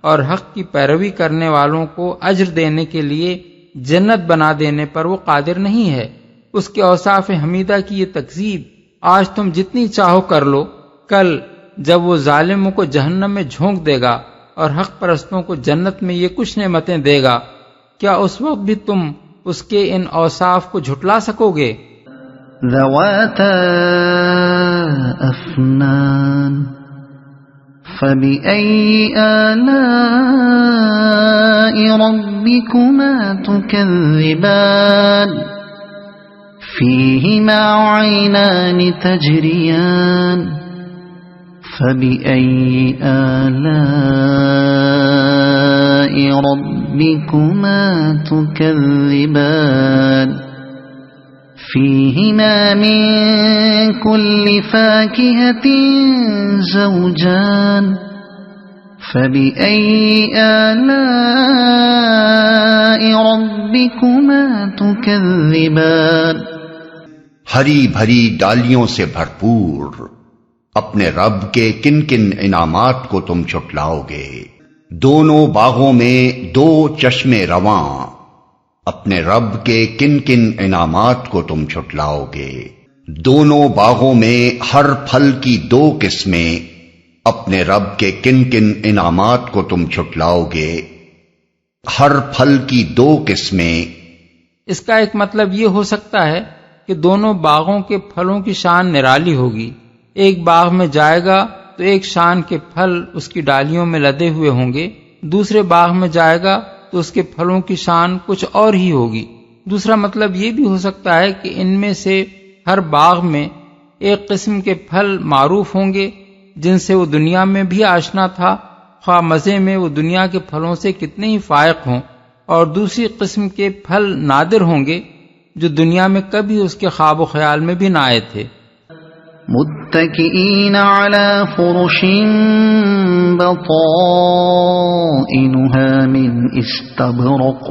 اور حق کی پیروی کرنے والوں کو اجر دینے کے لیے جنت بنا دینے پر وہ قادر نہیں ہے۔ اس کے اوصاف حمیدہ کی یہ تکذیب آج تم جتنی چاہو کر لو، کل جب وہ ظالموں کو جہنم میں جھونک دے گا اور حق پرستوں کو جنت میں یہ کچھ نعمتیں دے گا، کیا اس وقت بھی تم اس کے ان اوصاف کو جھٹلا سکو گے؟ ذواتا افنان فبأي آلاء ربكما تكذبان فيهما عينان تجريان فبأي آلاء ربكما تكذبان فيهما من كل فاكهة زوجان فبأي آلاء ربكما تكذبان ہری بھری ڈالیوں سے بھرپور اپنے رب کے کن کن انعامات کو تم چھٹلاؤ گے؟ دونوں باغوں میں دو چشمے رواں، اپنے رب کے کن کن انعامات کو تم چھٹلاؤ گے؟ دونوں باغوں میں ہر پھل کی دو قسمیں، اپنے رب کے کن کن انعامات کو تم چھٹلاؤ گے؟ ہر پھل کی دو قسمیں۔ اس کا ایک مطلب یہ ہو سکتا ہے کہ دونوں باغوں کے پھلوں کی شان نرالی ہوگی۔ ایک باغ میں جائے گا تو ایک شان کے پھل اس کی ڈالیوں میں لدے ہوئے ہوں گے، دوسرے باغ میں جائے گا تو اس کے پھلوں کی شان کچھ اور ہی ہوگی۔ دوسرا مطلب یہ بھی ہو سکتا ہے کہ ان میں سے ہر باغ میں ایک قسم کے پھل معروف ہوں گے جن سے وہ دنیا میں بھی آشنا تھا، خواہ مزے میں وہ دنیا کے پھلوں سے کتنے ہی فائق ہوں، اور دوسری قسم کے پھل نادر ہوں گے جو دنیا میں کبھی اس کے خواب و خیال میں بھی نہ آئے تھے۔ متكئين على فرش بطائنها من استبرق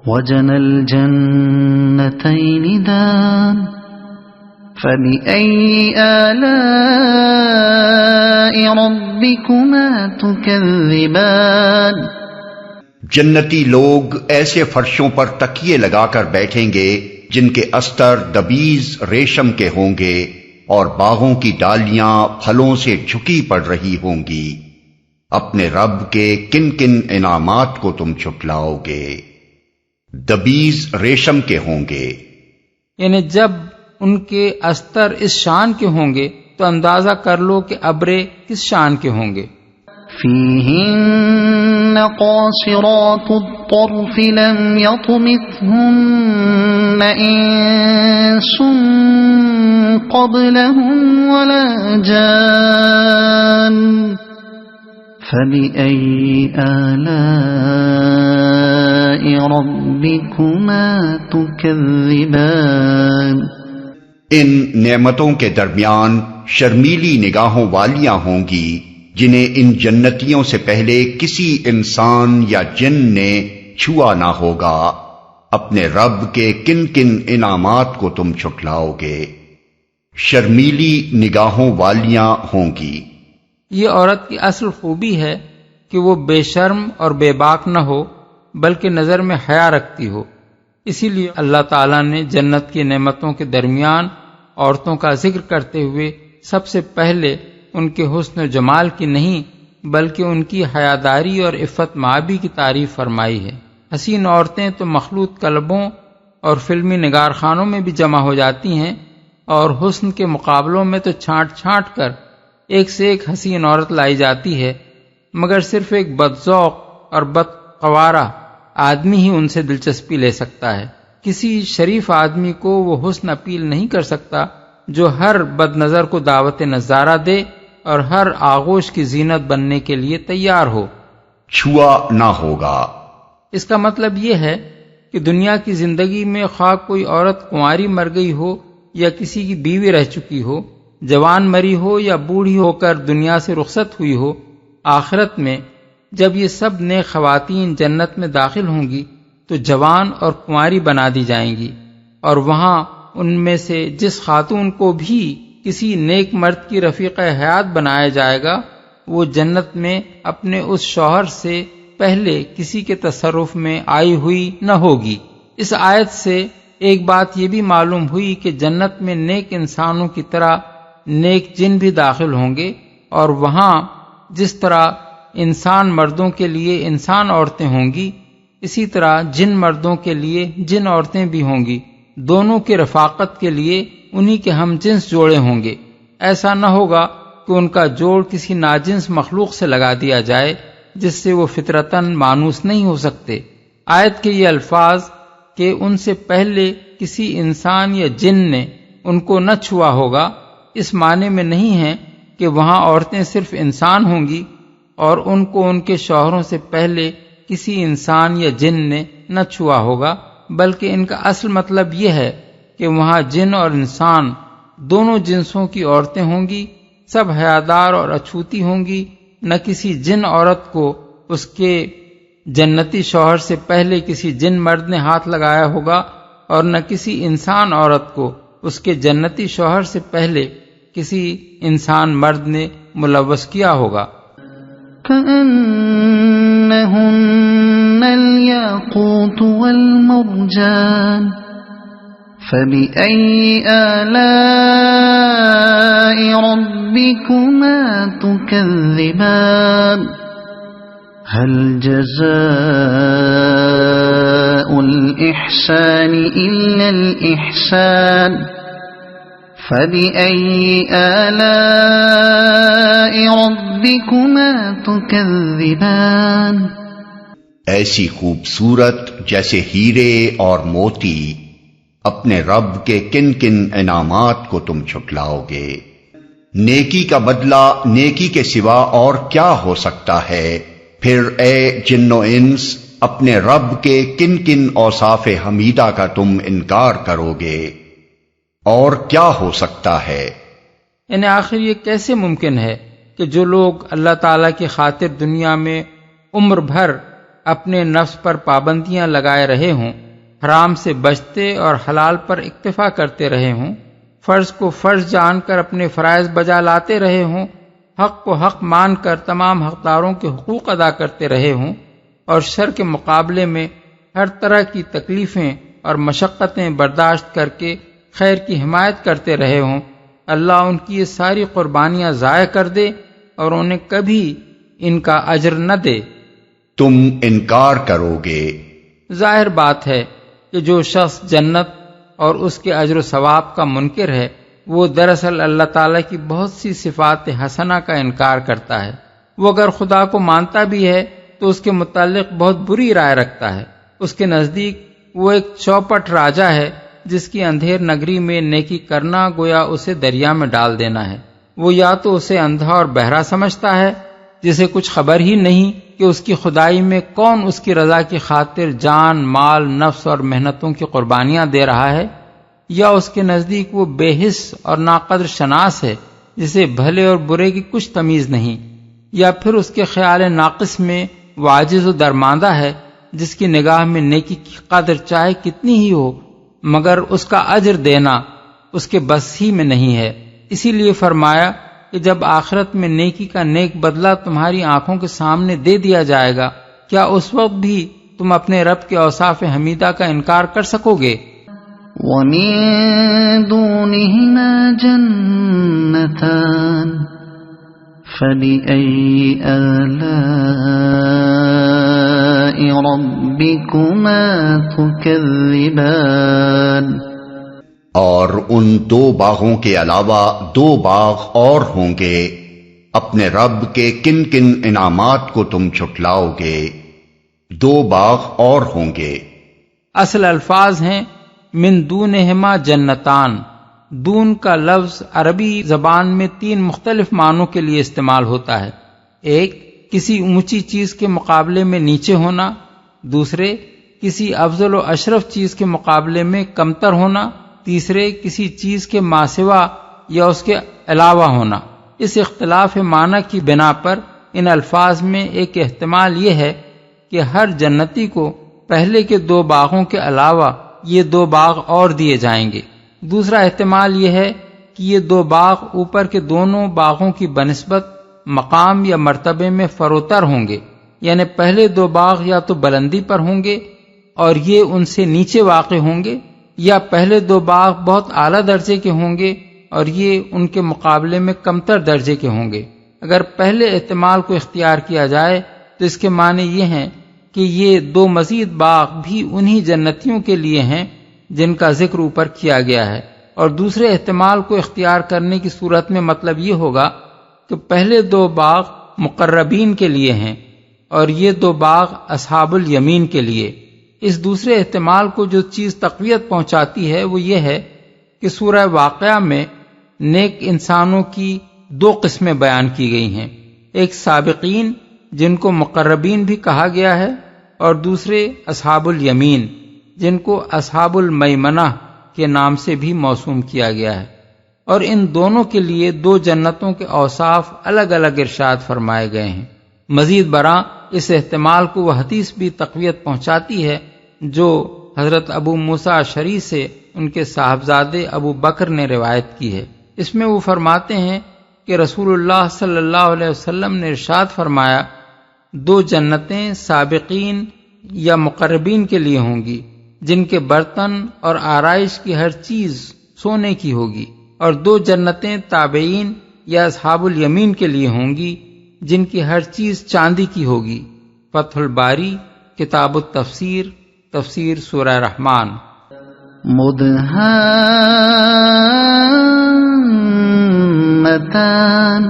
وجنى الجنتين دان فبأي آلاء ربكما تكذبان۔ جنتی لوگ ایسے فرشوں پر تکیے لگا کر بیٹھیں گے جن کے استر دبیز ریشم کے ہوں گے، اور باغوں کی ڈالیاں پھلوں سے جھکی پڑ رہی ہوں گی۔ اپنے رب کے کن کن انعامات کو تم چھٹلاؤ گے؟ دبیز ریشم کے ہوں گے، یعنی جب ان کے استر اس شان کے ہوں گے تو اندازہ کر لو کہ ابرے کس شان کے ہوں گے۔ فيهن قاصرات الطرف لم يطمثهن إنس قبلهم ولا جان فبأي آلاء ربكما تكذبان۔ ان نعمتوں کے درمیان شرمیلی نگاہوں والیاں ہوں گی جنہیں ان جنتیوں سے پہلے کسی انسان یا جن نے چھوا نہ ہوگا۔ اپنے رب کے کن کن انعامات کو تم چھٹلاؤ گے؟ شرمیلی نگاہوں والیاں ہوں گی۔ یہ عورت کی اصل خوبی ہے کہ وہ بے شرم اور بے باک نہ ہو بلکہ نظر میں حیا رکھتی ہو۔ اسی لیے اللہ تعالیٰ نے جنت کی نعمتوں کے درمیان عورتوں کا ذکر کرتے ہوئے سب سے پہلے ان کے حسن و جمال کی نہیں بلکہ ان کی حیاداری اور عفت مآبی کی تعریف فرمائی ہے۔ حسین عورتیں تو مخلوط کلبوں اور فلمی نگارخانوں میں بھی جمع ہو جاتی ہیں، اور حسن کے مقابلوں میں تو چھانٹ چھانٹ کر ایک سے ایک حسین عورت لائی جاتی ہے، مگر صرف ایک بدذوق اور بدقوارہ آدمی ہی ان سے دلچسپی لے سکتا ہے۔ کسی شریف آدمی کو وہ حسن اپیل نہیں کر سکتا جو ہر بد نظر کو دعوت نظارہ دے اور ہر آغوش کی زینت بننے کے لیے تیار ہو۔ چھوا نہ ہوگا، اس کا مطلب یہ ہے کہ دنیا کی زندگی میں خواہ کوئی عورت کنواری مر گئی ہو یا کسی کی بیوی رہ چکی ہو، جوان مری ہو یا بوڑھی ہو کر دنیا سے رخصت ہوئی ہو، آخرت میں جب یہ سب نیک خواتین جنت میں داخل ہوں گی تو جوان اور کنواری بنا دی جائیں گی، اور وہاں ان میں سے جس خاتون کو بھی کسی نیک مرد کی رفیق حیات بنایا جائے گا وہ جنت میں اپنے اس شوہر سے پہلے کسی کے تصرف میں آئی ہوئی نہ ہوگی۔ اس آیت سے ایک بات یہ بھی معلوم ہوئی کہ جنت میں نیک انسانوں کی طرح نیک جن بھی داخل ہوں گے، اور وہاں جس طرح انسان مردوں کے لیے انسان عورتیں ہوں گی اسی طرح جن مردوں کے لیے جن عورتیں بھی ہوں گی، دونوں کی رفاقت کے لیے انہی کے ہم جنس جوڑے ہوں گے۔ ایسا نہ ہوگا کہ ان کا جوڑ کسی ناجنس مخلوق سے لگا دیا جائے جس سے وہ فطرتاً مانوس نہیں ہو سکتے۔ آیت کے یہ الفاظ کہ ان سے پہلے کسی انسان یا جن نے ان کو نہ چھوا ہوگا اس معنی میں نہیں ہے کہ وہاں عورتیں صرف انسان ہوں گی اور ان کو ان کے شوہروں سے پہلے کسی انسان یا جن نے نہ چھوا ہوگا، بلکہ ان کا اصل مطلب یہ ہے کہ وہاں جن اور انسان دونوں جنسوں کی عورتیں ہوں گی، سب حیادار اور اچھوتی ہوں گی۔ نہ کسی جن عورت کو اس کے جنتی شوہر سے پہلے کسی جن مرد نے ہاتھ لگایا ہوگا، اور نہ کسی انسان عورت کو اس کے جنتی شوہر سے پہلے کسی انسان مرد نے ملوث کیا ہوگا۔ كأنهن الياقوت والمرجان فبأي آلاء ربكما تكذبان هل جزاء الإحسان إلا الإحسان فبأي آلاء ربكما تكذبان۔ ایسی خوبصورت جیسے ہیرے اور موتی، اپنے رب کے کن کن انعامات کو تم چھٹلاؤ گے؟ نیکی کا بدلہ نیکی کے سوا اور کیا ہو سکتا ہے؟ پھر اے جن و انس، اپنے رب کے کن کن اوصاف حمیدہ کا تم انکار کرو گے؟ اور کیا ہو سکتا ہے؟ یعنی آخر یہ کیسے ممکن ہے کہ جو لوگ اللہ تعالیٰ کی خاطر دنیا میں عمر بھر اپنے نفس پر پابندیاں لگائے رہے ہوں، حرام سے بچتے اور حلال پر اکتفا کرتے رہے ہوں، فرض کو فرض جان کر اپنے فرائض بجا لاتے رہے ہوں، حق کو حق مان کر تمام حقداروں کے حقوق ادا کرتے رہے ہوں، اور شر کے مقابلے میں ہر طرح کی تکلیفیں اور مشقتیں برداشت کر کے خیر کی حمایت کرتے رہے ہوں، اللہ ان کی یہ ساری قربانیاں ضائع کر دے اور انہیں کبھی ان کا اجر نہ دے۔ تم انکار کرو گے۔ ظاہر بات ہے کہ جو شخص جنت اور اس کے اجر و ثواب کا منکر ہے، وہ دراصل اللہ تعالیٰ کی بہت سی صفات حسنہ کا انکار کرتا ہے۔ وہ اگر خدا کو مانتا بھی ہے تو اس کے متعلق بہت بری رائے رکھتا ہے۔ اس کے نزدیک وہ ایک چوپٹ راجا ہے جس کی اندھیر نگری میں نیکی کرنا گویا اسے دریا میں ڈال دینا ہے۔ وہ یا تو اسے اندھا اور بہرا سمجھتا ہے جسے کچھ خبر ہی نہیں کہ اس کی خدائی میں کون اس کی رضا کی خاطر جان، مال، نفس اور محنتوں کی قربانیاں دے رہا ہے، یا اس کے نزدیک وہ بے حس اور ناقدر شناس ہے جسے بھلے اور برے کی کچھ تمیز نہیں، یا پھر اس کے خیال ناقص میں وہ عاجز و درماندہ ہے جس کی نگاہ میں نیکی کی قدر چاہے کتنی ہی ہو مگر اس کا اجر دینا اس کے بس ہی میں نہیں ہے۔ اسی لیے فرمایا کہ جب آخرت میں نیکی کا نیک بدلہ تمہاری آنکھوں کے سامنے دے دیا جائے گا، کیا اس وقت بھی تم اپنے رب کے اوصاف حمیدہ کا انکار کر سکو گے؟ وَمِن دُونِهِمَا جَنَّتَانِ فَبِأَيِّ آلَاءِ رَبِّكُمَا تُكَذِّبَانِ؟ اور ان دو باغوں کے علاوہ دو باغ اور ہوں گے، اپنے رب کے کن کن انعامات کو تم چھٹلاؤ گے؟ دو باغ اور ہوں گے۔ اصل الفاظ ہیں من دونہما جنتان۔ دون کا لفظ عربی زبان میں تین مختلف معنوں کے لیے استعمال ہوتا ہے۔ ایک، کسی اونچی چیز کے مقابلے میں نیچے ہونا، دوسرے کسی افضل و اشرف چیز کے مقابلے میں کمتر ہونا، تیسرے کسی چیز کے ماسوا یا اس کے علاوہ ہونا۔ اس اختلاف معنی کی بنا پر ان الفاظ میں ایک احتمال یہ ہے کہ ہر جنتی کو پہلے کے دو باغوں کے علاوہ یہ دو باغ اور دیے جائیں گے۔ دوسرا احتمال یہ ہے کہ یہ دو باغ اوپر کے دونوں باغوں کی بنسبت مقام یا مرتبے میں فروتر ہوں گے، یعنی پہلے دو باغ یا تو بلندی پر ہوں گے اور یہ ان سے نیچے واقع ہوں گے، یا پہلے دو باغ بہت اعلیٰ درجے کے ہوں گے اور یہ ان کے مقابلے میں کمتر درجے کے ہوں گے۔ اگر پہلے احتمال کو اختیار کیا جائے تو اس کے معنی یہ ہیں کہ یہ دو مزید باغ بھی انہی جنتیوں کے لیے ہیں جن کا ذکر اوپر کیا گیا ہے، اور دوسرے احتمال کو اختیار کرنے کی صورت میں مطلب یہ ہوگا کہ پہلے دو باغ مقربین کے لیے ہیں اور یہ دو باغ اصحاب الیمین کے لیے۔ اس دوسرے احتمال کو جو چیز تقویت پہنچاتی ہے وہ یہ ہے کہ سورہ واقعہ میں نیک انسانوں کی دو قسمیں بیان کی گئی ہیں، ایک سابقین جن کو مقربین بھی کہا گیا ہے، اور دوسرے اصحاب الیمین جن کو اصحاب المیمنہ کے نام سے بھی موسوم کیا گیا ہے، اور ان دونوں کے لیے دو جنتوں کے اوصاف الگ الگ ارشاد فرمائے گئے ہیں۔ مزید برآں اس احتمال کو وہ حدیث بھی تقویت پہنچاتی ہے جو حضرت ابو موسیٰ اشعری سے ان کے صاحبزادے ابو بکر نے روایت کی ہے۔ اس میں وہ فرماتے ہیں کہ رسول اللہ صلی اللہ علیہ وسلم نے ارشاد فرمایا، دو جنتیں سابقین یا مقربین کے لیے ہوں گی جن کے برتن اور آرائش کی ہر چیز سونے کی ہوگی، اور دو جنتیں تابعین یا اصحاب الیمین کے لیے ہوں گی جن کی ہر چیز چاندی کی ہوگی۔ فتح الباری کتاب التفسیر، تفسیر سورہ رحمان۔ مدهامتان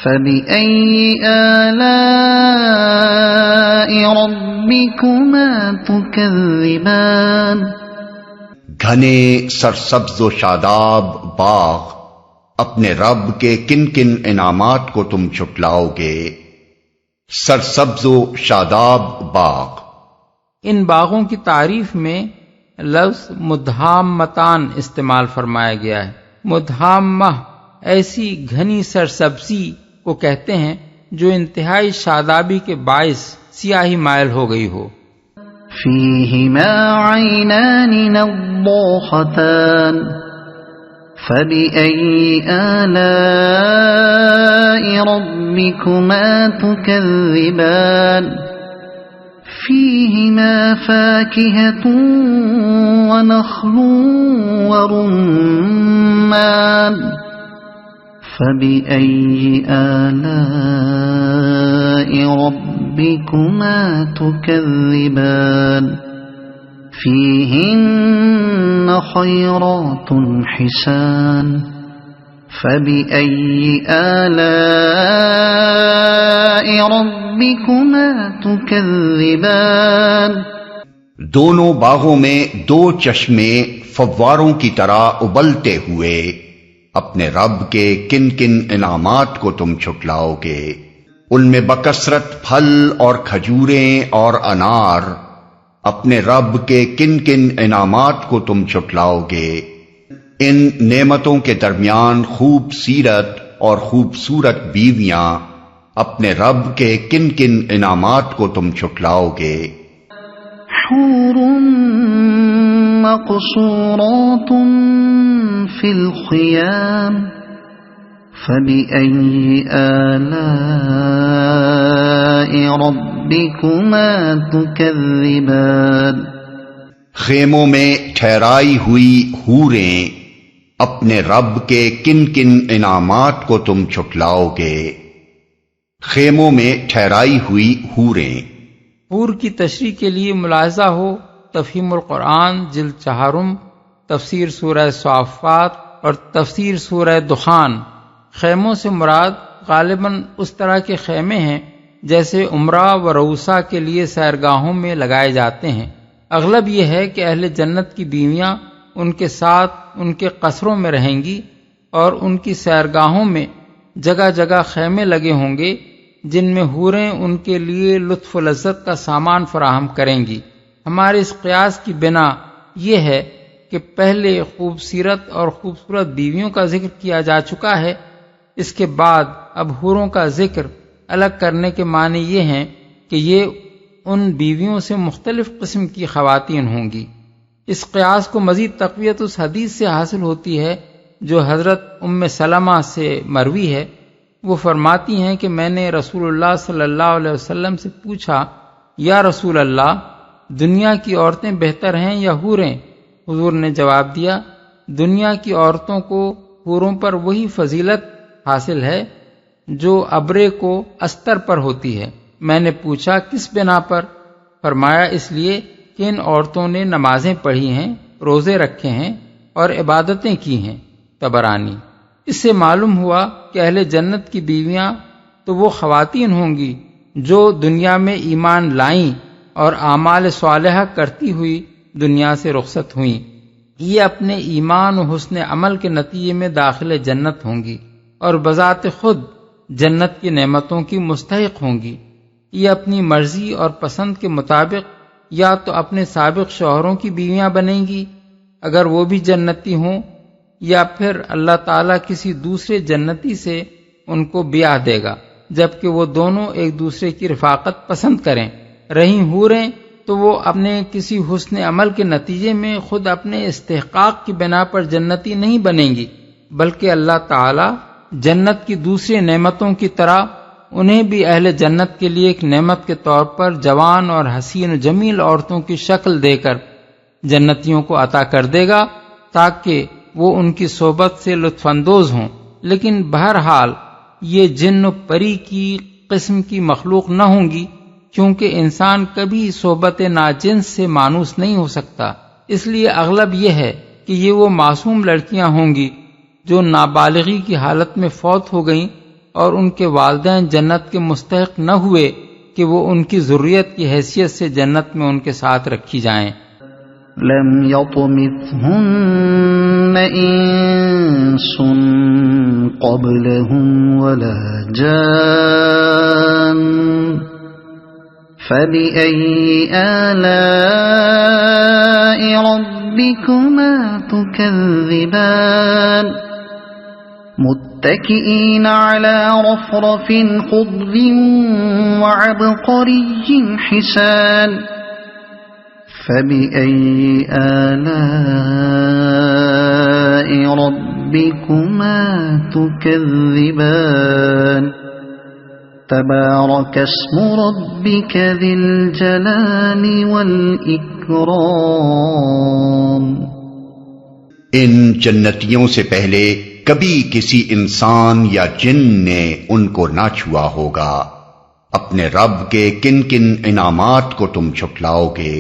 فبأي آلاء ربكما تكذبان؟ گھنے سرسبز و شاداب باغ اپنے رب کے کن کن انعامات کو تم چھٹلاؤ گے؟ سرسبز و شاداب باغ۔ ان باغوں کی تعریف میں لفظ مدھامتان استعمال فرمایا گیا ہے۔ مدھامہ ایسی گھنی سرسبزی کو کہتے ہیں جو انتہائی شادابی کے باعث سیاہی مائل ہو گئی ہو۔ فیہما عینان نضاختان فبأي آلاء ربكما تكذبان فيهما فاكهة ونخل ورمان فبأي آلاء ربكما تكذبان فيهن خيرات حسان فبأي آلاء ربكما تكذبان۔ دونوں باغوں میں دو چشمے فواروں کی طرح ابلتے ہوئے، اپنے رب کے کن کن انعامات کو تم چھٹلاؤ گے؟ ان میں بکثرت پھل اور کھجوریں اور انار، اپنے رب کے کن کن انعامات کو تم چھٹلاؤ گے؟ ان نعمتوں کے درمیان خوب سیرت اور خوبصورت بیویاں، اپنے رب کے کن کن انعامات کو تم چھٹلاؤ گے؟ حور مقصورات فی الخیام فبأي آلاء ربكما تكذبان۔ خیموں میں ٹھہرائی ہوئی حوریں، اپنے رب کے کن کن انعامات کو تم چھٹلاؤ گے؟ خیموں میں ٹھہرائی ہوئی حوریں۔ حور کی تشریح کے لیے ملاحظہ ہو تفہیم القرآن جلد 4، تفسیر سورہ صافات اور تفسیر سورہ دخان۔ خیموں سے مراد غالباً اس طرح کے خیمے ہیں جیسے عمرہ و روسا کے لیے سیرگاہوں میں لگائے جاتے ہیں۔ اغلب یہ ہے کہ اہل جنت کی بیویاں ان کے ساتھ ان کے قصروں میں رہیں گی اور ان کی سیرگاہوں میں جگہ جگہ خیمے لگے ہوں گے جن میں حوریں ان کے لیے لطف و لذت کا سامان فراہم کریں گی۔ ہمارے اس قیاس کی بنا یہ ہے کہ پہلے خوبصورت اور خوبصورت بیویوں کا ذکر کیا جا چکا ہے، اس کے بعد اب حوروں کا ذکر الگ کرنے کے معنی یہ ہیں کہ یہ ان بیویوں سے مختلف قسم کی خواتین ہوں گی۔ اس قیاس کو مزید تقویت اس حدیث سے حاصل ہوتی ہے جو حضرت ام سلمہ سے مروی ہے۔ وہ فرماتی ہیں کہ میں نے رسول اللہ صلی اللہ علیہ وسلم سے پوچھا، یا رسول اللہ، دنیا کی عورتیں بہتر ہیں یا حوریں؟ حضور نے جواب دیا، دنیا کی عورتوں کو حوروں پر وہی فضیلت حاصل ہے جو ابرے کو استر پر ہوتی ہے۔ میں نے پوچھا کس بنا پر؟ فرمایا اس لیے کہ ان عورتوں نے نمازیں پڑھی ہیں، روزے رکھے ہیں اور عبادتیں کی ہیں۔ طبرانی۔ اس سے معلوم ہوا کہ اہل جنت کی بیویاں تو وہ خواتین ہوں گی جو دنیا میں ایمان لائیں اور اعمال صالحہ کرتی ہوئی دنیا سے رخصت ہوئیں۔ یہ اپنے ایمان و حسن عمل کے نتیجے میں داخل جنت ہوں گی اور بذات خود جنت کی نعمتوں کی مستحق ہوں گی۔ یہ اپنی مرضی اور پسند کے مطابق یا تو اپنے سابق شوہروں کی بیویاں بنیں گی اگر وہ بھی جنتی ہوں، یا پھر اللہ تعالیٰ کسی دوسرے جنتی سے ان کو بیاہ دے گا جبکہ وہ دونوں ایک دوسرے کی رفاقت پسند کریں۔ رہیں حوریں تو وہ اپنے کسی حسن عمل کے نتیجے میں خود اپنے استحقاق کی بنا پر جنتی نہیں بنیں گی، بلکہ اللہ تعالیٰ جنت کی دوسری نعمتوں کی طرح انہیں بھی اہل جنت کے لیے ایک نعمت کے طور پر جوان اور حسین و جمیل عورتوں کی شکل دے کر جنتیوں کو عطا کر دے گا تاکہ وہ ان کی صحبت سے لطف اندوز ہوں۔ لیکن بہرحال یہ جن و پری کی قسم کی مخلوق نہ ہوں گی، کیونکہ انسان کبھی صحبت ناجنس سے مانوس نہیں ہو سکتا۔ اس لیے اغلب یہ ہے کہ یہ وہ معصوم لڑکیاں ہوں گی جو نابالغی کی حالت میں فوت ہو گئیں اور ان کے والدین جنت کے مستحق نہ ہوئے کہ وہ ان کی ذریت کی حیثیت سے جنت میں ان کے ساتھ رکھی جائیں۔ لم يطمثهن إنس قبلهم ولا جان فبأي آلاء ربكما تكذبان متكئين على رفرف خضر وعبقري حسان فبأي آلاء ربكما تكذبان تبارك اسم ربك ذي الجلال والإكرام۔ ان جنتیوں سے پہلے کبھی کسی انسان یا جن نے ان کو نہ چھوا ہوگا۔ اپنے رب کے کن کن انعامات کو تم جھٹلاؤ گے؟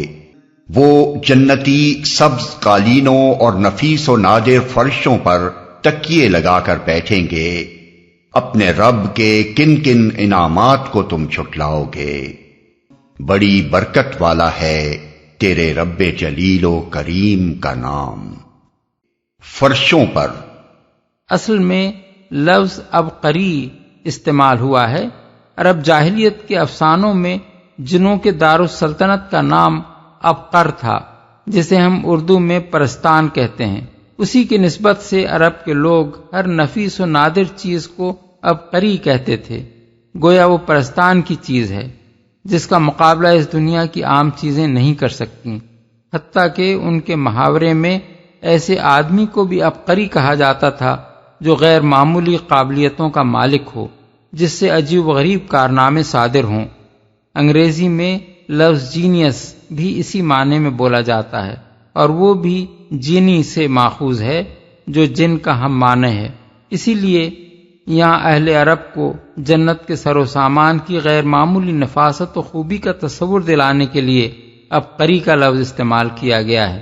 وہ جنتی سبز قالینوں اور نفیس و نادر فرشوں پر تکیے لگا کر بیٹھیں گے۔ اپنے رب کے کن کن انعامات کو تم جھٹلاؤ گے؟ بڑی برکت والا ہے تیرے رب جلیل و کریم کا نام۔ فرشوں پر اصل میں لفظ ابقری استعمال ہوا ہے۔ عرب جاہلیت کے افسانوں میں جنوں کے دارالسلطنت کا نام ابقر تھا، جسے ہم اردو میں پرستان کہتے ہیں۔ اسی کی نسبت سے عرب کے لوگ ہر نفیس و نادر چیز کو ابقری کہتے تھے، گویا وہ پرستان کی چیز ہے جس کا مقابلہ اس دنیا کی عام چیزیں نہیں کر سکتی۔ حتیٰ کہ ان کے محاورے میں ایسے آدمی کو بھی ابقری کہا جاتا تھا جو غیر معمولی قابلیتوں کا مالک ہو، جس سے عجیب و غریب کارنامے صادر ہوں۔ انگریزی میں لفظ جینیس بھی اسی معنی میں بولا جاتا ہے، اور وہ بھی جینی سے ماخوذ ہے جو جن کا ہم معنی ہے۔ اسی لیے یہاں اہل عرب کو جنت کے سر و سامان کی غیر معمولی نفاست و خوبی کا تصور دلانے کے لیے ابقری کا لفظ استعمال کیا گیا ہے۔